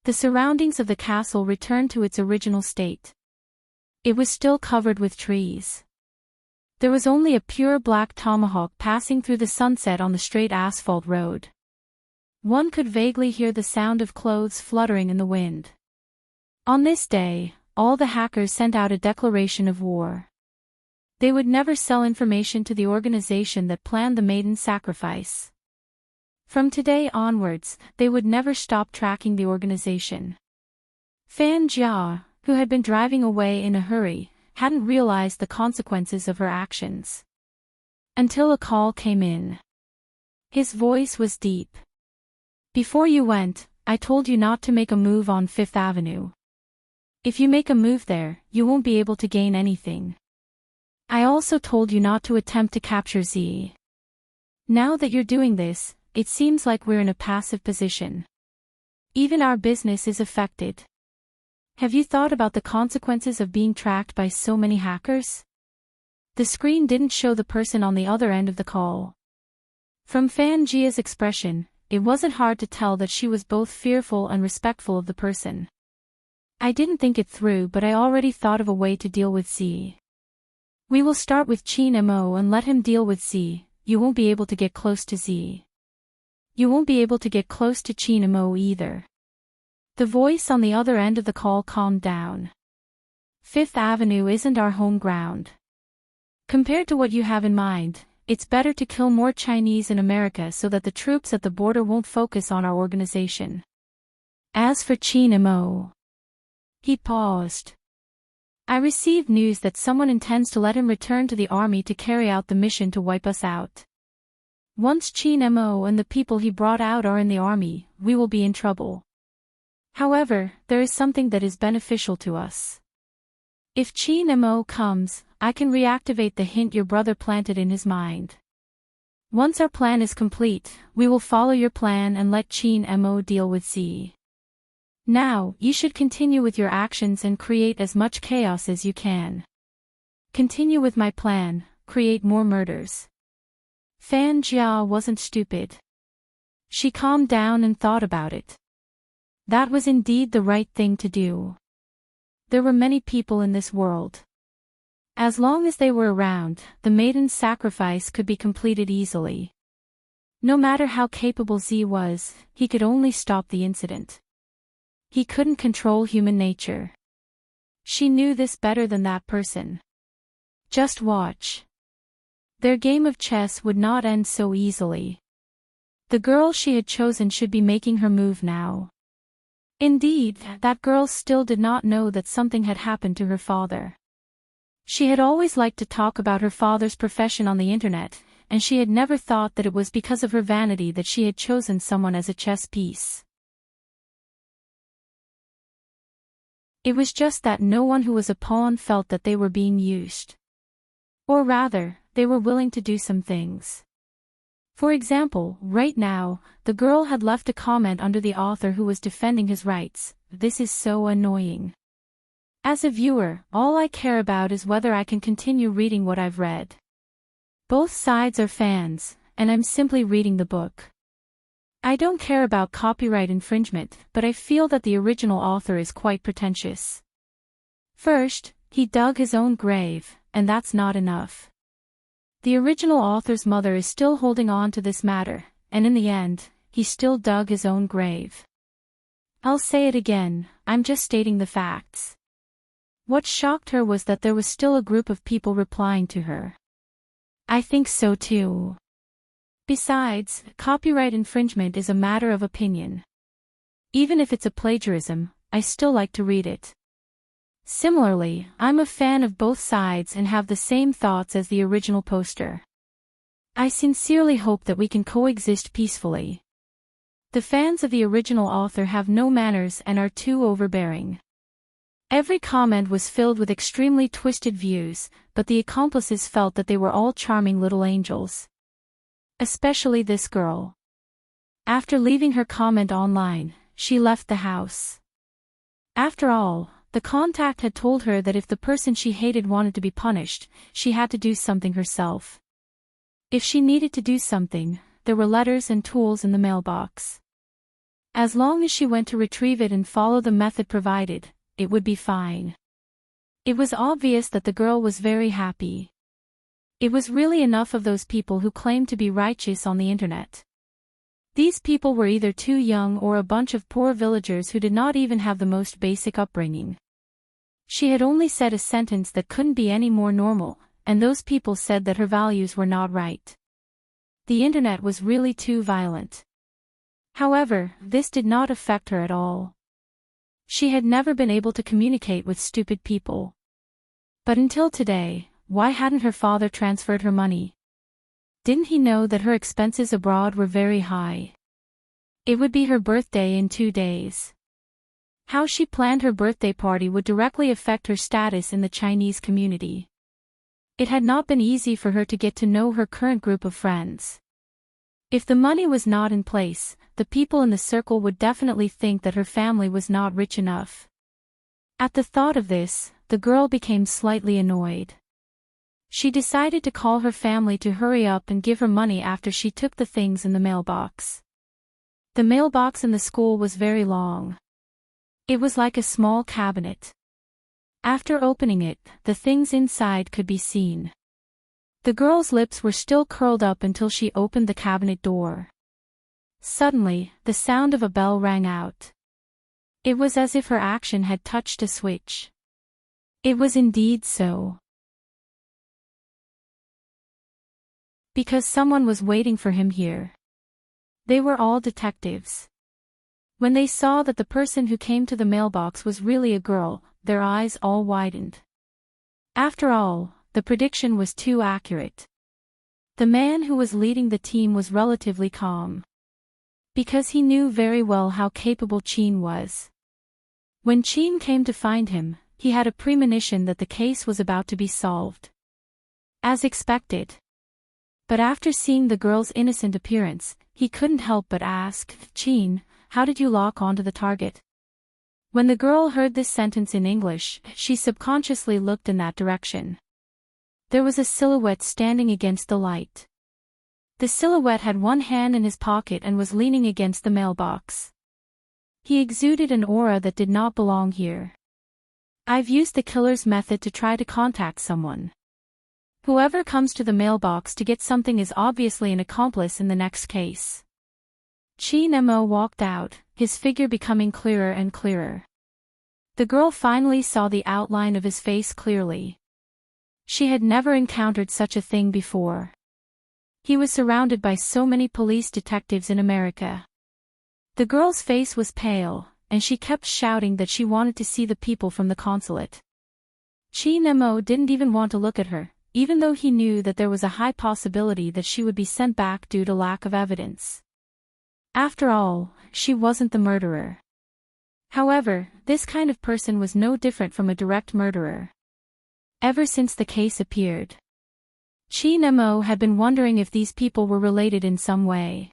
The surroundings of the castle returned to its original state. It was still covered with trees. There was only a pure black tomahawk passing through the sunset on the straight asphalt road. One could vaguely hear the sound of clothes fluttering in the wind. On this day, all the hackers sent out a declaration of war. They would never sell information to the organization that planned the maiden sacrifice. From today onwards, they would never stop tracking the organization. Fan Jia, who had been driving away in a hurry, hadn't realized the consequences of her actions. Until a call came in. His voice was deep. "Before you went, I told you not to make a move on Fifth Avenue. If you make a move there, you won't be able to gain anything. I also told you not to attempt to capture Z. Now that you're doing this, it seems like we're in a passive position. Even our business is affected. Have you thought about the consequences of being tracked by so many hackers?" The screen didn't show the person on the other end of the call. From Fan Jia's expression, it wasn't hard to tell that she was both fearful and respectful of the person. "I didn't think it through, but I already thought of a way to deal with Z. We will start with Qin Mo and let him deal with Z. You won't be able to get close to Z. You won't be able to get close to Qin Mo either." The voice on the other end of the call calmed down. "Fifth Avenue isn't our home ground. Compared to what you have in mind, it's better to kill more Chinese in America so that the troops at the border won't focus on our organization. As for Qin Mo..." He paused. "I received news that someone intends to let him return to the army to carry out the mission to wipe us out. Once Qin Mo and the people he brought out are in the army, we will be in trouble. However, there is something that is beneficial to us. If Qin Mo comes, I can reactivate the hint your brother planted in his mind. Once our plan is complete, we will follow your plan and let Qin Mo deal with Z. Now, you should continue with your actions and create as much chaos as you can. Continue with my plan, create more murders." Fan Jia wasn't stupid. She calmed down and thought about it. That was indeed the right thing to do. There were many people in this world. As long as they were around, the maiden's sacrifice could be completed easily. No matter how capable Z was, he could only stop the incident. He couldn't control human nature. She knew this better than that person. Just watch. Their game of chess would not end so easily. The girl she had chosen should be making her move now. Indeed, that girl still did not know that something had happened to her father. She had always liked to talk about her father's profession on the internet, and she had never thought that it was because of her vanity that she had chosen someone as a chess piece. It was just that no one who was a pawn felt that they were being used. Or rather, they were willing to do some things. For example, right now, the girl had left a comment under the author who was defending his rights. "This is so annoying. As a viewer, all I care about is whether I can continue reading what I've read. Both sides are fans, and I'm simply reading the book. I don't care about copyright infringement, but I feel that the original author is quite pretentious. First, he dug his own grave, and that's not enough. The original author's mother is still holding on to this matter, and in the end, he still dug his own grave. I'll say it again, I'm just stating the facts." What shocked her was that there was still a group of people replying to her. "I think so too. Besides, copyright infringement is a matter of opinion. Even if it's a plagiarism, I still like to read it. Similarly, I'm a fan of both sides and have the same thoughts as the original poster. I sincerely hope that we can coexist peacefully. The fans of the original author have no manners and are too overbearing." Every comment was filled with extremely twisted views, but the accomplices felt that they were all charming little angels. Especially this girl. After leaving her comment online, she left the house. After all, the contact had told her that if the person she hated wanted to be punished, she had to do something herself. If she needed to do something, there were letters and tools in the mailbox. As long as she went to retrieve it and follow the method provided, it would be fine. It was obvious that the girl was very happy. It was really enough of those people who claimed to be righteous on the internet. These people were either too young or a bunch of poor villagers who did not even have the most basic upbringing. She had only said a sentence that couldn't be any more normal, and those people said that her values were not right. The internet was really too violent. However, this did not affect her at all. She had never been able to communicate with stupid people. But until today, why hadn't her father transferred her money? Didn't he know that her expenses abroad were very high? It would be her birthday in 2 days. How she planned her birthday party would directly affect her status in the Chinese community. It had not been easy for her to get to know her current group of friends. If the money was not in place, the people in the circle would definitely think that her family was not rich enough. At the thought of this, the girl became slightly annoyed. She decided to call her family to hurry up and give her money after she took the things in the mailbox. The mailbox in the school was very long. It was like a small cabinet. After opening it, the things inside could be seen. The girl's lips were still curled up until she opened the cabinet door. Suddenly, the sound of a bell rang out. It was as if her action had touched a switch. It was indeed so. Because someone was waiting for him here. They were all detectives. When they saw that the person who came to the mailbox was really a girl, their eyes all widened. After all, the prediction was too accurate. The man who was leading the team was relatively calm. Because he knew very well how capable Qin was. When Qin came to find him, he had a premonition that the case was about to be solved. As expected. But after seeing the girl's innocent appearance, he couldn't help but ask, "Qin, how did you lock onto the target?" When the girl heard this sentence in English, she subconsciously looked in that direction. There was a silhouette standing against the light. The silhouette had one hand in his pocket and was leaning against the mailbox. He exuded an aura that did not belong here. I've used the killer's method to try to contact someone. Whoever comes to the mailbox to get something is obviously an accomplice in the next case. Qin Mo walked out, his figure becoming clearer and clearer. The girl finally saw the outline of his face clearly. She had never encountered such a thing before. He was surrounded by so many police detectives in America. The girl's face was pale, and she kept shouting that she wanted to see the people from the consulate. Qin Mo didn't even want to look at her, even though he knew that there was a high possibility that she would be sent back due to lack of evidence. After all, she wasn't the murderer. However, this kind of person was no different from a direct murderer. Ever since the case appeared, Qin Mo had been wondering if these people were related in some way.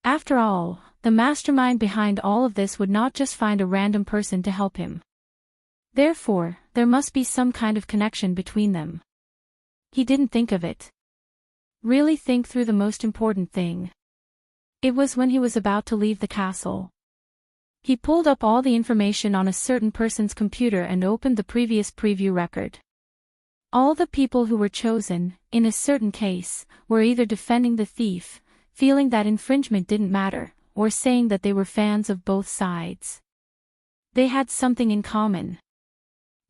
After all, the mastermind behind all of this would not just find a random person to help him. Therefore, there must be some kind of connection between them. He didn't think of it. Really think through the most important thing. It was when he was about to leave the castle. He pulled up all the information on a certain person's computer and opened the previous preview record. All the people who were chosen, in a certain case, were either defending the thief, feeling that infringement didn't matter, or saying that they were fans of both sides. They had something in common.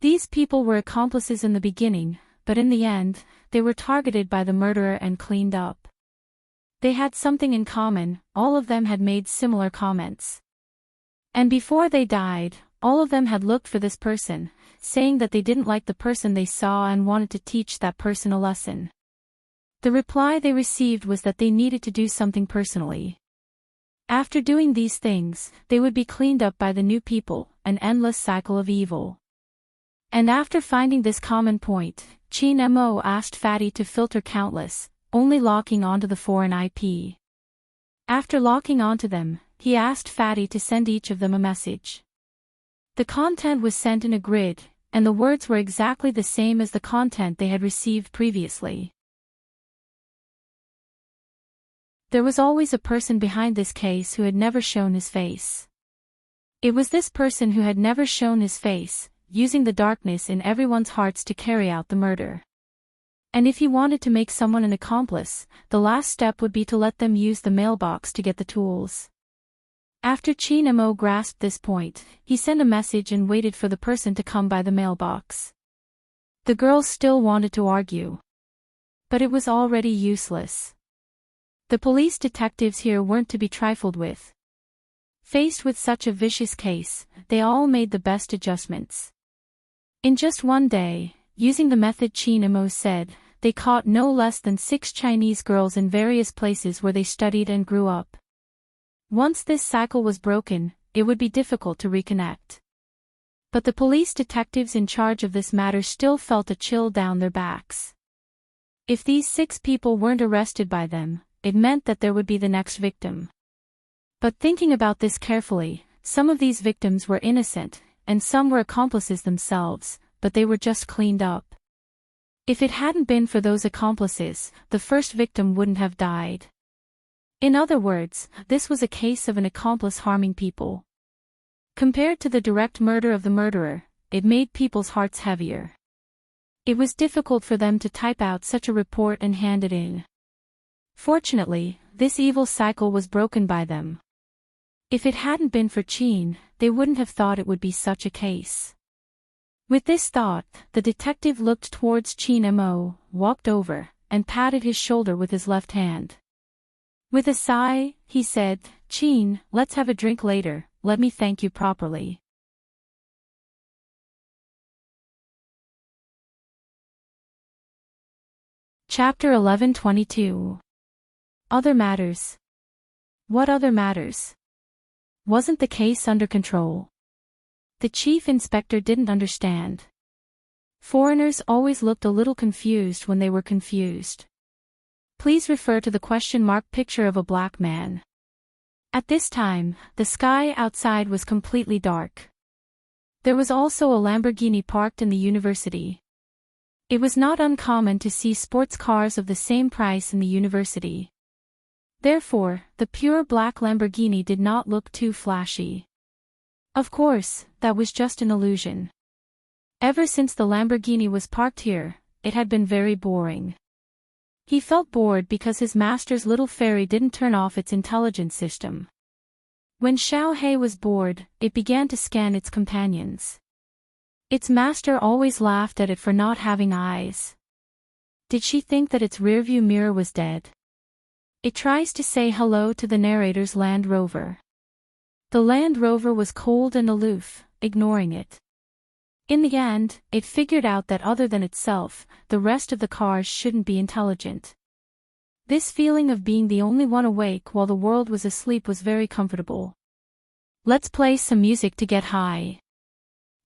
These people were accomplices in the beginning, but in the end, they were targeted by the murderer and cleaned up. They had something in common, all of them had made similar comments. And before they died, all of them had looked for this person, saying that they didn't like the person they saw and wanted to teach that person a lesson. The reply they received was that they needed to do something personally. After doing these things, they would be cleaned up by the new people, an endless cycle of evil. And after finding this common point, Qin Mo asked Fatty to filter countless, only locking onto the foreign IP. After locking onto them, he asked Fatty to send each of them a message. The content was sent in a grid, and the words were exactly the same as the content they had received previously. There was always a person behind this case who had never shown his face. It was this person who had never shown his face, using the darkness in everyone's hearts to carry out the murder. And if he wanted to make someone an accomplice, the last step would be to let them use the mailbox to get the tools. After Qin Mo grasped this point, he sent a message and waited for the person to come by the mailbox. The girls still wanted to argue. But it was already useless. The police detectives here weren't to be trifled with. Faced with such a vicious case, they all made the best adjustments. In just one day, using the method Qin Mo said, they caught no less than 6 Chinese girls in various places where they studied and grew up. Once this cycle was broken, it would be difficult to reconnect. But the police detectives in charge of this matter still felt a chill down their backs. If these 6 people weren't arrested by them, it meant that there would be the next victim. But thinking about this carefully, some of these victims were innocent, and some were accomplices themselves, but they were just cleaned up. If it hadn't been for those accomplices, the first victim wouldn't have died. In other words, this was a case of an accomplice harming people. Compared to the direct murder of the murderer, it made people's hearts heavier. It was difficult for them to type out such a report and hand it in. Fortunately, this evil cycle was broken by them. If it hadn't been for Qin, they wouldn't have thought it would be such a case. With this thought, the detective looked towards Qin Mo, walked over, and patted his shoulder with his left hand. With a sigh, he said, "Qin, let's have a drink later, let me thank you properly." Chapter 11:22. Other matters. What other matters? Wasn't the case under control? The chief inspector didn't understand. Foreigners always looked a little confused when they were confused. Please refer to the question mark picture of a black man. At this time, the sky outside was completely dark. There was also a Lamborghini parked in the university. It was not uncommon to see sports cars of the same price in the university. Therefore, the pure black Lamborghini did not look too flashy. Of course, that was just an illusion. Ever since the Lamborghini was parked here, it had been very boring. He felt bored because his master's little ferry didn't turn off its intelligence system. When Xiao He was bored, it began to scan its companions. Its master always laughed at it for not having eyes. Did she think that its rearview mirror was dead? It tries to say hello to the narrator's Land Rover. The Land Rover was cold and aloof, ignoring it. In the end, it figured out that other than itself, the rest of the cars shouldn't be intelligent. This feeling of being the only one awake while the world was asleep was very comfortable. Let's play some music to get high.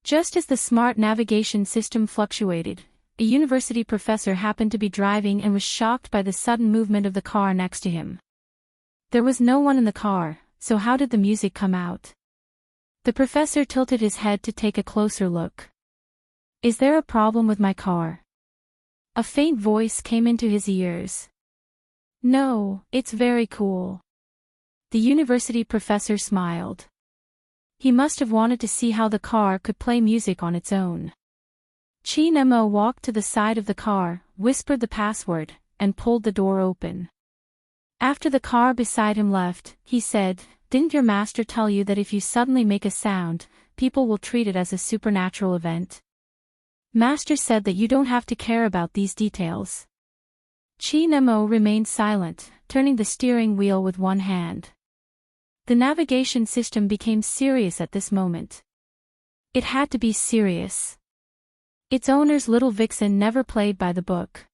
Just as the smart navigation system fluctuated, a university professor happened to be driving and was shocked by the sudden movement of the car next to him. There was no one in the car, so how did the music come out? The professor tilted his head to take a closer look. Is there a problem with my car? A faint voice came into his ears. No, it's very cool. The university professor smiled. He must have wanted to see how the car could play music on its own. Qin Mo walked to the side of the car, whispered the password, and pulled the door open. After the car beside him left, he said, "Didn't your master tell you that if you suddenly make a sound, people will treat it as a supernatural event?" Master said that you don't have to care about these details. Qin Mo remained silent, turning the steering wheel with one hand. The navigation system became serious at this moment. It had to be serious. Its owner's little vixen never played by the book.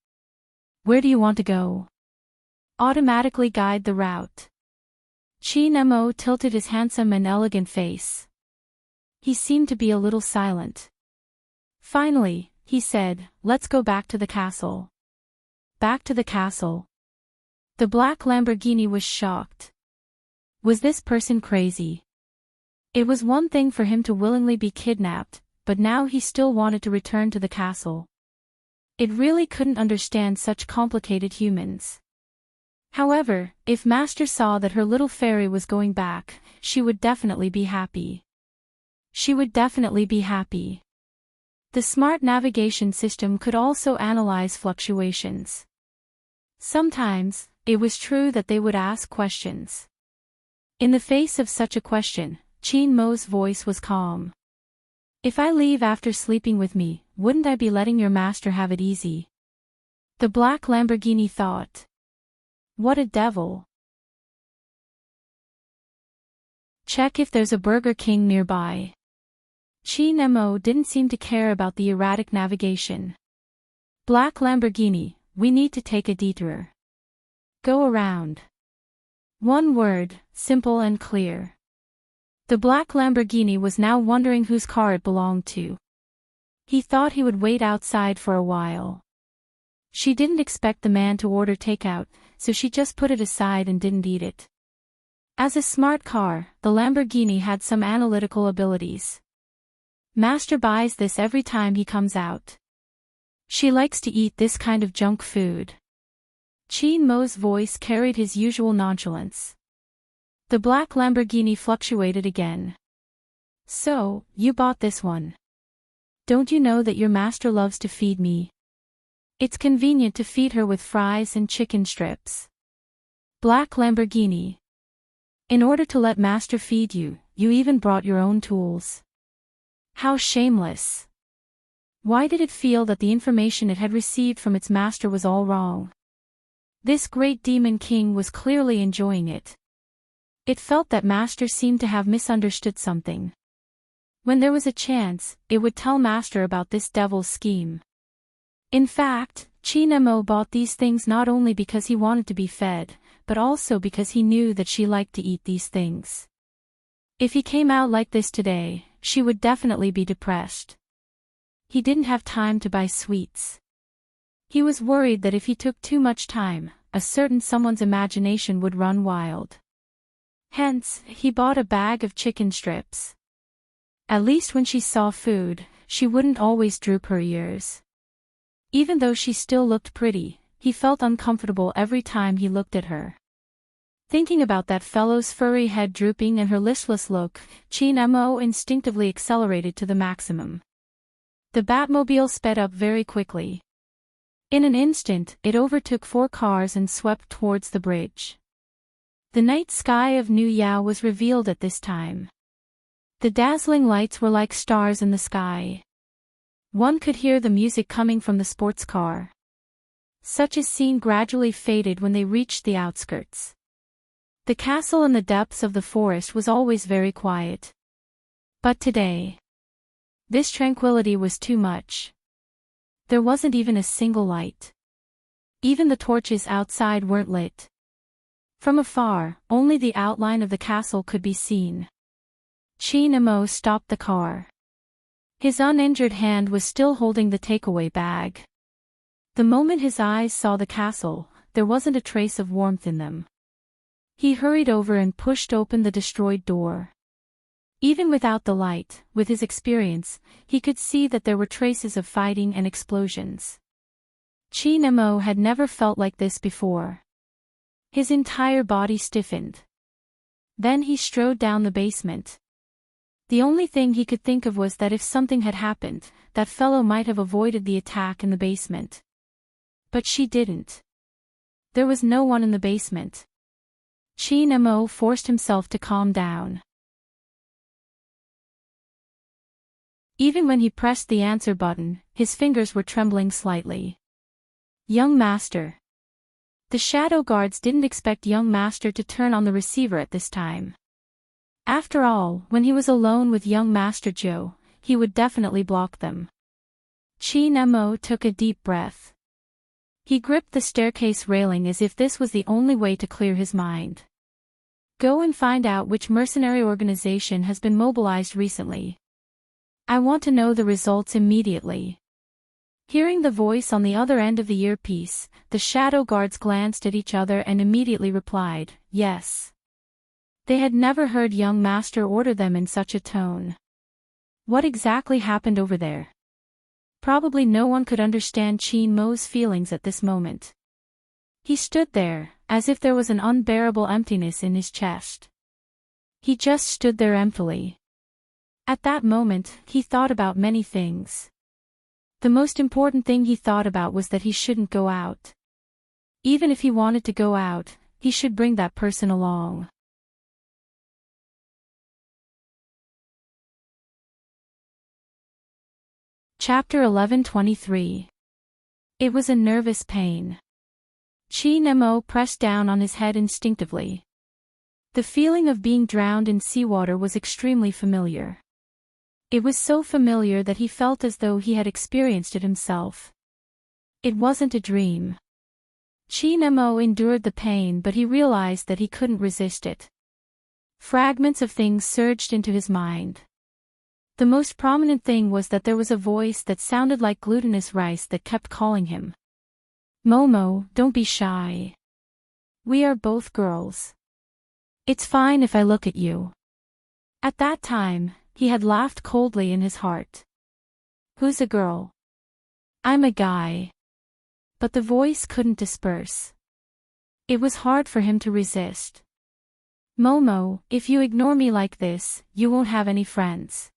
Where do you want to go? Automatically guide the route. Qin Mo tilted his handsome and elegant face. He seemed to be a little silent. Finally, he said, "Let's go back to the castle." Back to the castle. The black Lamborghini was shocked. Was this person crazy? It was one thing for him to willingly be kidnapped, but now he still wanted to return to the castle. It really couldn't understand such complicated humans. However, if Master saw that her little fairy was going back, she would definitely be happy. She would definitely be happy. The smart navigation system could also analyze fluctuations. Sometimes, it was true that they would ask questions. In the face of such a question, Qin Mo's voice was calm. If I leave after sleeping with me, wouldn't I be letting your master have it easy? The black Lamborghini thought. What a devil. Check if there's a Burger King nearby. Nemo didn't seem to care about the erratic navigation. Black Lamborghini, we need to take a detour. Go around. One word, simple and clear. The black Lamborghini was now wondering whose car it belonged to. He thought he would wait outside for a while. She didn't expect the man to order takeout, so she just put it aside and didn't eat it. As a smart car, the Lamborghini had some analytical abilities. Master buys this every time he comes out. She likes to eat this kind of junk food. Mo's voice carried his usual nonchalance. The black Lamborghini fluctuated again. So, you bought this one. Don't you know that your master loves to feed me? It's convenient to feed her with fries and chicken strips. Black Lamborghini. In order to let master feed you, you even brought your own tools. How shameless. Why did it feel that the information it had received from its master was all wrong? This great demon king was clearly enjoying it. It felt that master seemed to have misunderstood something. When there was a chance, it would tell master about this devil's scheme. In fact, Nemo bought these things not only because he wanted to be fed, but also because he knew that she liked to eat these things. If he came out like this today, she would definitely be depressed. He didn't have time to buy sweets. He was worried that if he took too much time, a certain someone's imagination would run wild. Hence, he bought a bag of chicken strips. At least when she saw food, she wouldn't always droop her ears. Even though she still looked pretty, he felt uncomfortable every time he looked at her. Thinking about that fellow's furry head drooping and her listless look, Nemo instinctively accelerated to the maximum. The Batmobile sped up very quickly. In an instant, it overtook 4 cars and swept towards the bridge. The night sky of New Yao was revealed at this time. The dazzling lights were like stars in the sky. One could hear the music coming from the sports car. Such a scene gradually faded when they reached the outskirts. The castle in the depths of the forest was always very quiet. But today, this tranquility was too much. There wasn't even a single light. Even the torches outside weren't lit. From afar, only the outline of the castle could be seen. Nemo stopped the car. His uninjured hand was still holding the takeaway bag. The moment his eyes saw the castle, there wasn't a trace of warmth in them. He hurried over and pushed open the destroyed door. Even without the light, with his experience, he could see that there were traces of fighting and explosions. Nemo had never felt like this before. His entire body stiffened. Then he strode down the basement. The only thing he could think of was that if something had happened, that fellow might have avoided the attack in the basement. But she didn't. There was no one in the basement. Nemo forced himself to calm down. Even when he pressed the answer button, his fingers were trembling slightly. Young Master. The shadow guards didn't expect young Master to turn on the receiver at this time. After all, when he was alone with young Master Joe, he would definitely block them. Nemo took a deep breath. He gripped the staircase railing as if this was the only way to clear his mind. Go and find out which mercenary organization has been mobilized recently. I want to know the results immediately. Hearing the voice on the other end of the earpiece, the shadow guards glanced at each other and immediately replied, yes. They had never heard young Master order them in such a tone. What exactly happened over there? Probably no one could understand Mo's feelings at this moment. He stood there, as if there was an unbearable emptiness in his chest. He just stood there emptily. At that moment, he thought about many things. The most important thing he thought about was that he shouldn't go out. Even if he wanted to go out, he should bring that person along. Chapter 11:23. It was a nervous pain. Chi Nemo pressed down on his head instinctively. The feeling of being drowned in seawater was extremely familiar. It was so familiar that he felt as though he had experienced it himself. It wasn't a dream. Chi Nemo endured the pain, but he realized that he couldn't resist it. Fragments of things surged into his mind. The most prominent thing was that there was a voice that sounded like glutinous rice that kept calling him. Momo, don't be shy. We are both girls. It's fine if I look at you. At that time, he had laughed coldly in his heart. Who's a girl? I'm a guy. But the voice couldn't disperse. It was hard for him to resist. Momo, if you ignore me like this, you won't have any friends.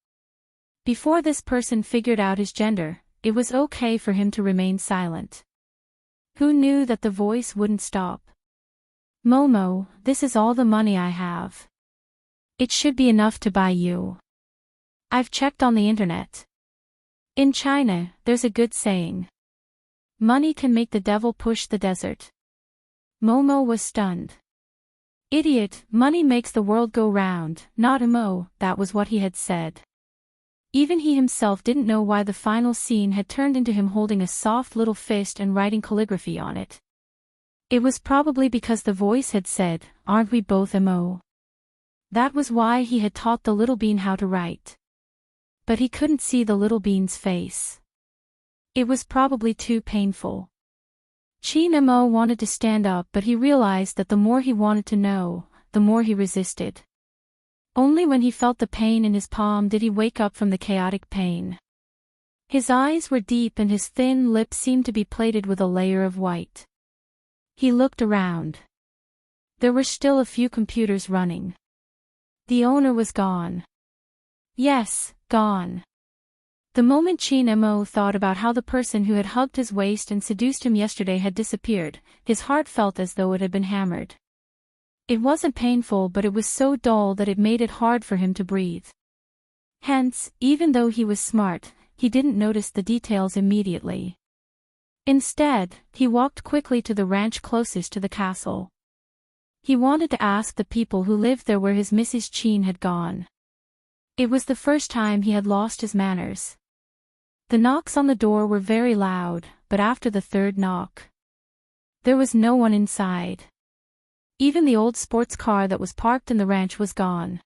Before this person figured out his gender, it was okay for him to remain silent. Who knew that the voice wouldn't stop? Momo, this is all the money I have. It should be enough to buy you. I've checked on the internet. In China, there's a good saying. Money can make the devil push the desert. Momo was stunned. Idiot, money makes the world go round, not Mo, that was what he had said. Even he himself didn't know why the final scene had turned into him holding a soft little fist and writing calligraphy on it. It was probably because the voice had said, aren't we both Mo? That was why he had taught the little bean how to write. But he couldn't see the little bean's face. It was probably too painful. Chi Nemo wanted to stand up, but he realized that the more he wanted to know, the more he resisted. Only when he felt the pain in his palm did he wake up from the chaotic pain. His eyes were deep and his thin lips seemed to be plated with a layer of white. He looked around. There were still a few computers running. The owner was gone. Yes, gone. The moment Chi Nemo thought about how the person who had hugged his waist and seduced him yesterday had disappeared, his heart felt as though it had been hammered. It wasn't painful, but it was so dull that it made it hard for him to breathe. Hence, even though he was smart, he didn't notice the details immediately. Instead, he walked quickly to the ranch closest to the castle. He wanted to ask the people who lived there where his Mrs. Chin had gone. It was the first time he had lost his manners. The knocks on the door were very loud, but after the third knock, there was no one inside. Even the old sports car that was parked in the ranch was gone.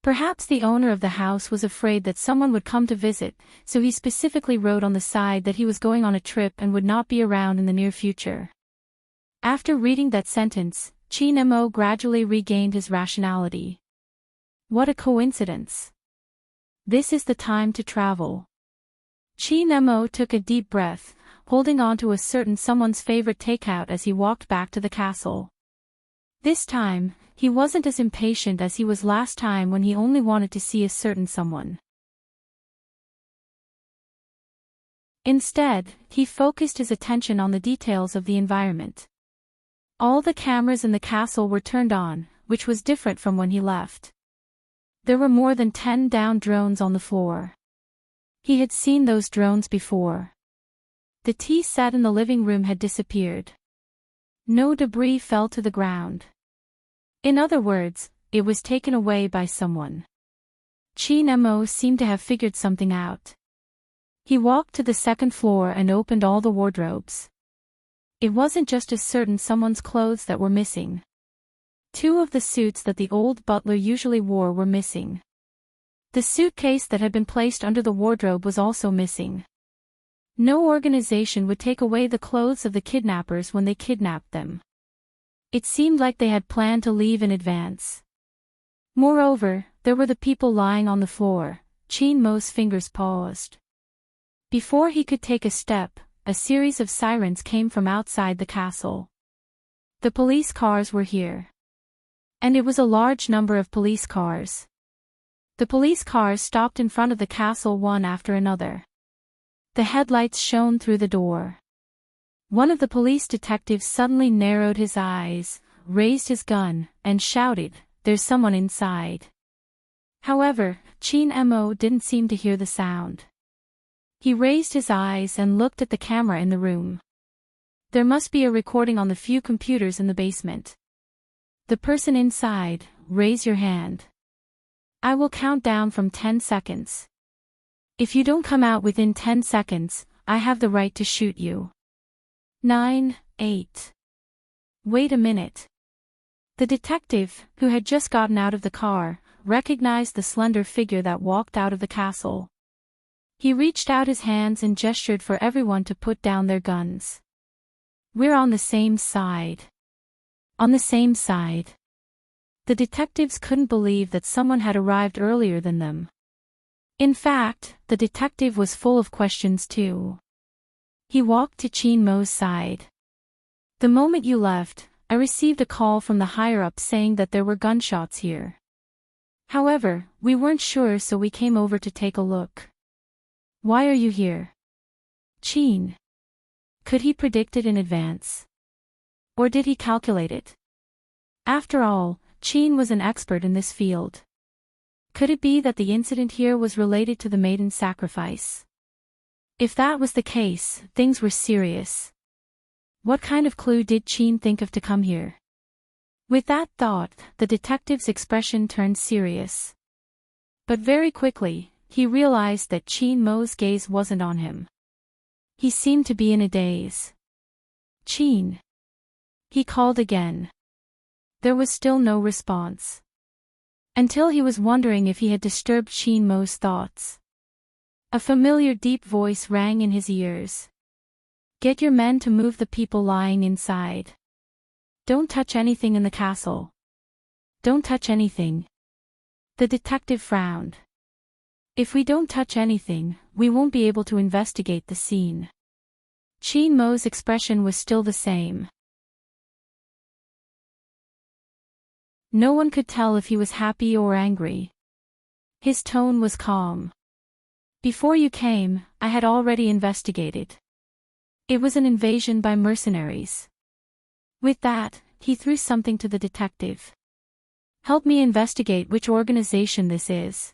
Perhaps the owner of the house was afraid that someone would come to visit, so he specifically wrote on the side that he was going on a trip and would not be around in the near future. After reading that sentence, Chi Nemo gradually regained his rationality. What a coincidence. This is the time to travel. Chi Nemo took a deep breath, holding on to a certain someone's favorite takeout as he walked back to the castle. This time, he wasn't as impatient as he was last time when he only wanted to see a certain someone. Instead, he focused his attention on the details of the environment. All the cameras in the castle were turned on, which was different from when he left. There were more than 10 downed drones on the floor. He had seen those drones before. The tea set in the living room had disappeared. No debris fell to the ground. In other words, it was taken away by someone. Chi Nemo seemed to have figured something out. He walked to the second floor and opened all the wardrobes. It wasn't just a certain someone's clothes that were missing. 2 of the suits that the old butler usually wore were missing. The suitcase that had been placed under the wardrobe was also missing. No organization would take away the clothes of the kidnappers when they kidnapped them. It seemed like they had planned to leave in advance. Moreover, there were the people lying on the floor. Chi Nemo's fingers paused. Before he could take a step, a series of sirens came from outside the castle. The police cars were here. And it was a large number of police cars. The police cars stopped in front of the castle one after another. The headlights shone through the door. One of the police detectives suddenly narrowed his eyes, raised his gun, and shouted, "There's someone inside." However, Chi Nemo didn't seem to hear the sound. He raised his eyes and looked at the camera in the room. There must be a recording on the few computers in the basement. The person inside, raise your hand. I will count down from 10 seconds. If you don't come out within 10 seconds, I have the right to shoot you. 9, 8. Wait a minute. The detective, who had just gotten out of the car, recognized the slender figure that walked out of the castle. He reached out his hands and gestured for everyone to put down their guns. We're on the same side. On the same side. The detectives couldn't believe that someone had arrived earlier than them. In fact, the detective was full of questions too. He walked to Chin Mo's side. The moment you left, I received a call from the higher-ups saying that there were gunshots here. However, we weren't sure, so we came over to take a look. Why are you here? Chin. Could he predict it in advance? Or did he calculate it? After all, Chin was an expert in this field. Could it be that the incident here was related to the maiden's sacrifice? If that was the case, things were serious. What kind of clue did Chin think of to come here? With that thought, the detective's expression turned serious. But very quickly, he realized that Chin Mo's gaze wasn't on him. He seemed to be in a daze. Chin. He called again. There was still no response. Until he was wondering if he had disturbed Chin Mo's thoughts. A familiar deep voice rang in his ears. Get your men to move the people lying inside. Don't touch anything in the castle. Don't touch anything. The detective frowned. If we don't touch anything, we won't be able to investigate the scene. Chin Mo's expression was still the same. No one could tell if he was happy or angry. His tone was calm. Before you came, I had already investigated. It was an invasion by mercenaries. With that, he threw something to the detective. Help me investigate which organization this is.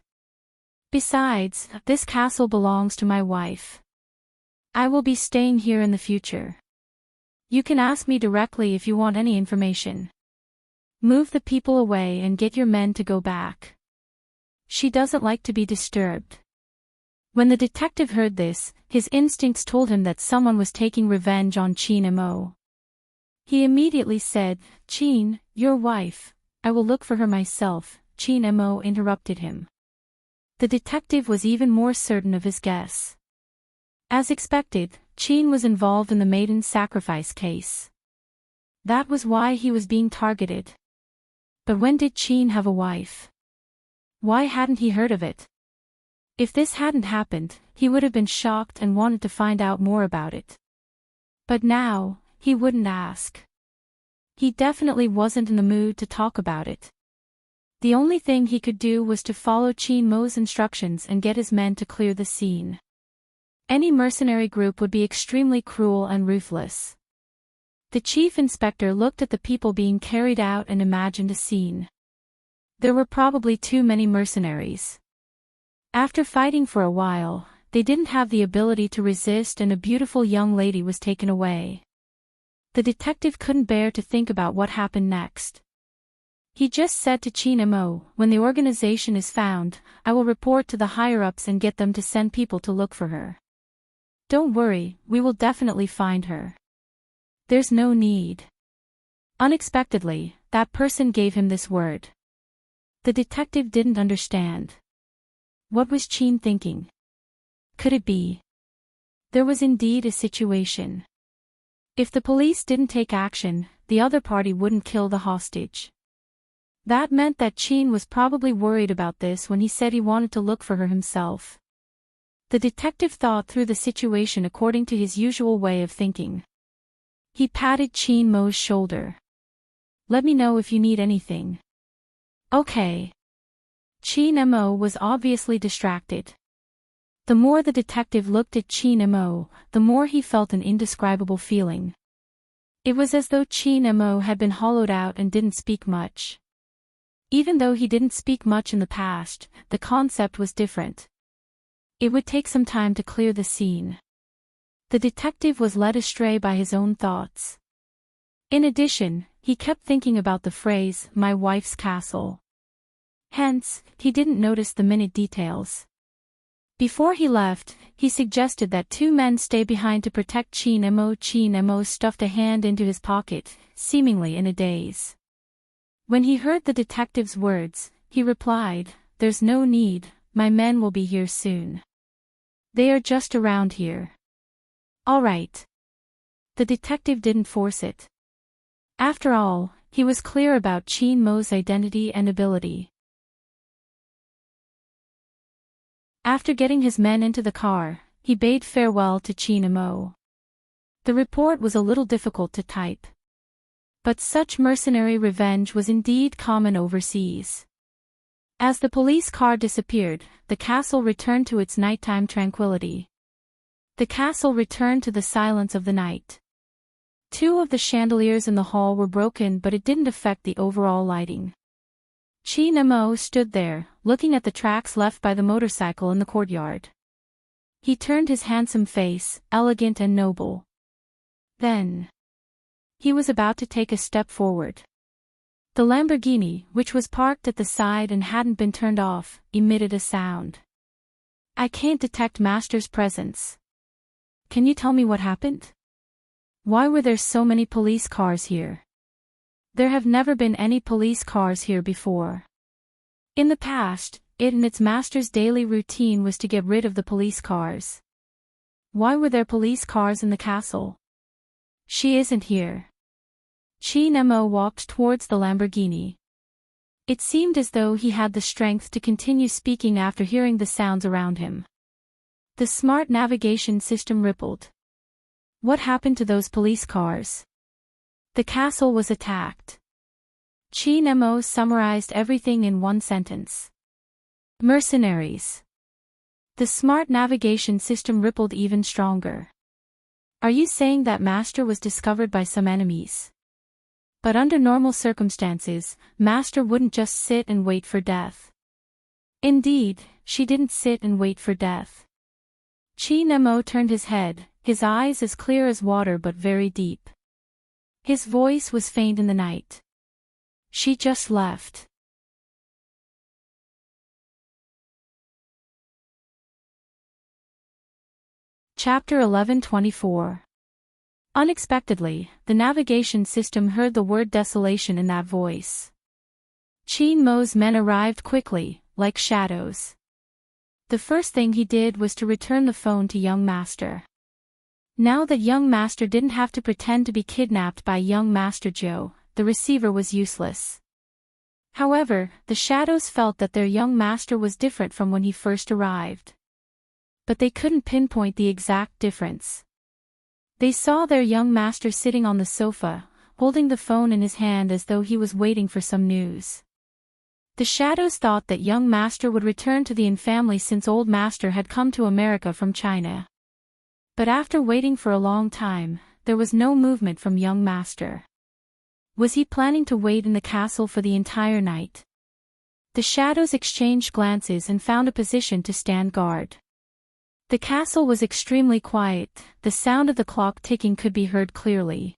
Besides, this castle belongs to my wife. I will be staying here in the future. You can ask me directly if you want any information. Move the people away and get your men to go back. She doesn't like to be disturbed. When the detective heard this, his instincts told him that someone was taking revenge on Chin Mo. He immediately said, Chin, your wife, I will look for her myself. Chin Mo interrupted him. The detective was even more certain of his guess. As expected, Chin was involved in the maiden's sacrifice case. That was why he was being targeted. But when did Chin have a wife? Why hadn't he heard of it? If this hadn't happened, he would have been shocked and wanted to find out more about it. But now, he wouldn't ask. He definitely wasn't in the mood to talk about it. The only thing he could do was to follow Chin Mo's instructions and get his men to clear the scene. Any mercenary group would be extremely cruel and ruthless. The chief inspector looked at the people being carried out and imagined a scene. There were probably too many mercenaries. After fighting for a while, they didn't have the ability to resist and a beautiful young lady was taken away. The detective couldn't bear to think about what happened next. He just said to Chin Mo, when the organization is found, I will report to the higher-ups and get them to send people to look for her. Don't worry, we will definitely find her. There's no need. Unexpectedly, that person gave him this word. The detective didn't understand. What was Chin thinking? Could it be? There was indeed a situation. If the police didn't take action, the other party wouldn't kill the hostage. That meant that Chin was probably worried about this when he said he wanted to look for her himself. The detective thought through the situation according to his usual way of thinking. He patted Chin Mo's shoulder. Let me know if you need anything. Okay. Chin Mo was obviously distracted. The more the detective looked at Chin Mo, the more he felt an indescribable feeling. It was as though Chin Mo had been hollowed out and didn't speak much. Even though he didn't speak much in the past, the concept was different. It would take some time to clear the scene. The detective was led astray by his own thoughts. In addition, he kept thinking about the phrase, "my wife's castle." Hence, he didn't notice the minute details. Before he left, he suggested that two men stay behind to protect Chin Mo. Chin Mo stuffed a hand into his pocket, seemingly in a daze. When he heard the detective's words, he replied, "There's no need, my men will be here soon. They are just around here." "All right." The detective didn't force it. After all, he was clear about Chin Mo's identity and ability. After getting his men into the car, he bade farewell to Chin Mo. The report was a little difficult to type. But such mercenary revenge was indeed common overseas. As the police car disappeared, the castle returned to its nighttime tranquility. The castle returned to the silence of the night. Two of the chandeliers in the hall were broken, but it didn't affect the overall lighting. Chin Mo stood there, looking at the tracks left by the motorcycle in the courtyard. He turned his handsome face, elegant and noble. Then he was about to take a step forward. The Lamborghini, which was parked at the side and hadn't been turned off, emitted a sound. "I can't detect Master's presence. Can you tell me what happened? Why were there so many police cars here? There have never been any police cars here before." In the past, it and its master's daily routine was to get rid of the police cars. Why were there police cars in the castle? "She isn't here." Chin Mo walked towards the Lamborghini. It seemed as though he had the strength to continue speaking after hearing the sounds around him. The smart navigation system rippled. "What happened to those police cars?" "The castle was attacked." Chin Mo summarized everything in one sentence. "Mercenaries." The smart navigation system rippled even stronger. "Are you saying that Master was discovered by some enemies?" But under normal circumstances, Master wouldn't just sit and wait for death. Indeed, she didn't sit and wait for death. Chin Mo turned his head, his eyes as clear as water but very deep. His voice was faint in the night. "She just left." Chapter 11:24. Unexpectedly, the navigation system heard the word desolation in that voice. Chin Mo's men arrived quickly, like shadows. The first thing he did was to return the phone to young Master. Now that young Master didn't have to pretend to be kidnapped by young Master Joe, the receiver was useless. However, the shadows felt that their young master was different from when he first arrived. But they couldn't pinpoint the exact difference. They saw their young master sitting on the sofa, holding the phone in his hand as though he was waiting for some news. The shadows thought that young master would return to the Yin family since old master had come to America from China. But after waiting for a long time, there was no movement from young master. Was he planning to wait in the castle for the entire night? The shadows exchanged glances and found a position to stand guard. The castle was extremely quiet, the sound of the clock ticking could be heard clearly.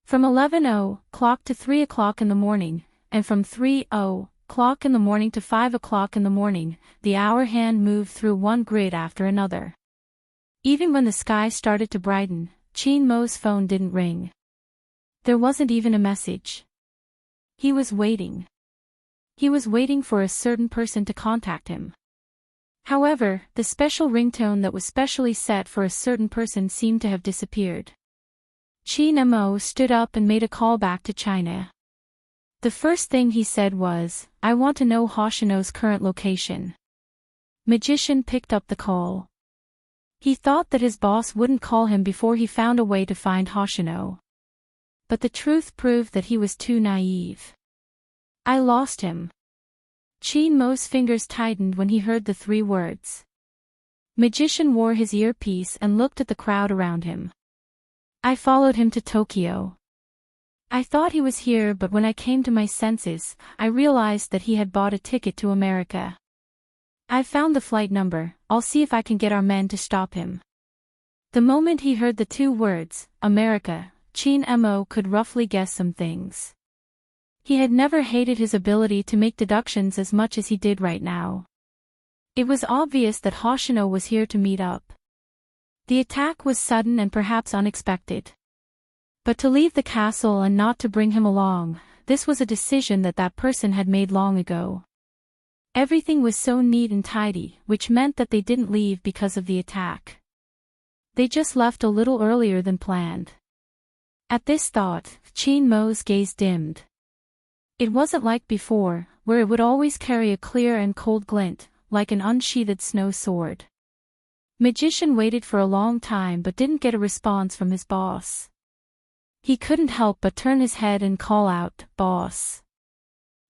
From 11:00 to 3:00 in the morning, and from 3:00 in the morning to 5:00 in the morning, the hour hand moved through one grid after another. Even when the sky started to brighten, Chin Mo's phone didn't ring. There wasn't even a message. He was waiting. He was waiting for a certain person to contact him. However, the special ringtone that was specially set for a certain person seemed to have disappeared. Chin Mo stood up and made a call back to China. The first thing he said was, "I want to know Hoshino's current location." Magician picked up the call. He thought that his boss wouldn't call him before he found a way to find Hoshino. But the truth proved that he was too naive. "I lost him." Chin Mo's fingers tightened when he heard the three words. Magician wore his earpiece and looked at the crowd around him. "I followed him to Tokyo. I thought he was here, but when I came to my senses, I realized that he had bought a ticket to America." "I've found the flight number, I'll see if I can get our men to stop him." The moment he heard the two words, America, Chin Mo could roughly guess some things. He had never hated his ability to make deductions as much as he did right now. It was obvious that Hoshino was here to meet up. The attack was sudden and perhaps unexpected. But to leave the castle and not to bring him along, this was a decision that person had made long ago. Everything was so neat and tidy, which meant that they didn't leave because of the attack. They just left a little earlier than planned. At this thought, Chin Mo's gaze dimmed. It wasn't like before, where it would always carry a clear and cold glint, like an unsheathed snow sword. Magician waited for a long time but didn't get a response from his boss. He couldn't help but turn his head and call out, "Boss."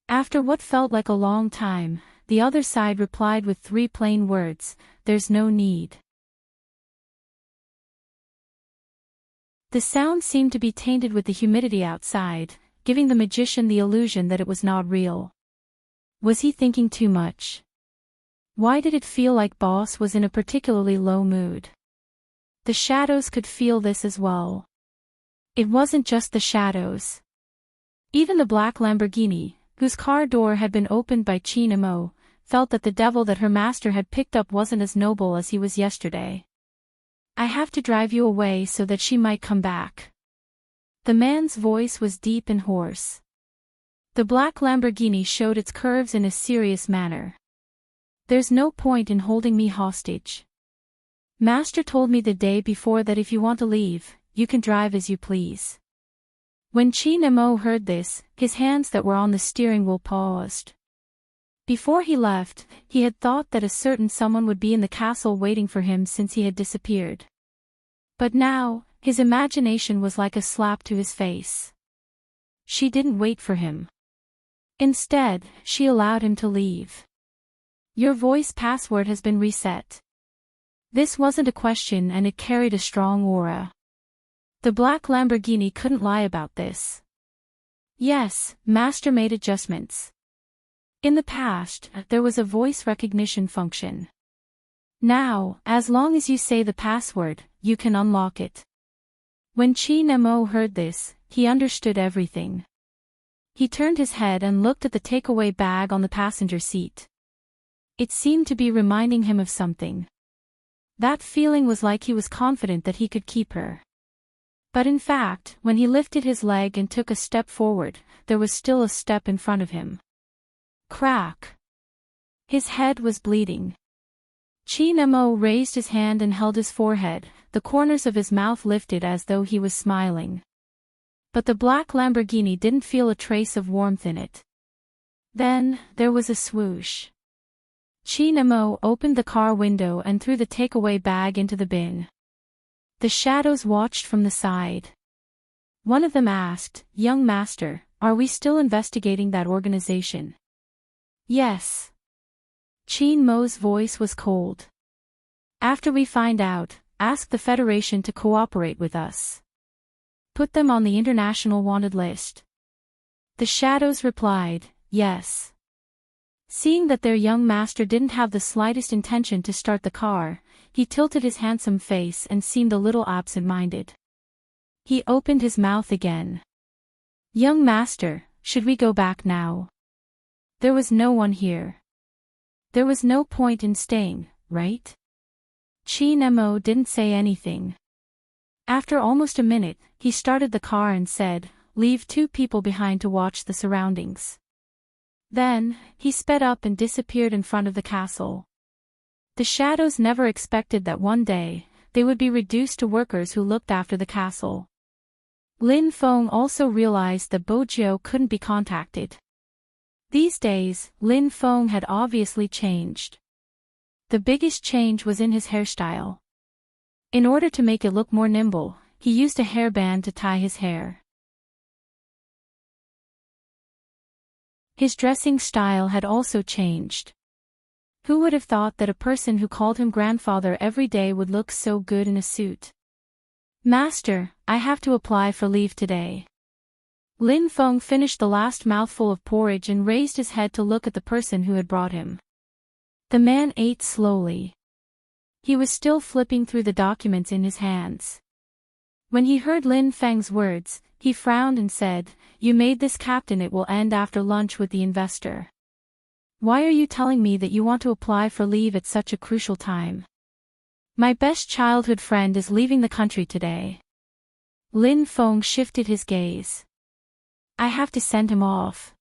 After what felt like a long time, the other side replied with 3 plain words, "There's no need." The sound seemed to be tainted with the humidity outside, giving the magician the illusion that it was not real. Was he thinking too much? Why did it feel like Boss was in a particularly low mood? The shadows could feel this as well. It wasn't just the shadows. Even the black Lamborghini, whose car door had been opened by Chin Mo, felt that the devil that her master had picked up wasn't as noble as he was yesterday. "I have to drive you away so that she might come back." The man's voice was deep and hoarse. The black Lamborghini showed its curves in a serious manner. "There's no point in holding me hostage. Master told me the day before that if you want to leave, you can drive as you please." When Chin Mo heard this, his hands that were on the steering wheel paused. Before he left, he had thought that a certain someone would be in the castle waiting for him since he had disappeared. But now, his imagination was like a slap to his face. She didn't wait for him. Instead, she allowed him to leave. "Your voice password has been reset." This wasn't a question and it carried a strong aura. The black Lamborghini couldn't lie about this. Yes, Master made adjustments. In the past, there was a voice recognition function. Now, as long as you say the password, you can unlock it. When Chin Mo heard this, he understood everything. He turned his head and looked at the takeaway bag on the passenger seat. It seemed to be reminding him of something. That feeling was like he was confident that he could keep her. But in fact, when he lifted his leg and took a step forward, there was still a step in front of him. Crack! His head was bleeding. Chin Mo raised his hand and held his forehead, the corners of his mouth lifted as though he was smiling. But the black Lamborghini didn't feel a trace of warmth in it. Then, there was a swoosh. Chin Mo opened the car window and threw the takeaway bag into the bin. The shadows watched from the side. One of them asked, "Young master, are we still investigating that organization?" "Yes." Chin Mo's voice was cold. "After we find out, ask the Federation to cooperate with us. Put them on the international wanted list." The shadows replied, "Yes." Seeing that their young master didn't have the slightest intention to start the car, he tilted his handsome face and seemed a little absent-minded. He opened his mouth again. "Young master, should we go back now? There was no one here. There was no point in staying, right?" Chin Mo didn't say anything. After almost a minute, he started the car and said, "Leave 2 people behind to watch the surroundings." Then, he sped up and disappeared in front of the castle. The shadows never expected that one day, they would be reduced to workers who looked after the castle. Lin Feng also realized that Bojiu couldn't be contacted. These days, Lin Feng had obviously changed. The biggest change was in his hairstyle. In order to make it look more nimble, he used a hairband to tie his hair. His dressing style had also changed. Who would have thought that a person who called him grandfather every day would look so good in a suit? "Master, I have to apply for leave today." Lin Feng finished the last mouthful of porridge and raised his head to look at the person who had brought him. The man ate slowly. He was still flipping through the documents in his hands. When he heard Lin Feng's words, he frowned and said, "You made this, Captain. It will end after lunch with the investor. Why are you telling me that you want to apply for leave at such a crucial time? My best childhood friend is leaving the country today." Lin Feng shifted his gaze. "I have to send him off."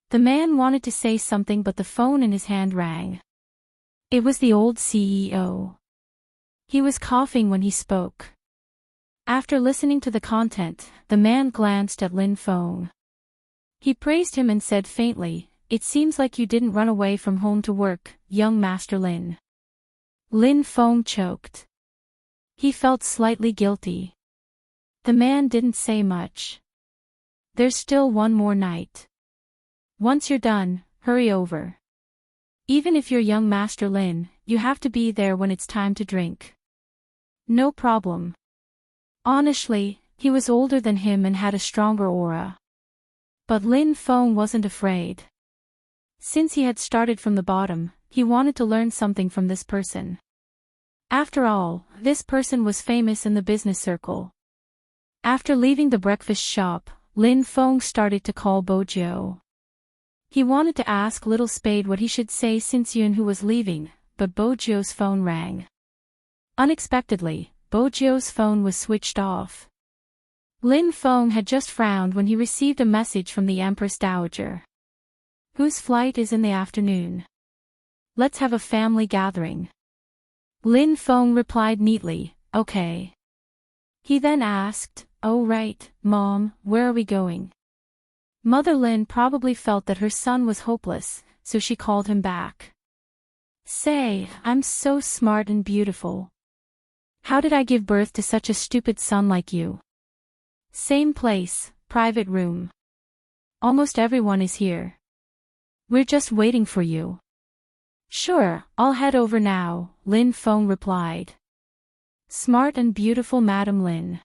The man wanted to say something, but the phone in his hand rang. It was the old CEO. He was coughing when he spoke. After listening to the content, the man glanced at Lin Feng. He praised him and said faintly, "It seems like you didn't run away from home to work, young Master Lin." Lin Feng choked. He felt slightly guilty. The man didn't say much. "There's still one more night. Once you're done, hurry over. Even if you're young Master Lin, you have to be there when it's time to drink." "No problem." Honestly, he was older than him and had a stronger aura. But Lin Feng wasn't afraid. Since he had started from the bottom, he wanted to learn something from this person. After all, this person was famous in the business circle. After leaving the breakfast shop, Lin Feng started to call Bojo. He wanted to ask Little Spade what he should say since Yunhu was leaving, but Bojo's phone rang. Unexpectedly, Bojo's phone was switched off. Lin Feng had just frowned when he received a message from the Empress Dowager. "Whose flight is in the afternoon? Let's have a family gathering." Lin Feng replied neatly, "Okay." He then asked, "Oh right, Mom, where are we going?" Mother Lin probably felt that her son was hopeless, so she called him back. "Say, I'm so smart and beautiful. How did I give birth to such a stupid son like you?" "Same place, private room. Almost everyone is here. We're just waiting for you." "Sure, I'll head over now," Lin Feng replied. "Smart and beautiful Madam Lin.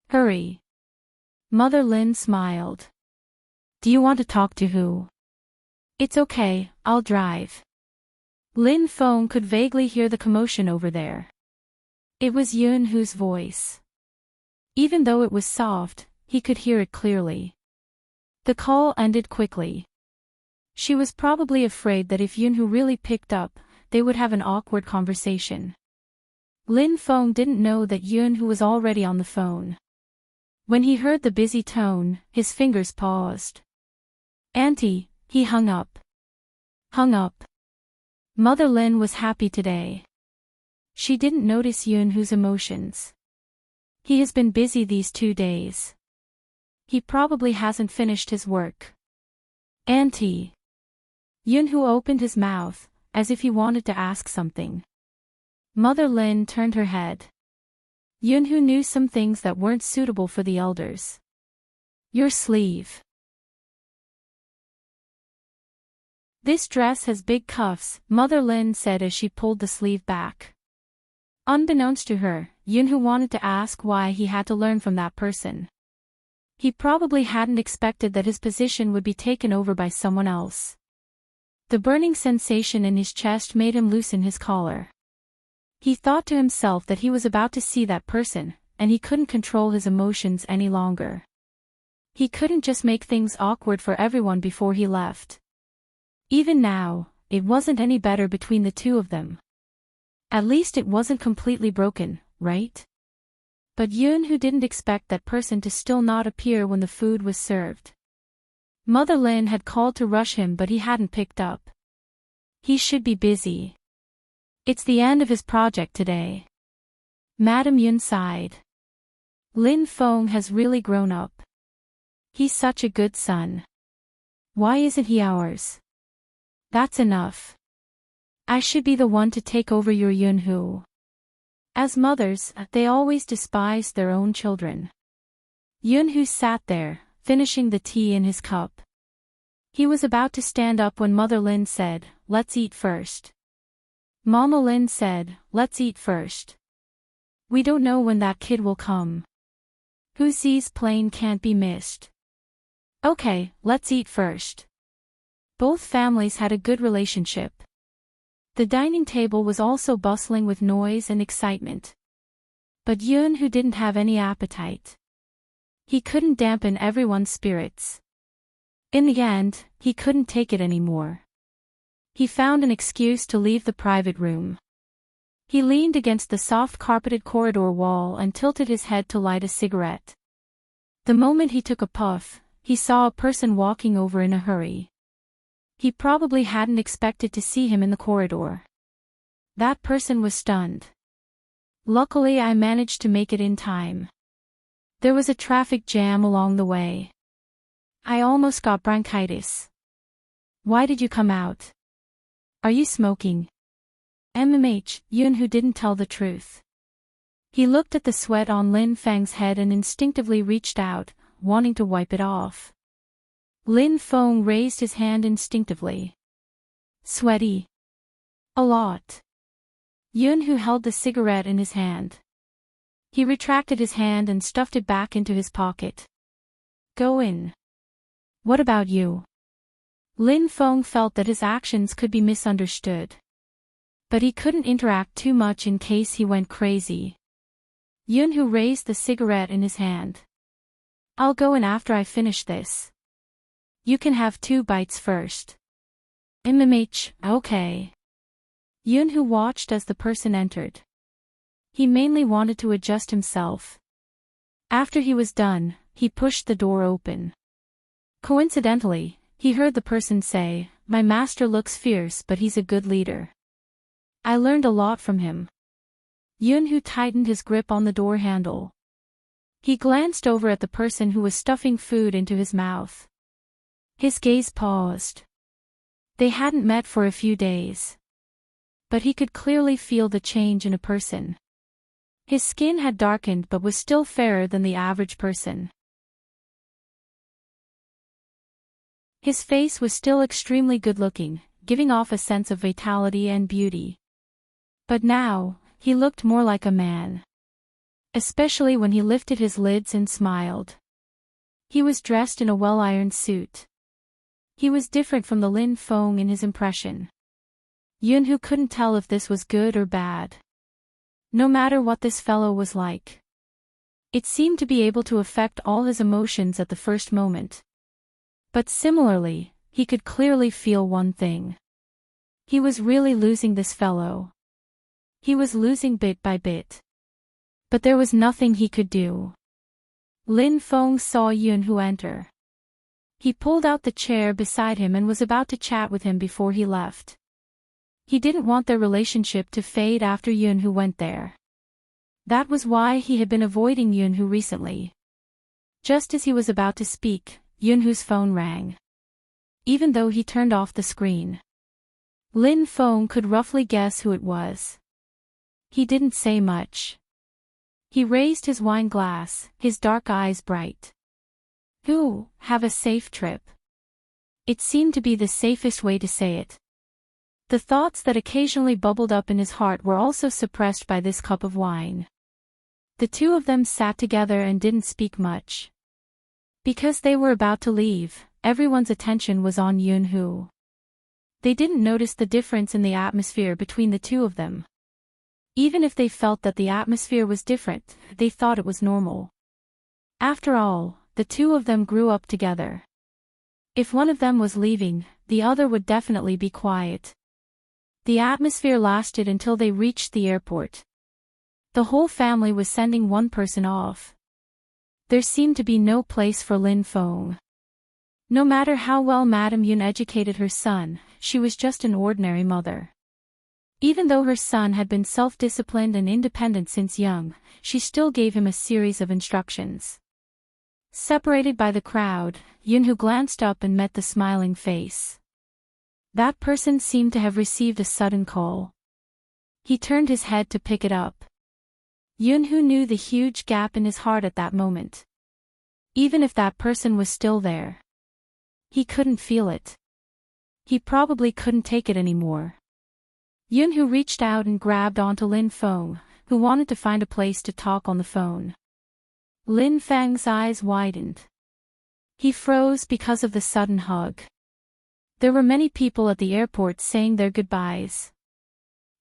Hurry." Mother Lin smiled. "Do you want to talk to who?" "It's okay, I'll drive." Lin Feng could vaguely hear the commotion over there. It was Yunhu's voice. Even though it was soft, he could hear it clearly. The call ended quickly. She was probably afraid that if Yunhu really picked up, they would have an awkward conversation. Lin Feng didn't know that Yunhu was already on the phone. When he heard the busy tone, his fingers paused. "Auntie," he hung up. Hung up. Mother Lin was happy today. She didn't notice Yunhu's emotions. He has been busy these 2 days. He probably hasn't finished his work. "Auntie." Yunhu opened his mouth, as if he wanted to ask something. Mother Lin turned her head. Yunhu knew some things that weren't suitable for the elders. "Your sleeve. This dress has big cuffs," Mother Lin said as she pulled the sleeve back. Unbeknownst to her, Yunhu wanted to ask why he had to learn from that person. He probably hadn't expected that his position would be taken over by someone else. The burning sensation in his chest made him loosen his collar. He thought to himself that he was about to see that person, and he couldn't control his emotions any longer. He couldn't just make things awkward for everyone before he left. Even now, it wasn't any better between the two of them. At least it wasn't completely broken, right? But Yunhu didn't expect that person to still not appear when the food was served. Mother Lin had called to rush him, but he hadn't picked up. He should be busy. It's the end of his project today. Madam Yun sighed. Lin Feng has really grown up. He's such a good son. Why isn't he ours? That's enough. I should be the one to take over your Yunhu. As mothers, they always despise their own children. Yunhu sat there, finishing the tea in his cup. He was about to stand up when Mother Lin said, "Let's eat first." Mama Lin said, "Let's eat first. We don't know when that kid will come. Huzi's plane can't be missed." "Okay, let's eat first." Both families had a good relationship. The dining table was also bustling with noise and excitement. But Yun, who didn't have any appetite. He couldn't dampen everyone's spirits. In the end, he couldn't take it anymore. He found an excuse to leave the private room. He leaned against the soft carpeted corridor wall and tilted his head to light a cigarette. The moment he took a puff, he saw a person walking over in a hurry. He probably hadn't expected to see him in the corridor. That person was stunned. Luckily, I managed to make it in time. There was a traffic jam along the way. I almost got bronchitis. Why did you come out? Are you smoking? Yun, who didn't tell the truth. He looked at the sweat on Lin Feng's head and instinctively reached out, wanting to wipe it off. Lin Feng raised his hand instinctively. Sweaty? A lot. Yun, who held the cigarette in his hand. He retracted his hand and stuffed it back into his pocket. Go in. What about you? Lin Feng felt that his actions could be misunderstood. But he couldn't interact too much in case he went crazy. Yun, who raised the cigarette in his hand. I'll go in after I finish this. You can have 2 bites first. Okay. Yun, who watched as the person entered. He mainly wanted to adjust himself. After he was done, he pushed the door open. Coincidentally, he heard the person say, "My master looks fierce, but he's a good leader. I learned a lot from him." Yun, who tightened his grip on the door handle. He glanced over at the person who was stuffing food into his mouth. His gaze paused. They hadn't met for a few days. But he could clearly feel the change in a person. His skin had darkened but was still fairer than the average person. His face was still extremely good-looking, giving off a sense of vitality and beauty. But now, he looked more like a man. Especially when he lifted his lids and smiled. He was dressed in a well-ironed suit. He was different from the Lin Feng in his impression. Yun, who couldn't tell if this was good or bad. No matter what this fellow was like. It seemed to be able to affect all his emotions at the first moment. But similarly, he could clearly feel one thing. He was really losing this fellow. He was losing bit by bit. But there was nothing he could do. Lin Feng saw Yun, who enter. He pulled out the chair beside him and was about to chat with him before he left. He didn't want their relationship to fade after Yun, who went there. That was why he had been avoiding Yun, who recently. Just as he was about to speak, Yun, whose phone rang. Even though he turned off the screen, Lin Feng could roughly guess who it was. He didn't say much. He raised his wine glass, his dark eyes bright. Have a safe trip. It seemed to be the safest way to say it. The thoughts that occasionally bubbled up in his heart were also suppressed by this cup of wine. The two of them sat together and didn't speak much. Because they were about to leave, everyone's attention was on Yun, who. They didn't notice the difference in the atmosphere between the two of them. Even if they felt that the atmosphere was different, they thought it was normal. After all, the two of them grew up together. If one of them was leaving, the other would definitely be quiet. The atmosphere lasted until they reached the airport. The whole family was sending one person off. There seemed to be no place for Lin Feng. No matter how well Madame Yun educated her son, she was just an ordinary mother. Even though her son had been self-disciplined and independent since young, she still gave him a series of instructions. Separated by the crowd, Yun, who glanced up and met the smiling face. That person seemed to have received a sudden call. He turned his head to pick it up. Yun, who knew the huge gap in his heart at that moment. Even if that person was still there, he couldn't feel it. He probably couldn't take it anymore. Yun, who reached out and grabbed onto Lin Feng, who wanted to find a place to talk on the phone. Lin Feng's eyes widened. He froze because of the sudden hug. There were many people at the airport saying their goodbyes.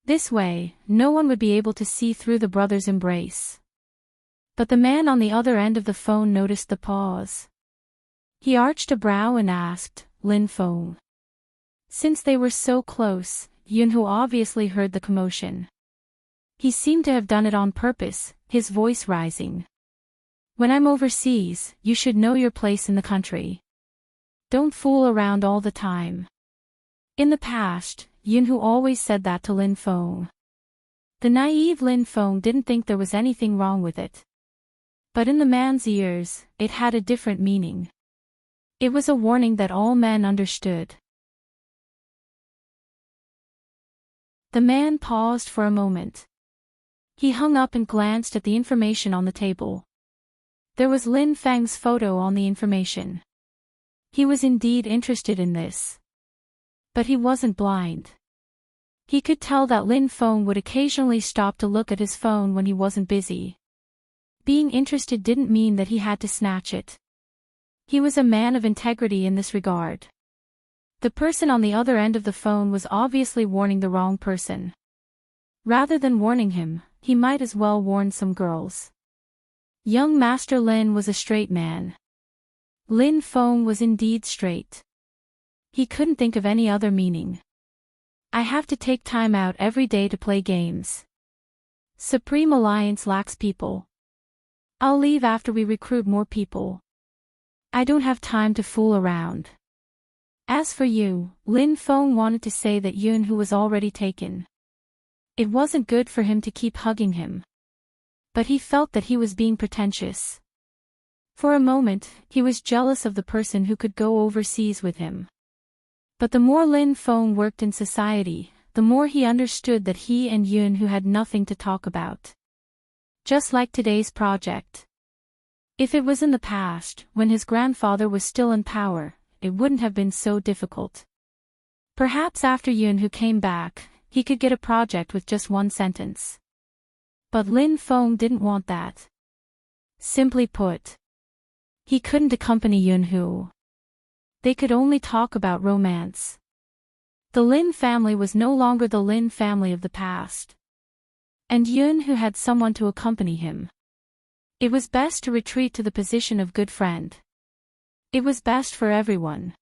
This way, no one would be able to see through the brothers' embrace. But the man on the other end of the phone noticed the pause. He arched a brow and asked, "Lin Feng?" Since they were so close, Yunhu obviously heard the commotion. He seemed to have done it on purpose, his voice rising. "When I'm overseas, you should know your place in the country. Don't fool around all the time." In the past, Yunhu always said that to Lin Feng. The naive Lin Feng didn't think there was anything wrong with it. But in the man's ears, it had a different meaning. It was a warning that all men understood. The man paused for a moment. He hung up and glanced at the information on the table. There was Lin Feng's photo on the information. He was indeed interested in this. But he wasn't blind. He could tell that Lin Feng would occasionally stop to look at his phone when he wasn't busy. Being interested didn't mean that he had to snatch it. He was a man of integrity in this regard. The person on the other end of the phone was obviously warning the wrong person. Rather than warning him, he might as well warn some girls. Young Master Lin was a straight man. Lin Feng was indeed straight. He couldn't think of any other meaning. "I have to take time out every day to play games. Supreme Alliance lacks people. I'll leave after we recruit more people. I don't have time to fool around." As for you, Lin Feng wanted to say that Yunhu was already taken. It wasn't good for him to keep hugging him. But he felt that he was being pretentious. For a moment, he was jealous of the person who could go overseas with him. But the more Lin Feng worked in society, the more he understood that he and Yunhu had nothing to talk about. Just like today's project. If it was in the past, when his grandfather was still in power, it wouldn't have been so difficult. Perhaps after Yunhu came back, he could get a project with just one sentence. But Lin Feng didn't want that. Simply put, he couldn't accompany Yunhu. They could only talk about romance. The Lin family was no longer the Lin family of the past. And Yunhu had someone to accompany him. It was best to retreat to the position of good friend. It was best for everyone.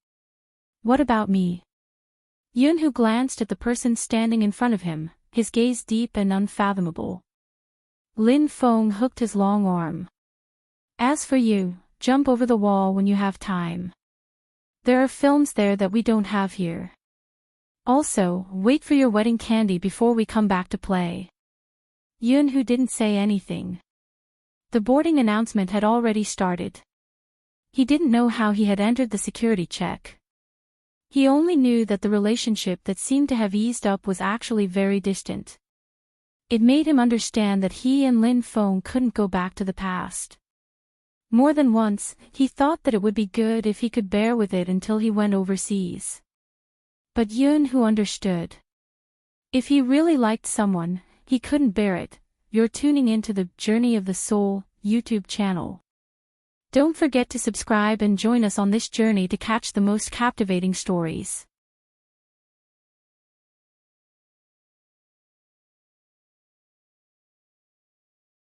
"What about me?" Yunhu glanced at the person standing in front of him, his gaze deep and unfathomable. Lin Feng hooked his long arm. "As for you, jump over the wall when you have time. There are films there that we don't have here. Also, wait for your wedding candy before we come back to play." Yunhu didn't say anything. The boarding announcement had already started. He didn't know how he had entered the security check. He only knew that the relationship that seemed to have eased up was actually very distant. It made him understand that he and Lin Feng couldn't go back to the past. More than once, he thought that it would be good if he could bear with it until he went overseas. But Yunhu understood. If he really liked someone, he couldn't bear it. You're tuning into the Journey of the Soul YouTube channel. Don't forget to subscribe and join us on this journey to catch the most captivating stories.